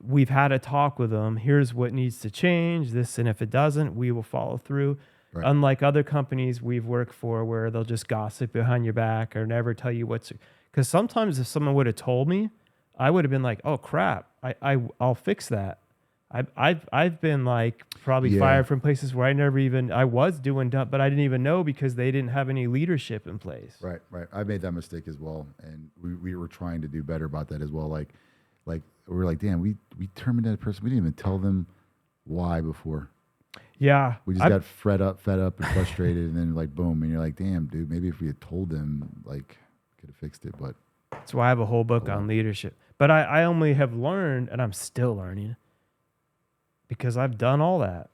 we've had a talk with them. Here's what needs to change, this, and if it doesn't, we will follow through. Right. Unlike other companies we've worked for where they'll just gossip behind your back or never tell you because sometimes if someone would have told me, I would have been like, oh crap, I'll fix that. I've been like probably fired from places where I was doing dump, but I didn't even know because they didn't have any leadership in place. Right. I made that mistake as well, and we were trying to do better about that as well. Like we were like, damn, we terminated a person. We didn't even tell them why before. Yeah. We just got fed up and frustrated, and then like boom, and you're like, damn, dude, maybe if we had told them, like, could have fixed it. But that's why I have a whole book on leadership. But I only have learned, and I'm still learning, because I've done all that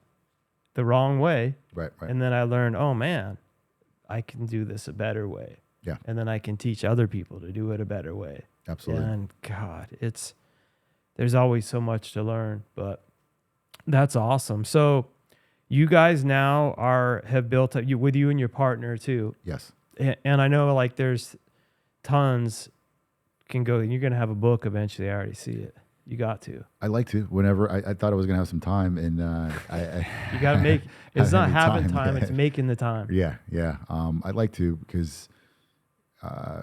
the wrong way. Right. And then I learned, oh man, I can do this a better way. Yeah. And then I can teach other people to do it a better way. Absolutely. And God, there's always so much to learn, but that's awesome. So you guys now have built up with you and your partner too. Yes. And I know like there's tons can go, and you're going to have a book eventually. I already see it. You got to. I like to. Whenever I thought I was gonna have some time, and you got to make. It's not having time; it's making the time. Yeah. I'd like to because, I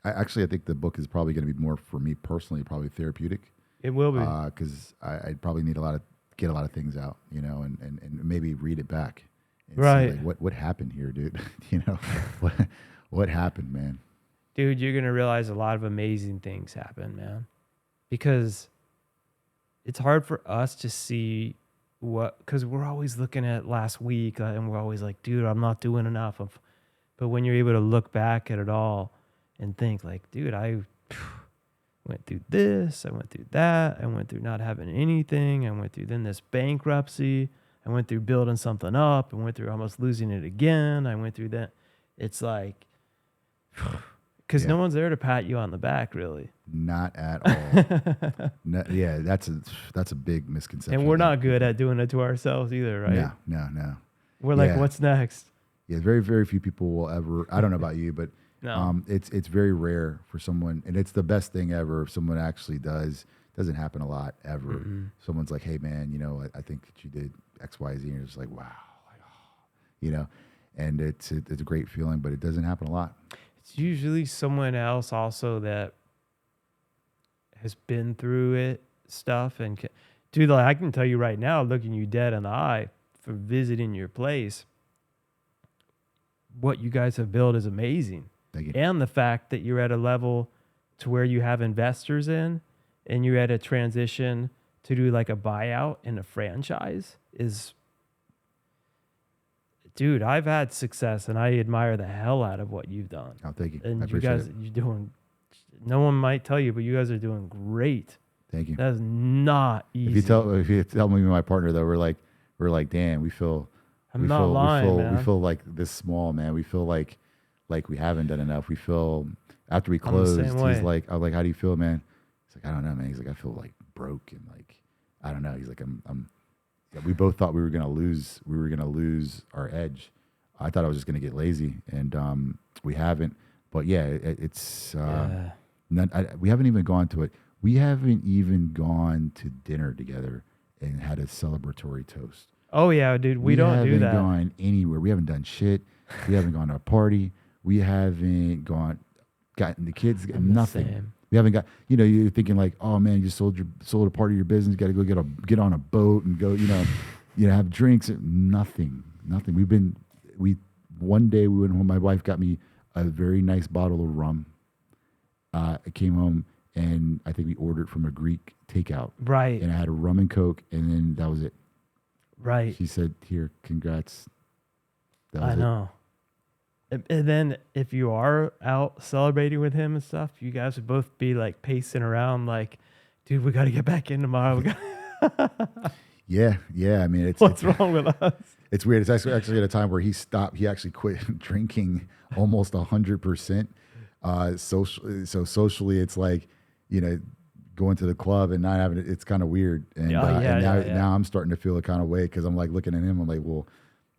think the book is probably going to be more for me personally, probably therapeutic. It will be because I'd probably need get a lot of things out, and maybe read it back. And right. See, like, what happened here, dude? what happened, man? Dude, you're gonna realize a lot of amazing things happen, man. Because it's hard for us to see because we're always looking at last week and we're always like, dude, I'm not doing enough. But when you're able to look back at it all and think like, dude, I went through this, I went through that, I went through not having anything, I went through then this bankruptcy, I went through building something up, I went through almost losing it again, I went through that. It's like, because no one's there to pat you on the back, really. Not at all. No, that's a big misconception. And we're not good at doing it to ourselves either, right? No. We're like, what's next? Yeah, very, very few people will ever. I don't know about you, but no. It's very rare for someone, and it's the best thing ever if someone actually does. Doesn't happen a lot ever. Mm-hmm. Someone's like, hey man, I think that you did X, Y, Z, and you're just like, wow, and it's a great feeling, but it doesn't happen a lot. It's usually someone else also that has been through it stuff. And dude, like, I can tell you right now, looking you dead in the eye for visiting your place, what you guys have built is amazing. Thank you. And the fact that you're at a level to where you have investors in and you're at a transition to do like a buyout and a franchise is, dude, I've had success and I admire the hell out of what you've done. Oh, thank you. And I you guys, you're doing, no one might tell you, but you guys are doing great. Thank you. That's not easy. If you tell me and my partner though, we're like, damn, we feel lying, man. We feel like this small, man. We feel like like we haven't done enough. We feel after we I'm the closed, same he's way. like, I was like, how do you feel, man? He's like, I don't know, man. He's like, I feel like broke and like, I don't know. He's like, yeah, we both thought we were gonna lose our edge. I thought I was just gonna get lazy, and we haven't. But yeah, it's Yeah. we haven't even gone to it. We haven't even gone to dinner together and had a celebratory toast. Oh yeah, dude. We don't do haven't that. gone anywhere. We haven't done shit. We haven't gone to a party. We haven't gotten the kids. I'm the Nothing. same. We haven't got. You know, you're thinking like, oh man, you sold a part of your business. Got to go get on a boat and go. Have drinks. Nothing. We one day we went home. My wife got me a very nice bottle of rum. I came home and I think we ordered from a Greek takeout. Right. And I had a rum and Coke, and then that was it. Right. She said, "Here, congrats." That was I know. And then if you are out celebrating with him and stuff, you guys would both be like pacing around like, dude, we got to get back in tomorrow. Yeah. I mean, What's wrong with us? It's weird. It's actually at a time where he stopped. He actually quit drinking almost 100%. Socially, it's like, going to the club and not having it. It's kind of weird. And, now I'm starting to feel a kind of way because I'm like looking at him. I'm like, well,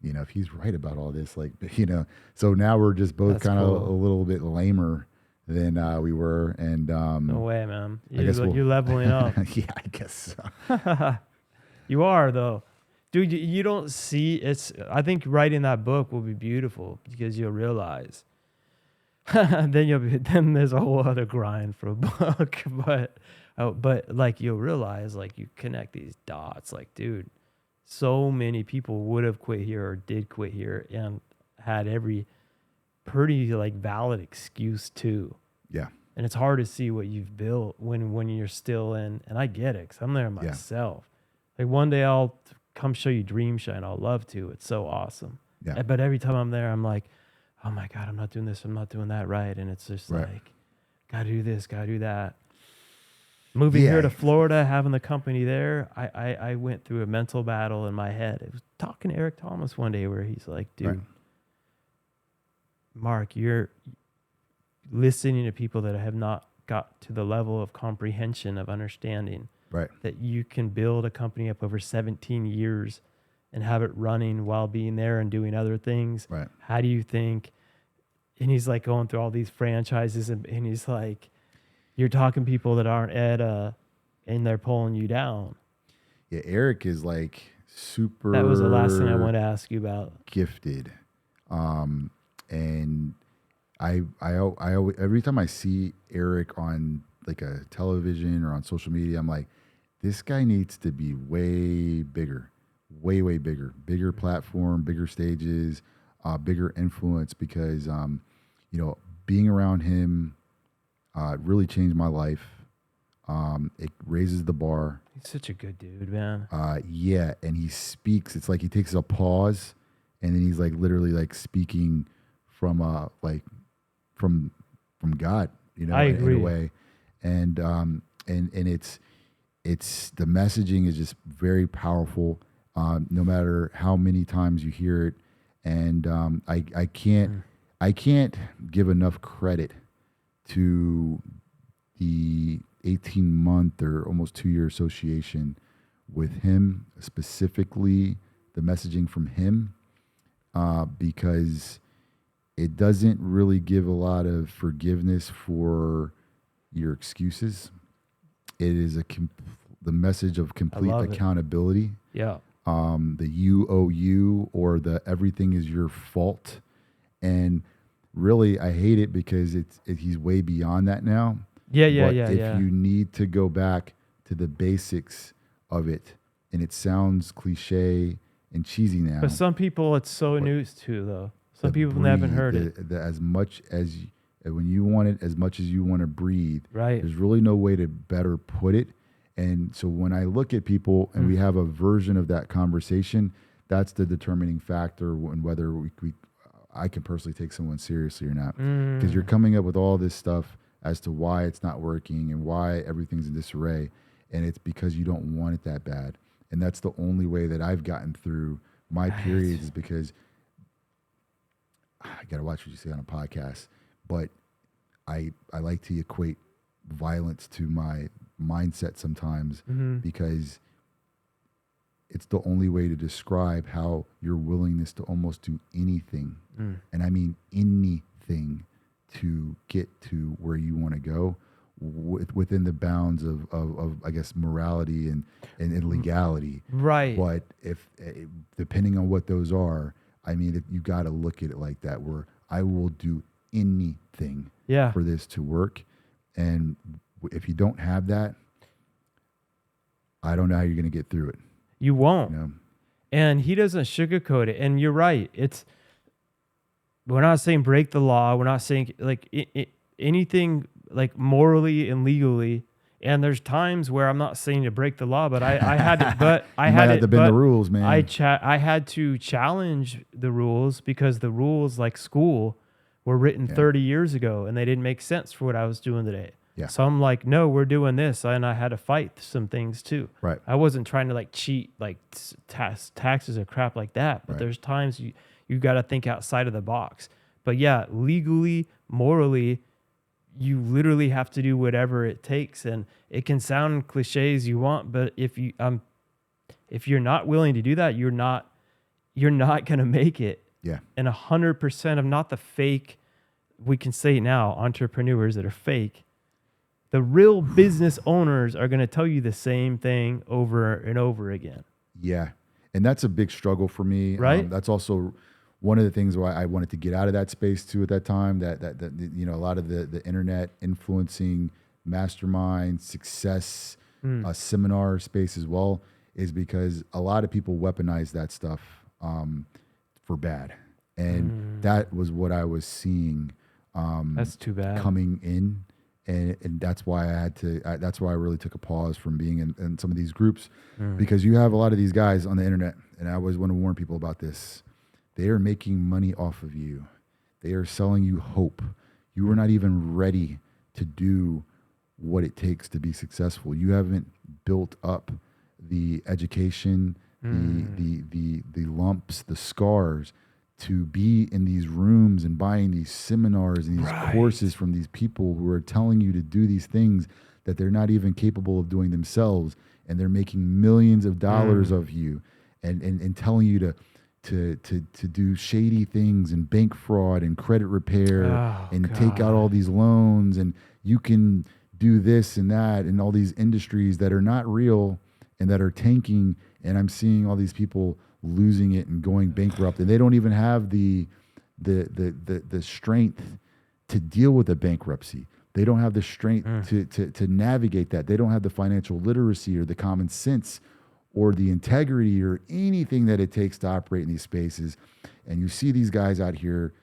if he's right about all this, like, so now we're just both kind of a little bit lamer than we were. And no way, man. guess You're leveling up. Yeah, I guess so. You are though, dude. You don't see it's. I think writing that book will be beautiful because you'll realize. Then there's a whole other grind for a book, but like you'll realize like you connect these dots. Like, dude, so many people would have quit here or did quit here and had every pretty like valid excuse too. Yeah. And it's hard to see what you've built when you're still in. And I get it, 'cause I'm there myself. Like one day I'll come show you Dream Shine. I'll love to. It's so awesome. Yeah. But every time I'm there, I'm like, oh my God, I'm not doing this. I'm not doing that right. And it's just like, gotta do this, gotta do that. Moving here to Florida, having the company there, I went through a mental battle in my head. I was talking to Eric Thomas one day where he's like, dude, Mark, you're listening to people that have not got to the level of comprehension of understanding that you can build a company up over 17 years and have it running while being there and doing other things. Right. How do you think? And he's like going through all these franchises and he's like, you're talking people that aren't and they're pulling you down. Yeah, Eric is like super. That was the last thing I wanted to ask you about. Gifted, and I every time I see Eric on like a television or on social media, I'm like, this guy needs to be way bigger, way bigger platform, bigger stages, bigger influence because being around him really changed my life. It raises the bar. He's such a good dude, man. Yeah, and he speaks. It's like he takes a pause, and then he's like literally like speaking from from God, I agree. in a way, and it's the messaging is just very powerful. No matter how many times you hear it, and I can't give enough credit to the 18-month or almost 2-year association with him, specifically the messaging from him, because it doesn't really give a lot of forgiveness for your excuses. It is the message of complete accountability. Yeah. The you owe you, or the everything is your fault. And really, I hate it because he's way beyond that now. Yeah. If you need to go back to the basics of it, and it sounds cliche and cheesy now. But some people it's so news to though. Some people haven't heard it. As much as when you want it, as much as you want to breathe. Right. There's really no way to better put it. And so when I look at people and we have a version of that conversation, that's the determining factor in whether I can personally take someone seriously or not. Because you're coming up with all this stuff as to why it's not working and why everything's in disarray. And it's because you don't want it that bad. And that's the only way that I've gotten through my periods, is because I got to watch what you say on a podcast, but I like to equate violence to my mindset sometimes because it's the only way to describe how your willingness to almost do anything, and I mean anything, to get to where you want to go within the bounds of I guess morality and legality. Right. But if depending on what those are, I mean, you got to look at it like that, where I will do anything for this to work. And if you don't have that, I don't know how you're going to get through it. You won't. You know? And he doesn't sugarcoat it. And you're right. We're not saying break the law. We're not saying like anything like morally and legally. And there's times where I'm not saying to break the law, but I had to, but I you had might have to bend the rules, man. I had to challenge the rules because the rules, like school, were written 30 years ago and they didn't make sense for what I was doing today. Yeah. So I'm like, no, we're doing this. And I had to fight some things too. Right. I wasn't trying to like cheat, like taxes or crap like that. But there's times you got to think outside of the box. But yeah, legally, morally, you literally have to do whatever it takes. And it can sound cliche as you want, but if you're not willing to do that, you're not going to make it. Yeah. And 100% of not the fake, we can say now, entrepreneurs that are fake, the real business owners are going to tell you the same thing over and over again. Yeah. And that's a big struggle for me. Right. That's also one of the things why I wanted to get out of that space too at that time, that you know, a lot of the internet influencing mastermind success seminar space as well, is because a lot of people weaponize that stuff for bad. And that was what I was seeing. That's too bad. Coming in. And that's why that's why I really took a pause from being in some of these groups, because you have a lot of these guys on the internet, and I always want to warn people about this. They are making money off of you. They are selling you hope. You are not even ready to do what it takes to be successful. You haven't built up the education, the lumps, the scars to be in these rooms and buying these seminars and these courses from these people who are telling you to do these things that they're not even capable of doing themselves, and they're making millions of dollars of you, and telling you to do shady things and bank fraud and credit repair take out all these loans, and you can do this and that, and all these industries that are not real and that are tanking. And I'm seeing all these people losing it and going bankrupt, and they don't even have the strength to deal with a bankruptcy. They don't have the strength to navigate that. They don't have the financial literacy or the common sense or the integrity or anything that it takes to operate in these spaces. And you see these guys out here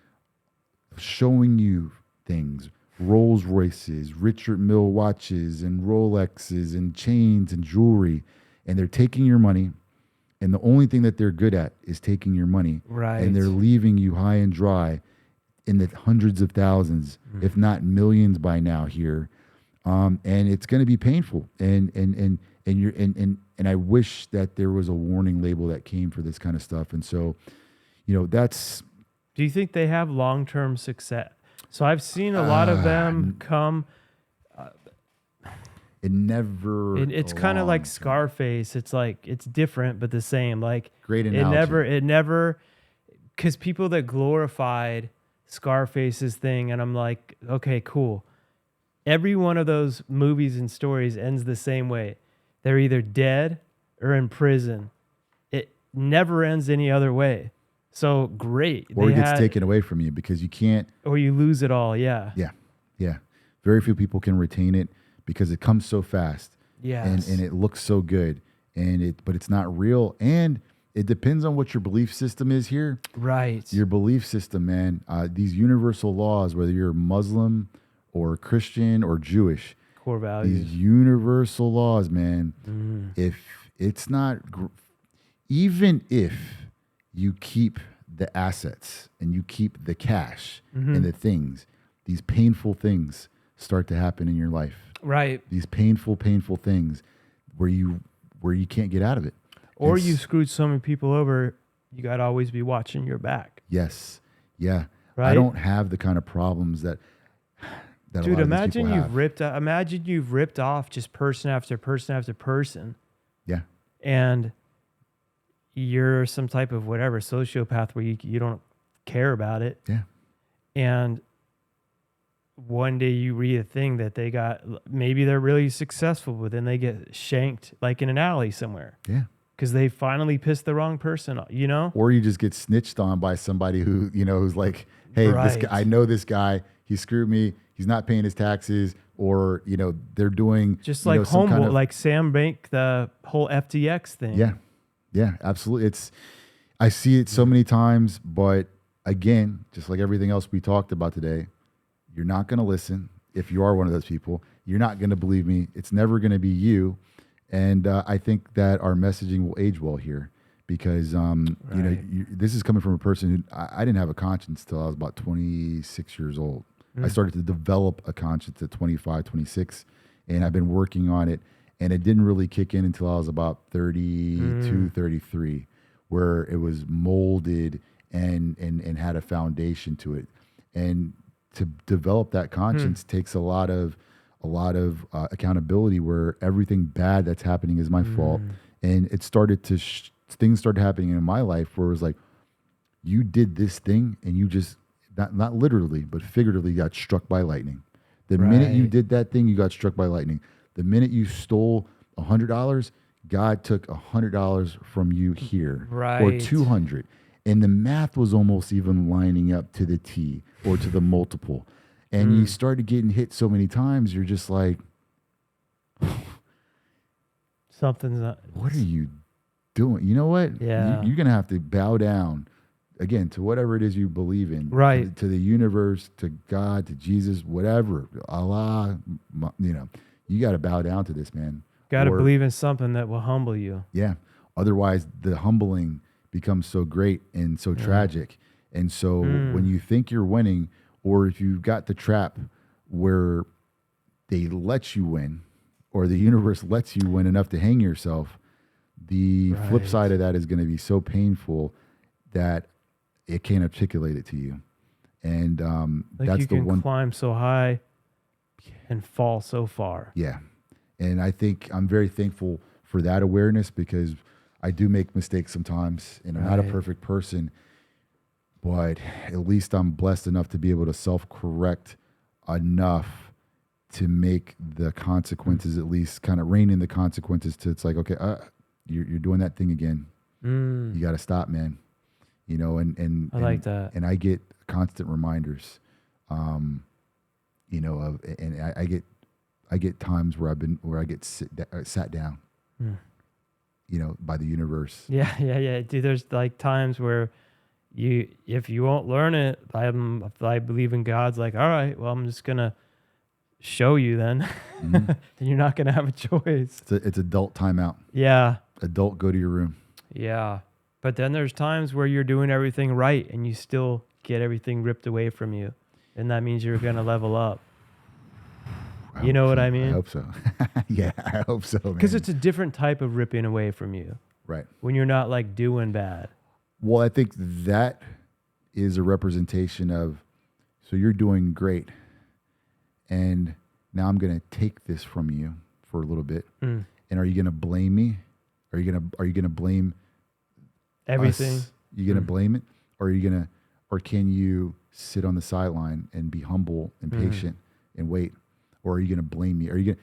showing you things, Rolls Royces, Richard Mille watches and Rolexes and chains and jewelry, and they're taking your money. And the only thing that they're good at is taking your money. Right. And they're leaving you high and dry in the hundreds of thousands, if not millions by now here. And it's going to be painful. And I wish that there was a warning label that came for this kind of stuff. And so, you know, that's... Do you think they have long-term success? So I've seen a lot of them come... It never... It's kind of like Scarface. It's like, it's different, but the same. Like, great analogy. It never, because people that glorified Scarface's thing, and I'm like, okay, cool. Every one of those movies and stories ends the same way. They're either dead or in prison. It never ends any other way. So great. Or it gets taken away from you because you can't... Or you lose it all, yeah. Yeah. Very few people can retain it, because it comes so fast, yes. and it looks so good, but it's not real, and it depends on what your belief system is here. Right. Your belief system, man. These universal laws, whether you're Muslim or Christian or Jewish, core values. These universal laws, man. If it's not, even if you keep the assets and you keep the cash and the things, these painful things start to happen in your life. Right. These painful things where you can't get out of it. Or you screwed so many people over, you got to always be watching your back. Yes. Yeah. Right? I don't have the kind of problems that a Dude, lot of these people imagine you've ripped off just person after person after person, Yeah. and you're some type of whatever sociopath where you don't care about it. Yeah. And one day you read a thing that they got, maybe they're really successful, but then they get shanked like in an alley somewhere. Yeah. Because they finally pissed the wrong person off, you know? Or you just get snitched on by somebody who, who's like, hey, this guy, I know this guy, he screwed me, he's not paying his taxes, or, they're doing just like like Sam Bank, the whole FTX thing. Yeah. Yeah, absolutely. I see it so many times, but again, just like everything else we talked about today, you're not going to listen. If you are one of those people, you're not going to believe me. It's never going to be you. And I think that our messaging will age well here because, this is coming from a person who I didn't have a conscience till I was about 26 years old. I started to develop a conscience at 25, 26, and I've been working on it. And it didn't really kick in until I was about 32, 33, where it was molded and had a foundation to it. And to develop that conscience takes a lot of accountability, where everything bad that's happening is my fault. And it started to things started happening in my life where it was like, you did this thing and you just not literally but figuratively got struck by lightning. The minute you did that thing, you got struck by lightning. The minute you stole $100, God took $100 from you here, or 200. And the math was almost even lining up to the T or to the multiple. And you started getting hit so many times, you're just like, something's not. What are you doing? You know what? Yeah. You're going to have to bow down again to whatever it is you believe in. Right. To the universe, to God, to Jesus, whatever, Allah, you got to bow down to this, man. Got to believe in something that will humble you. Yeah. Otherwise, the humbling becomes so great and so tragic. And so when you think you're winning, or if you've got the trap where they let you win, or the universe lets you win enough to hang yourself, the flip side of that is going to be so painful that it can't articulate it to you. And that's the one. You can climb so high and fall so far. Yeah. And I think I'm very thankful for that awareness, because I do make mistakes sometimes, and I'm not a perfect person, but at least I'm blessed enough to be able to self-correct enough to make the consequences, at least kind of rein in the consequences to, it's like, okay, you're doing that thing again. You got to stop, man. And I like that. And I get constant reminders, I get times where I get sat down, by the universe. Yeah. Dude, there's like times where if you won't learn it, I believe in God's like, all right, well, I'm just going to show you then. And you're not going to have a choice. It's adult timeout. Yeah. Adult, go to your room. Yeah. But then there's times where you're doing everything right and you still get everything ripped away from you. And that means you're going to level up. You know what I mean? I hope so. Yeah, I hope so, man. Because it's a different type of ripping away from you. Right. When you're not like doing bad. Well, I think that is a representation of, so you're doing great, and now I'm going to take this from you for a little bit. And are you going to blame me? Are you going to blame everything? Us? You going to blame it, or can you sit on the sideline and be humble and patient and wait? Or are you going to blame me?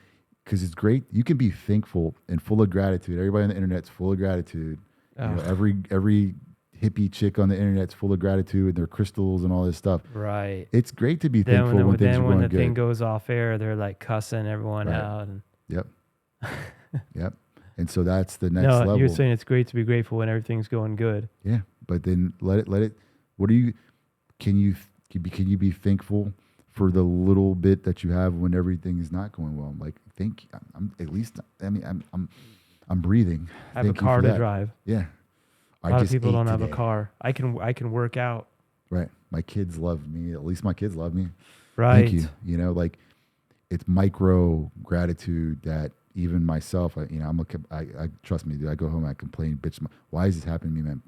Because it's great. You can be thankful and full of gratitude. Everybody on the internet's full of gratitude. Every hippie chick on the internet's full of gratitude and their crystals and all this stuff. Right. It's great to be thankful when things are going good. When the thing goes off air, they're like cussing everyone out. And Yep. And so that's the next level. You're saying it's great to be grateful when everything's going good. Yeah, but then let it. Can you be thankful for the little bit that you have when everything is not going well? Like, I'm breathing. I have a car to drive. Yeah. A lot of people don't have a car. I can work out. Right. My kids love me. At least my kids love me. Right. Thank you. Like, it's micro gratitude that even myself, I trust me, dude. I go home, I complain, bitch. Why is this happening to me, man?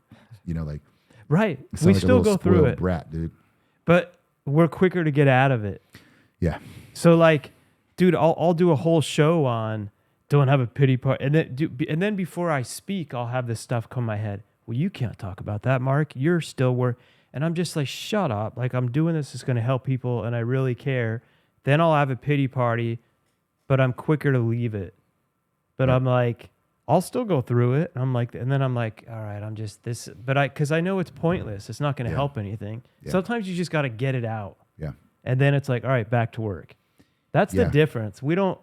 Like. Right. We still go through it. Brat, dude. but we're quicker to get out of it. Yeah. So like, dude, I'll do a whole show on don't have a pity party, and then before I speak, I'll have this stuff come in my head. Well, you can't talk about that, Mark. You're still and I'm just like, shut up. Like I'm doing this is going to help people, and I really care. Then I'll have a pity party, but I'm quicker to leave it. But I'm like, I'll still go through it. And then I'm like, all right, I'm just this, because I know it's pointless. It's not going to help anything. Yeah. Sometimes you just got to get it out. Yeah. And then it's like, all right, back to work. That's the difference. We don't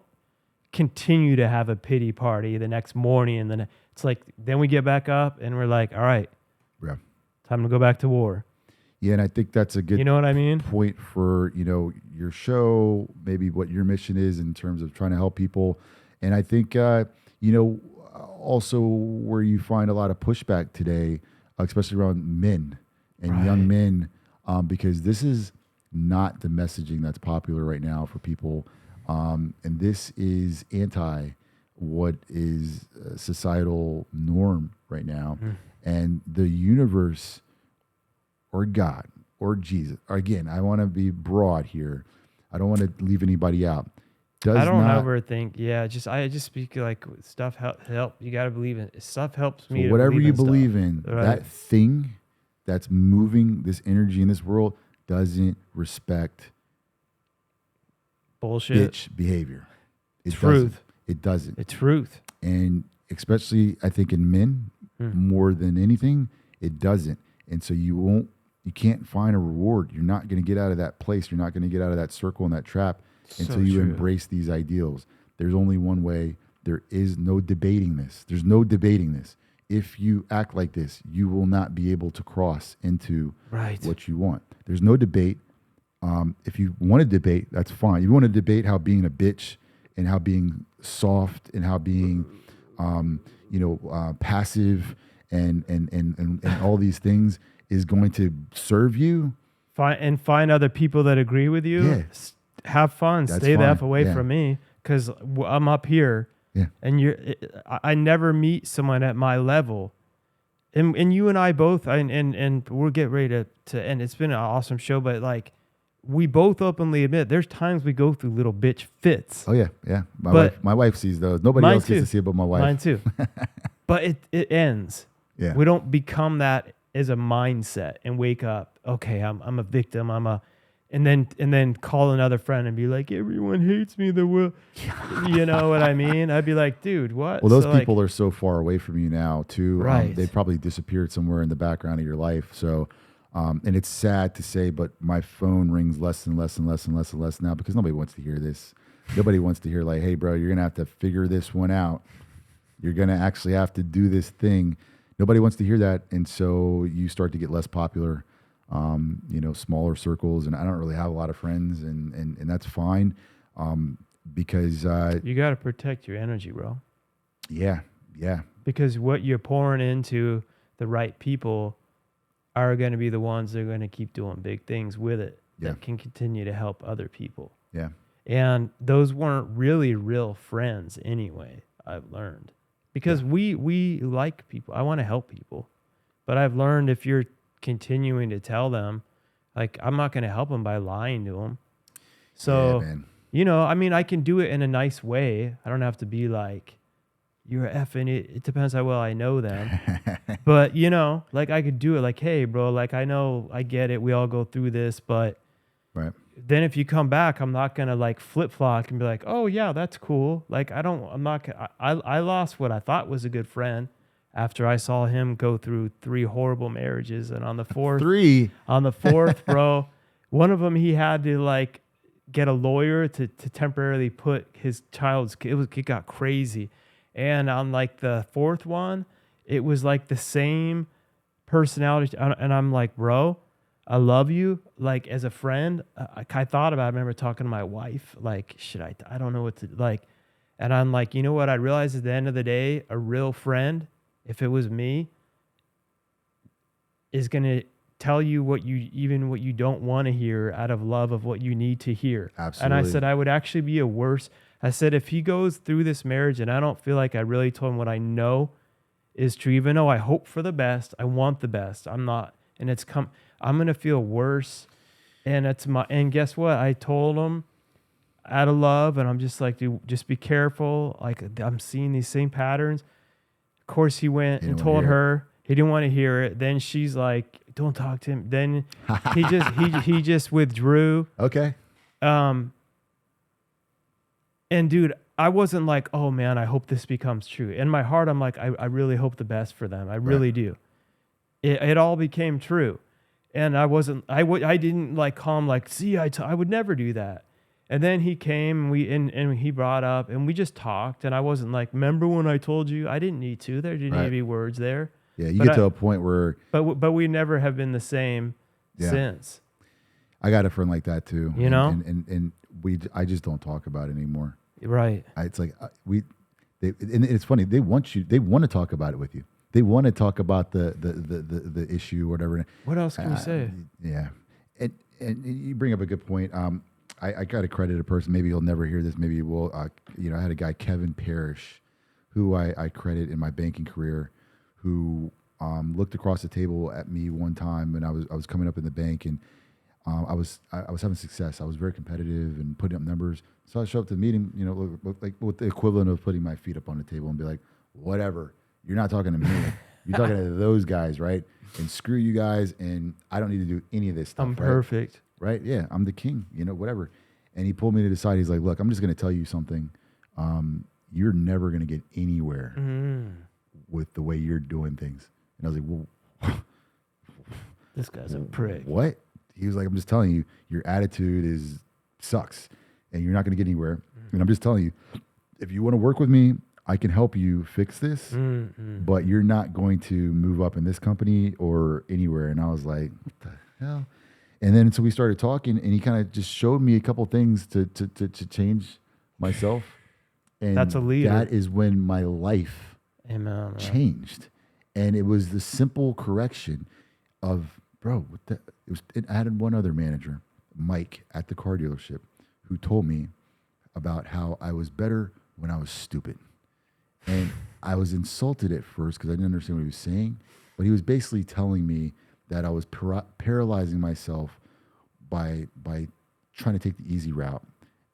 continue to have a pity party the next morning. And then it's like, then we get back up and we're like, all right, time to go back to war. Yeah. And I think that's a good, you know what I mean? Point for, your show, maybe what your mission is in terms of trying to help people. And I think, also where you find a lot of pushback today, especially around men and young men, because this is not the messaging that's popular right now for people. And this is anti what is a societal norm right now. And the universe or God or Jesus, again, I want to be broad here. I don't want to leave anybody out. I don't ever think, I just speak like stuff help. You got to believe in it. Stuff helps me. So whatever you believe in, that thing that's moving this energy in this world doesn't respect bullshit bitch behavior. It doesn't. It's truth. And especially, I think in men, more than anything, it doesn't. And so you can't find a reward. You're not going to get out of that place. You're not going to get out of that circle and that trap until you embrace these ideals. There's only one way. There is no debating this. There's no debating this. If you act like this, you will not be able to cross into what you want. There's no debate. If you want to debate, that's fine. You want to debate how being a bitch and how being soft and how being, passive and all these things is going to serve you. Find other people that agree with you. Yeah. Have fun. Stay the F away from me, because I'm up here. Yeah. And I never meet someone at my level. And you and I both, and we'll get ready to end. It's been an awesome show, but like, we both openly admit there's times we go through little bitch fits. Oh yeah, yeah. My wife sees those. Nobody else gets to see it but my wife. Mine too. But it ends. Yeah. We don't become that as a mindset and wake up. Okay, I'm a victim. And then call another friend and be like, everyone hates me. The world, you know what I mean? I'd be like, dude, what? Well, those people are so far away from you now, too. Right. They probably disappeared somewhere in the background of your life. So, and it's sad to say, but my phone rings less and less and less and less and less now because nobody wants to hear this. Nobody wants to hear like, hey, bro, you're gonna have to figure this one out. You're gonna actually have to do this thing. Nobody wants to hear that, and so you start to get less popular. Smaller circles, and I don't really have a lot of friends, and that's fine, because you got to protect your energy, bro. Yeah. Because what you're pouring into the right people are going to be the ones that are going to keep doing big things with it that can continue to help other people. Yeah. And those weren't really real friends anyway, I've learned. Because we like people. I want to help people. But I've learned if you're continuing to tell them, like, I'm not going to help them by lying to them. So, I can do it in a nice way. I don't have to be like, you're effing it. It depends how well I know them. But, I could do it like, hey, bro, like, I know, I get it. We all go through this. But then if you come back, I'm not going to like flip-flop and be like, oh, yeah, that's cool. Like, I lost what I thought was a good friend after I saw him go through 3 horrible marriages. And on the fourth, bro, one of them, he had to like get a lawyer to temporarily put his it got crazy. And on like the 4th one, it was like the same personality. And I'm like, bro, I love you. Like, as a friend, I thought about it. I remember talking to my wife, like, I don't know what to like. And I'm like, you know what? I realized at the end of the day, a real friend, if it was me, is going to tell you what you don't want to hear out of love of what you need to hear. Absolutely. And I said, I would actually be I said, if he goes through this marriage and I don't feel like I really told him what I know is true, even though I hope for the best, I want the best. I'm not, and I'm going to feel worse And guess what? I told him out of love, and I'm just like, dude, just be careful. Like, I'm seeing these same patterns. Of course, he went and told her. He didn't want to hear it. Then she's like, don't talk to him. Then he just withdrew. Okay. And dude, I wasn't like, oh man, I hope this becomes true. In my heart, I'm like, I really hope the best for them. I really do. It all became true. And I didn't like call him like, see, I would never do that. And then he came and he brought up and we just talked. And I wasn't like, remember when I told you? I didn't need to. There didn't need to be words there. Yeah, you get to a point where... But we never have been the same since. I got a friend like that too. You know? And I just don't talk about it anymore. Right. It's like and it's funny. They want to talk about it with you. They want to talk about the issue or whatever. What else can you say? Yeah. And you bring up a good point. I got to credit a person. Maybe you'll never hear this. Maybe you will. I had a guy, Kevin Parrish, who I credit in my banking career, who looked across the table at me one time when I was coming up in the bank, and I was having success. I was very competitive and putting up numbers. So I show up to the meeting, like with the equivalent of putting my feet up on the table and be like, whatever, you're not talking to me. You're talking to those guys, right? And screw you guys, and I don't need to do any of this stuff. I'm perfect. Right? Yeah, I'm the king, whatever. And he pulled me to the side. He's like, look, I'm just going to tell you something. You're never going to get anywhere with the way you're doing things. And I was like, well, this guy's a prick. What? He was like, I'm just telling you, your attitude sucks, and you're not going to get anywhere. And I'm just telling you, if you want to work with me, I can help you fix this, but you're not going to move up in this company or anywhere. And I was like, what the hell? And then so we started talking, and he kind of just showed me a couple things to change myself. And that's a leader. That is when my life changed. And it was the simple correction of, bro, I had one other manager, Mike, at the car dealership, who told me about how I was better when I was stupid. And I was insulted at first because I didn't understand what he was saying. But he was basically telling me that I was paralyzing myself by trying to take the easy route,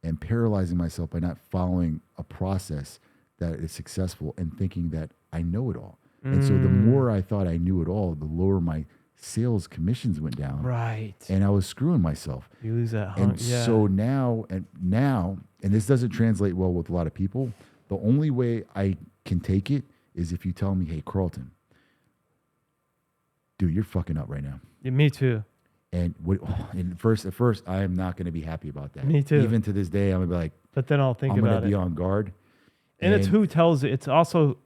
and paralyzing myself by not following a process that is successful and thinking that I know it all. And so the more I thought I knew it all, the lower my sales commissions went down. Right. And I was screwing myself. You lose that So now, and this doesn't translate well with a lot of people, the only way I can take it is if you tell me, hey, Carlton, dude, you're fucking up right now. Yeah, me too. And at first, I am not going to be happy about that. Me too. Even to this day, I'm going to be like, but then I'll think I'm about it. I'm going to be on guard. And it's who tells it. It's also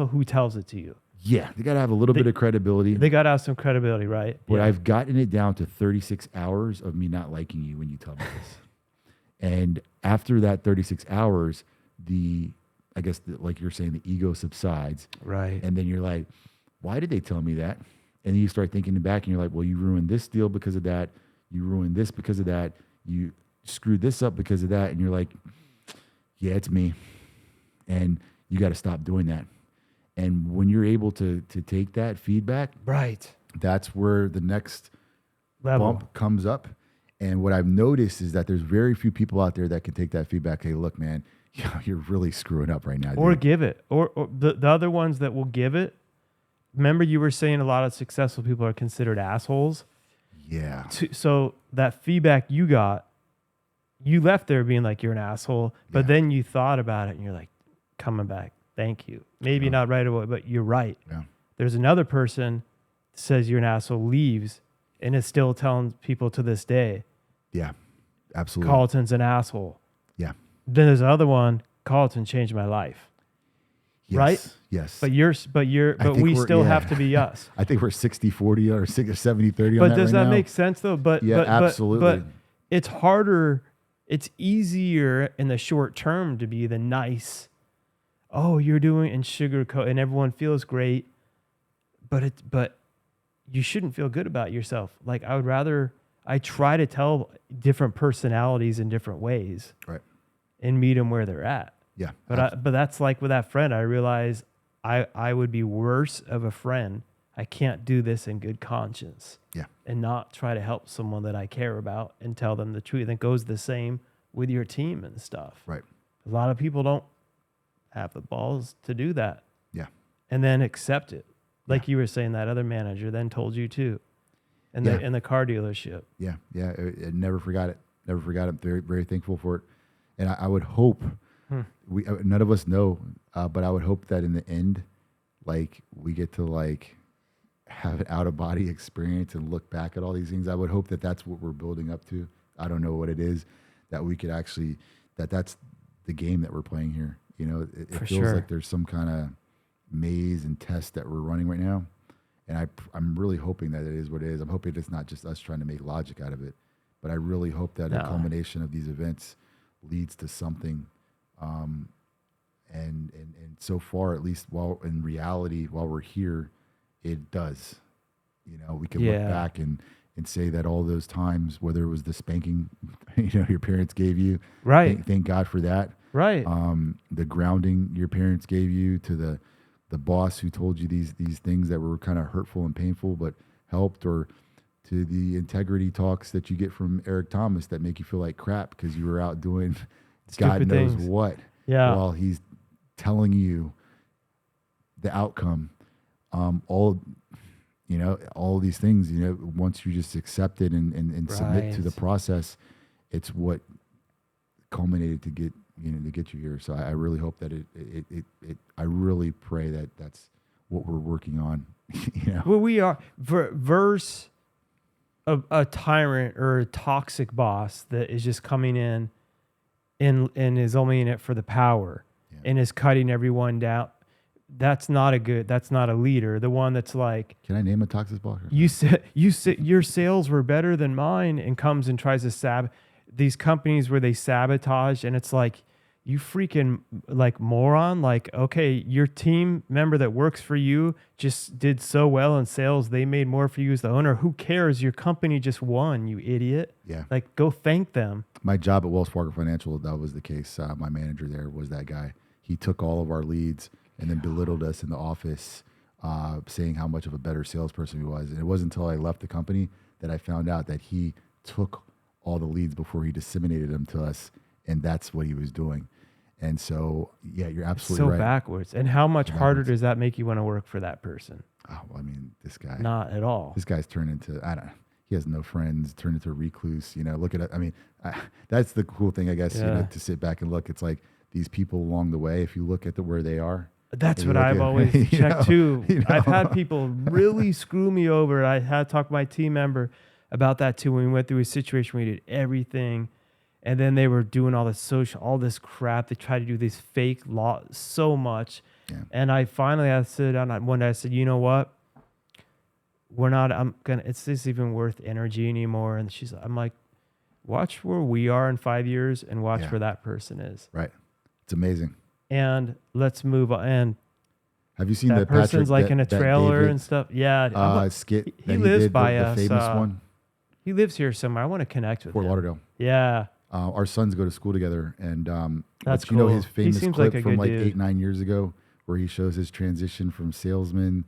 who tells it to you. Yeah, they got to have a little bit of credibility. They got to have some credibility, right? But I've gotten it down to 36 hours of me not liking you when you tell me this. And after that 36 hours, like you're saying, the ego subsides. Right. And then you're like, why did they tell me that? And then you start thinking back, and you're like, well, you ruined this deal because of that. You ruined this because of that. You screwed this up because of that. And you're like, yeah, it's me. And you got to stop doing that. And when you're able to take that feedback, right, that's where the next level bump comes up. And what I've noticed is that there's very few people out there that can take that feedback. Hey, look, man, you're really screwing up right now. Or dude. Give it. Or the other ones that will give it. Remember, you were saying a lot of successful people are considered assholes. Yeah. So that feedback you got, you left there being like, you're an asshole. But then you thought about it, and you're like, coming back. Thank you. Maybe not right away, but you're right. Yeah. There's another person that says you're an asshole, leaves, and is still telling people to this day. Yeah, absolutely. Carlton's an asshole. Yeah. Then there's another one, Carlton changed my life. Yes. Right? Yes. But we still have to be us. I think we're 60-40 or 70-30 But on does that now. make sense though? Absolutely. But it's harder, it's easier in the short term to be the nice, oh, you're doing and sugarcoat, and everyone feels great, but you shouldn't feel good about yourself. Like I try to tell different personalities in different ways, right, and meet them where they're at. Yeah, but that's like with that friend. I realized I would be worse of a friend. I can't do this in good conscience. Yeah. And not try to help someone that I care about and tell them the truth. And it goes the same with your team and stuff. Right. A lot of people don't have the balls to do that. Yeah. And then accept it. Like you were saying, that other manager then told you too. And Yeah. in the car dealership. Yeah. Yeah. I never forgot it. Never forgot it. Very, very thankful for it. And I would hope none of us know, but I would hope that in the end, like we get to like have an out of body experience and look back at all these things. I would hope that that's what we're building up to. I don't know what it is that we could actually, that's the game that we're playing here. You know, it feels like there's some kind of maze and test that we're running right now. And I'm really hoping that it is what it is. I'm hoping it's not just us trying to make logic out of it, but I really hope that a culmination of these events leads to something. And so far, at least while in reality, while we're here, it does. You know, we can look back and say that all those times, whether it was the spanking, your parents gave you, right? Thank God for that, right? The grounding your parents gave you, to the boss who told you these things that were kind of hurtful and painful, but helped, or to the integrity talks that you get from Eric Thomas that make you feel like crap because you were out doing God knows what, while he's telling you the outcome. All these things, once you just accept it and submit to the process, it's what culminated to get you here. So I really hope that I really pray that that's what we're working on. Well, we are versus a tyrant or a toxic boss that is just coming in and is only in it for the power and is cutting everyone down. That's not a leader. The one that's like, can I name a toxic boss? You said your sales were better than mine, and comes and tries to these companies where they sabotage, and it's like, you freaking like moron. Like, okay, your team member that works for you just did so well in sales. They made more for you as the owner. Who cares? Your company just won, you idiot. Yeah. Like, go thank them. My job at Wells Fargo Financial, that was the case. My manager there was that guy. He took all of our leads and then belittled us in the office, saying how much of a better salesperson he was. And it wasn't until I left the company that I found out that he took all the leads before he disseminated them to us, and that's what he was doing. And so, yeah, you're absolutely right. So backwards. And how much harder does that make you want to work for that person? Oh, well, I mean, this guy. Not at all. This guy's turned into, he has no friends, turned into a recluse. Look at it. I mean, that's the cool thing, I guess, to sit back and look. It's like these people along the way, if you look at where they are. That's what I've always checked too. I've had people really screw me over. I had to talk to my team member about that too when we went through a situation where we did everything. And then they were doing all this crap. They tried to do these fake law so much. Yeah. And I finally had to sit down one day. I said, you know what? It's just even worth energy anymore. And I'm like, watch where we are in 5 years and watch where that person is. Right. It's amazing. And let's move on. And have you seen that the person's Patrick, like in a trailer David, and stuff? Yeah. Skit he lives by the us. famous one. He lives here somewhere. I want to connect with Fort him. Lauderdale. Yeah. Our sons go to school together, and that's cool. His famous clip from like dude. 8-9 years ago, where he shows his transition from salesman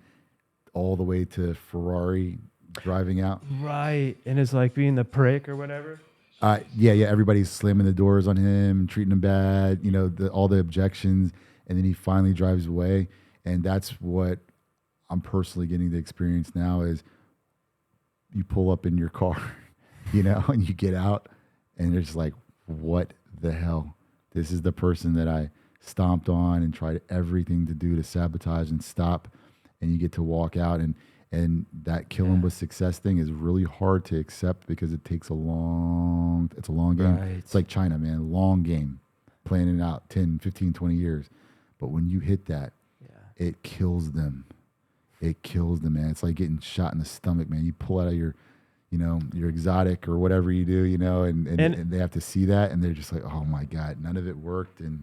all the way to Ferrari driving out. Right, and it's like being the prick or whatever. Yeah. Everybody's slamming the doors on him, treating him bad. All the objections, and then he finally drives away, and that's what I'm personally getting to experience now. Is you pull up in your car, and you get out. And they're just like, what the hell? This is the person that I stomped on and tried everything to do to sabotage and stop. And you get to walk out. And that kill him with success thing is really hard to accept because it takes it's a long game. Right. It's like China, man, long game, planning it out 10, 15, 20 years. But when you hit that, it kills them. It kills them, man. It's like getting shot in the stomach, man. You pull out of your exotic or whatever you do, and they have to see that, and they're just like, oh my God, none of it worked, and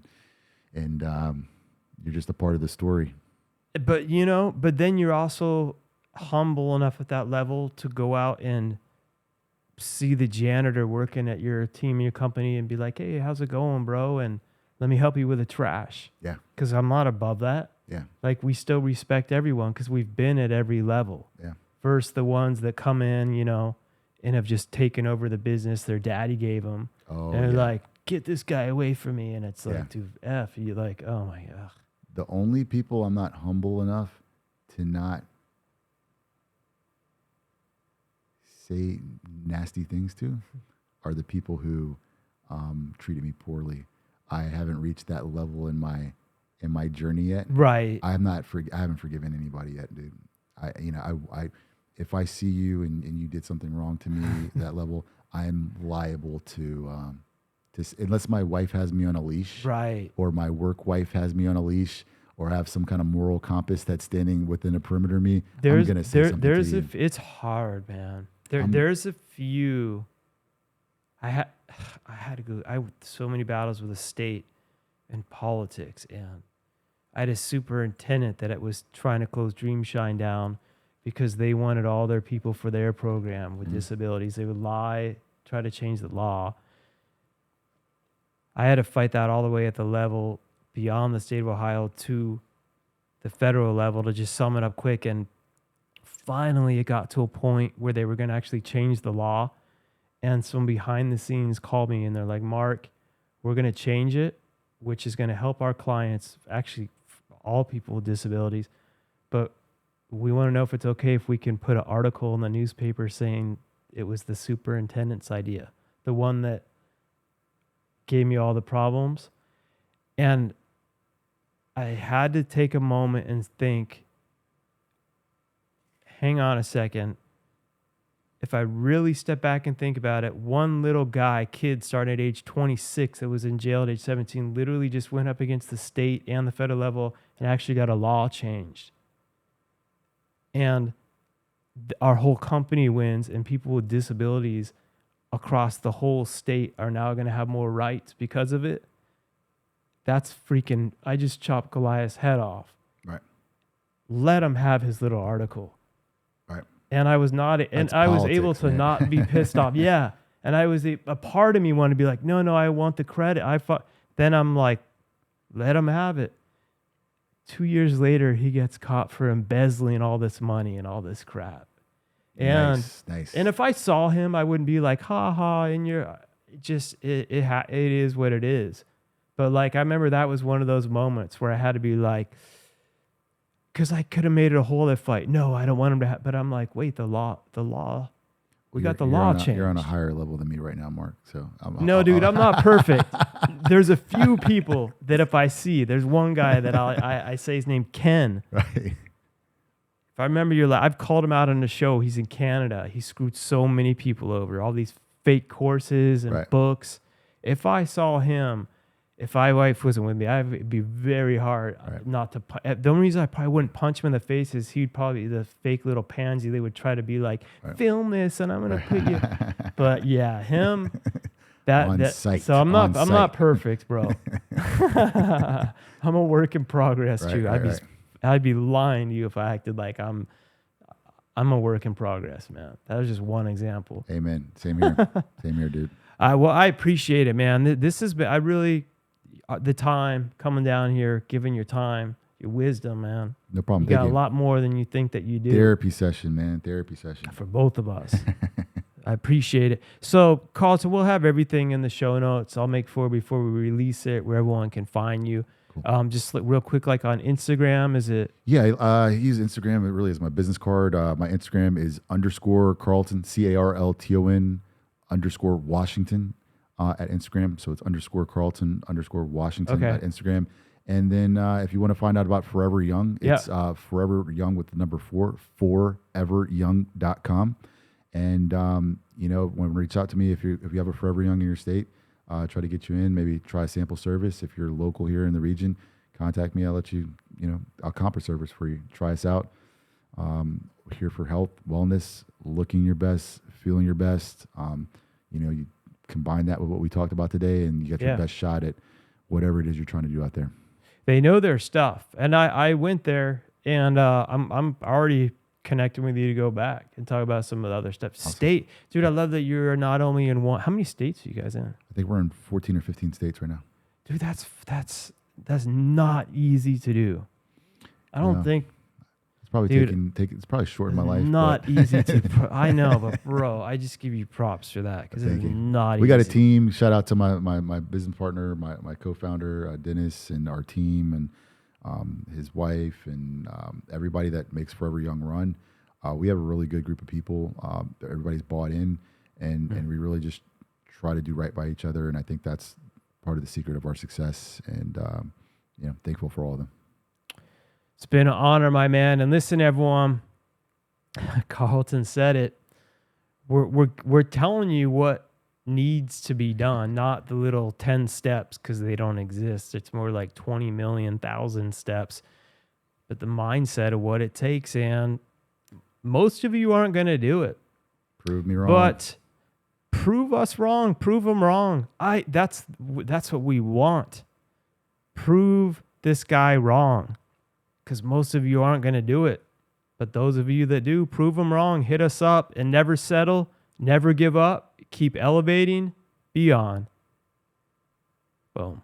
you're just a part of the story. But then you're also humble enough at that level to go out and see the janitor working at your team, your company, and be like, hey, how's it going, bro? And let me help you with the trash. Yeah. Because I'm not above that. Yeah. Like we still respect everyone because we've been at every level. Yeah. First, the ones that come in, and have just taken over the business their daddy gave them. Oh, And they're yeah. like, get this guy away from me. And it's like, Yeah. dude, F. You like, oh my God. The only people I'm not humble enough to not say nasty things to are the people who treated me poorly. I haven't reached that level in my journey yet. Right. I haven't forgiven anybody yet, dude. I if I see you and you did something wrong to me that level, I am liable to unless my wife has me on a leash, Right. or my work wife has me on a leash, or have some kind of moral compass that's standing within a perimeter of me. I'm gonna say something to you. It's hard, man. There's a few. I had to go. I had so many battles with the state and politics, and I had a superintendent that it was trying to close Dreamshine down because they wanted all their people for their program with disabilities. They would lie, try to change the law. I had to fight that all the way at the level beyond the state of Ohio to the federal level, to just sum it up quick. And finally it got to a point where they were going to actually change the law. And some behind the scenes called me and they're like, Mark, we're going to change it, which is going to help our clients, actually all people with disabilities. But we want to know if it's okay if we can put an article in the newspaper saying it was the superintendent's idea, the one that gave me all the problems. And I had to take a moment and think, hang on a second. If I really step back and think about it, one little kid starting at age 26 that was in jail at age 17, literally just went up against the state and the federal level and actually got a law changed. And our whole company wins, and people with disabilities across the whole state are now going to have more rights because of it. That's freaking, I just chopped Goliath's head off. Right. Let him have his little article. Right. And I was not, and That's I was politics, able to man. not be pissed off. Yeah. And I was, a part of me wanted to be like, no, I want the credit. Then I'm like, let him have it. 2 years later, he gets caught for embezzling all this money and all this crap. And nice. And if I saw him, I wouldn't be like, ha ha, and it is what it is. But like, I remember that was one of those moments where I had to be like, because I could have made it a whole other fight. No, I don't want him to but I'm like, wait, the law, we got the law changed. You're on a higher level than me right now, Mark. So dude, I'm not perfect. There's a few people that if I see, there's one guy that I say his name, Ken. Right. If I remember I've called him out on the show. He's in Canada. He screwed so many people over, all these fake courses and books. If I saw him, if my wife wasn't with me, it'd be very hard not to. The only reason I probably wouldn't punch him in the face is he'd probably, the fake little pansy, they would try to be like, film this and I'm going to put you. But yeah, him, so I'm not perfect, bro. I'm a work in progress too. I'd be lying to you if I acted like I'm a work in progress, man. That was just one example. Amen. Same here. Same here, dude. Well, I appreciate it, man. This has been, the time coming down here, giving your time, your wisdom, man. No problem. You got a lot more than you think that you do. Therapy session, man. Therapy session. For both of us. I appreciate it. So, Carlton, we'll have everything in the show notes. I'll make sure before we release it where everyone can find you. Cool. Just real quick, like on Instagram, is it? Yeah, I use Instagram. It really is my business card. My Instagram is _Carlton, CARLTON _Washington at Instagram. So it's _Carlton _Washington at Instagram. And then if you want to find out about Forever Young, it's Forever Young with the number 4, foreveryoung.com. And, when reach out to me, if you have a Forever Young in your state, try to get you in, maybe try a sample service. If you're local here in the region, contact me. I'll let you, I'll comp a service for you. Try us out. We're here for health, wellness, looking your best, feeling your best. You combine that with what we talked about today and you get your best shot at whatever it is you're trying to do out there. They know their stuff. And I went there and I'm already connecting with you to go back and talk about some of the other stuff. Awesome. State. Dude, I love that you're not only in one. How many states are you guys in? I think we're in 14 or 15 states right now. Dude, that's not easy to do. I don't Yeah. think It's probably Dude, it's probably shortened my life. not but easy to. I know, but bro, I just give you props for that because it's thank you. not We easy. got a team. Shout out to my business partner, my co-founder, Dennis, and our team, and his wife, and everybody that makes Forever Young run. We have a really good group of people. Everybody's bought in, and we really just try to do right by each other. And I think that's part of the secret of our success. And thankful for all of them. It's been an honor, my man. And listen, everyone, Carlton said it. We're telling you what needs to be done, not the little 10 steps because they don't exist. It's more like 20 million thousand steps. But the mindset of what it takes, and most of you aren't going to do it. Prove me wrong. But prove us wrong. Prove them wrong. That's what we want. Prove this guy wrong. Because most of you aren't going to do it. But those of you that do, prove them wrong. Hit us up and never settle. Never give up. Keep elevating beyond. Boom.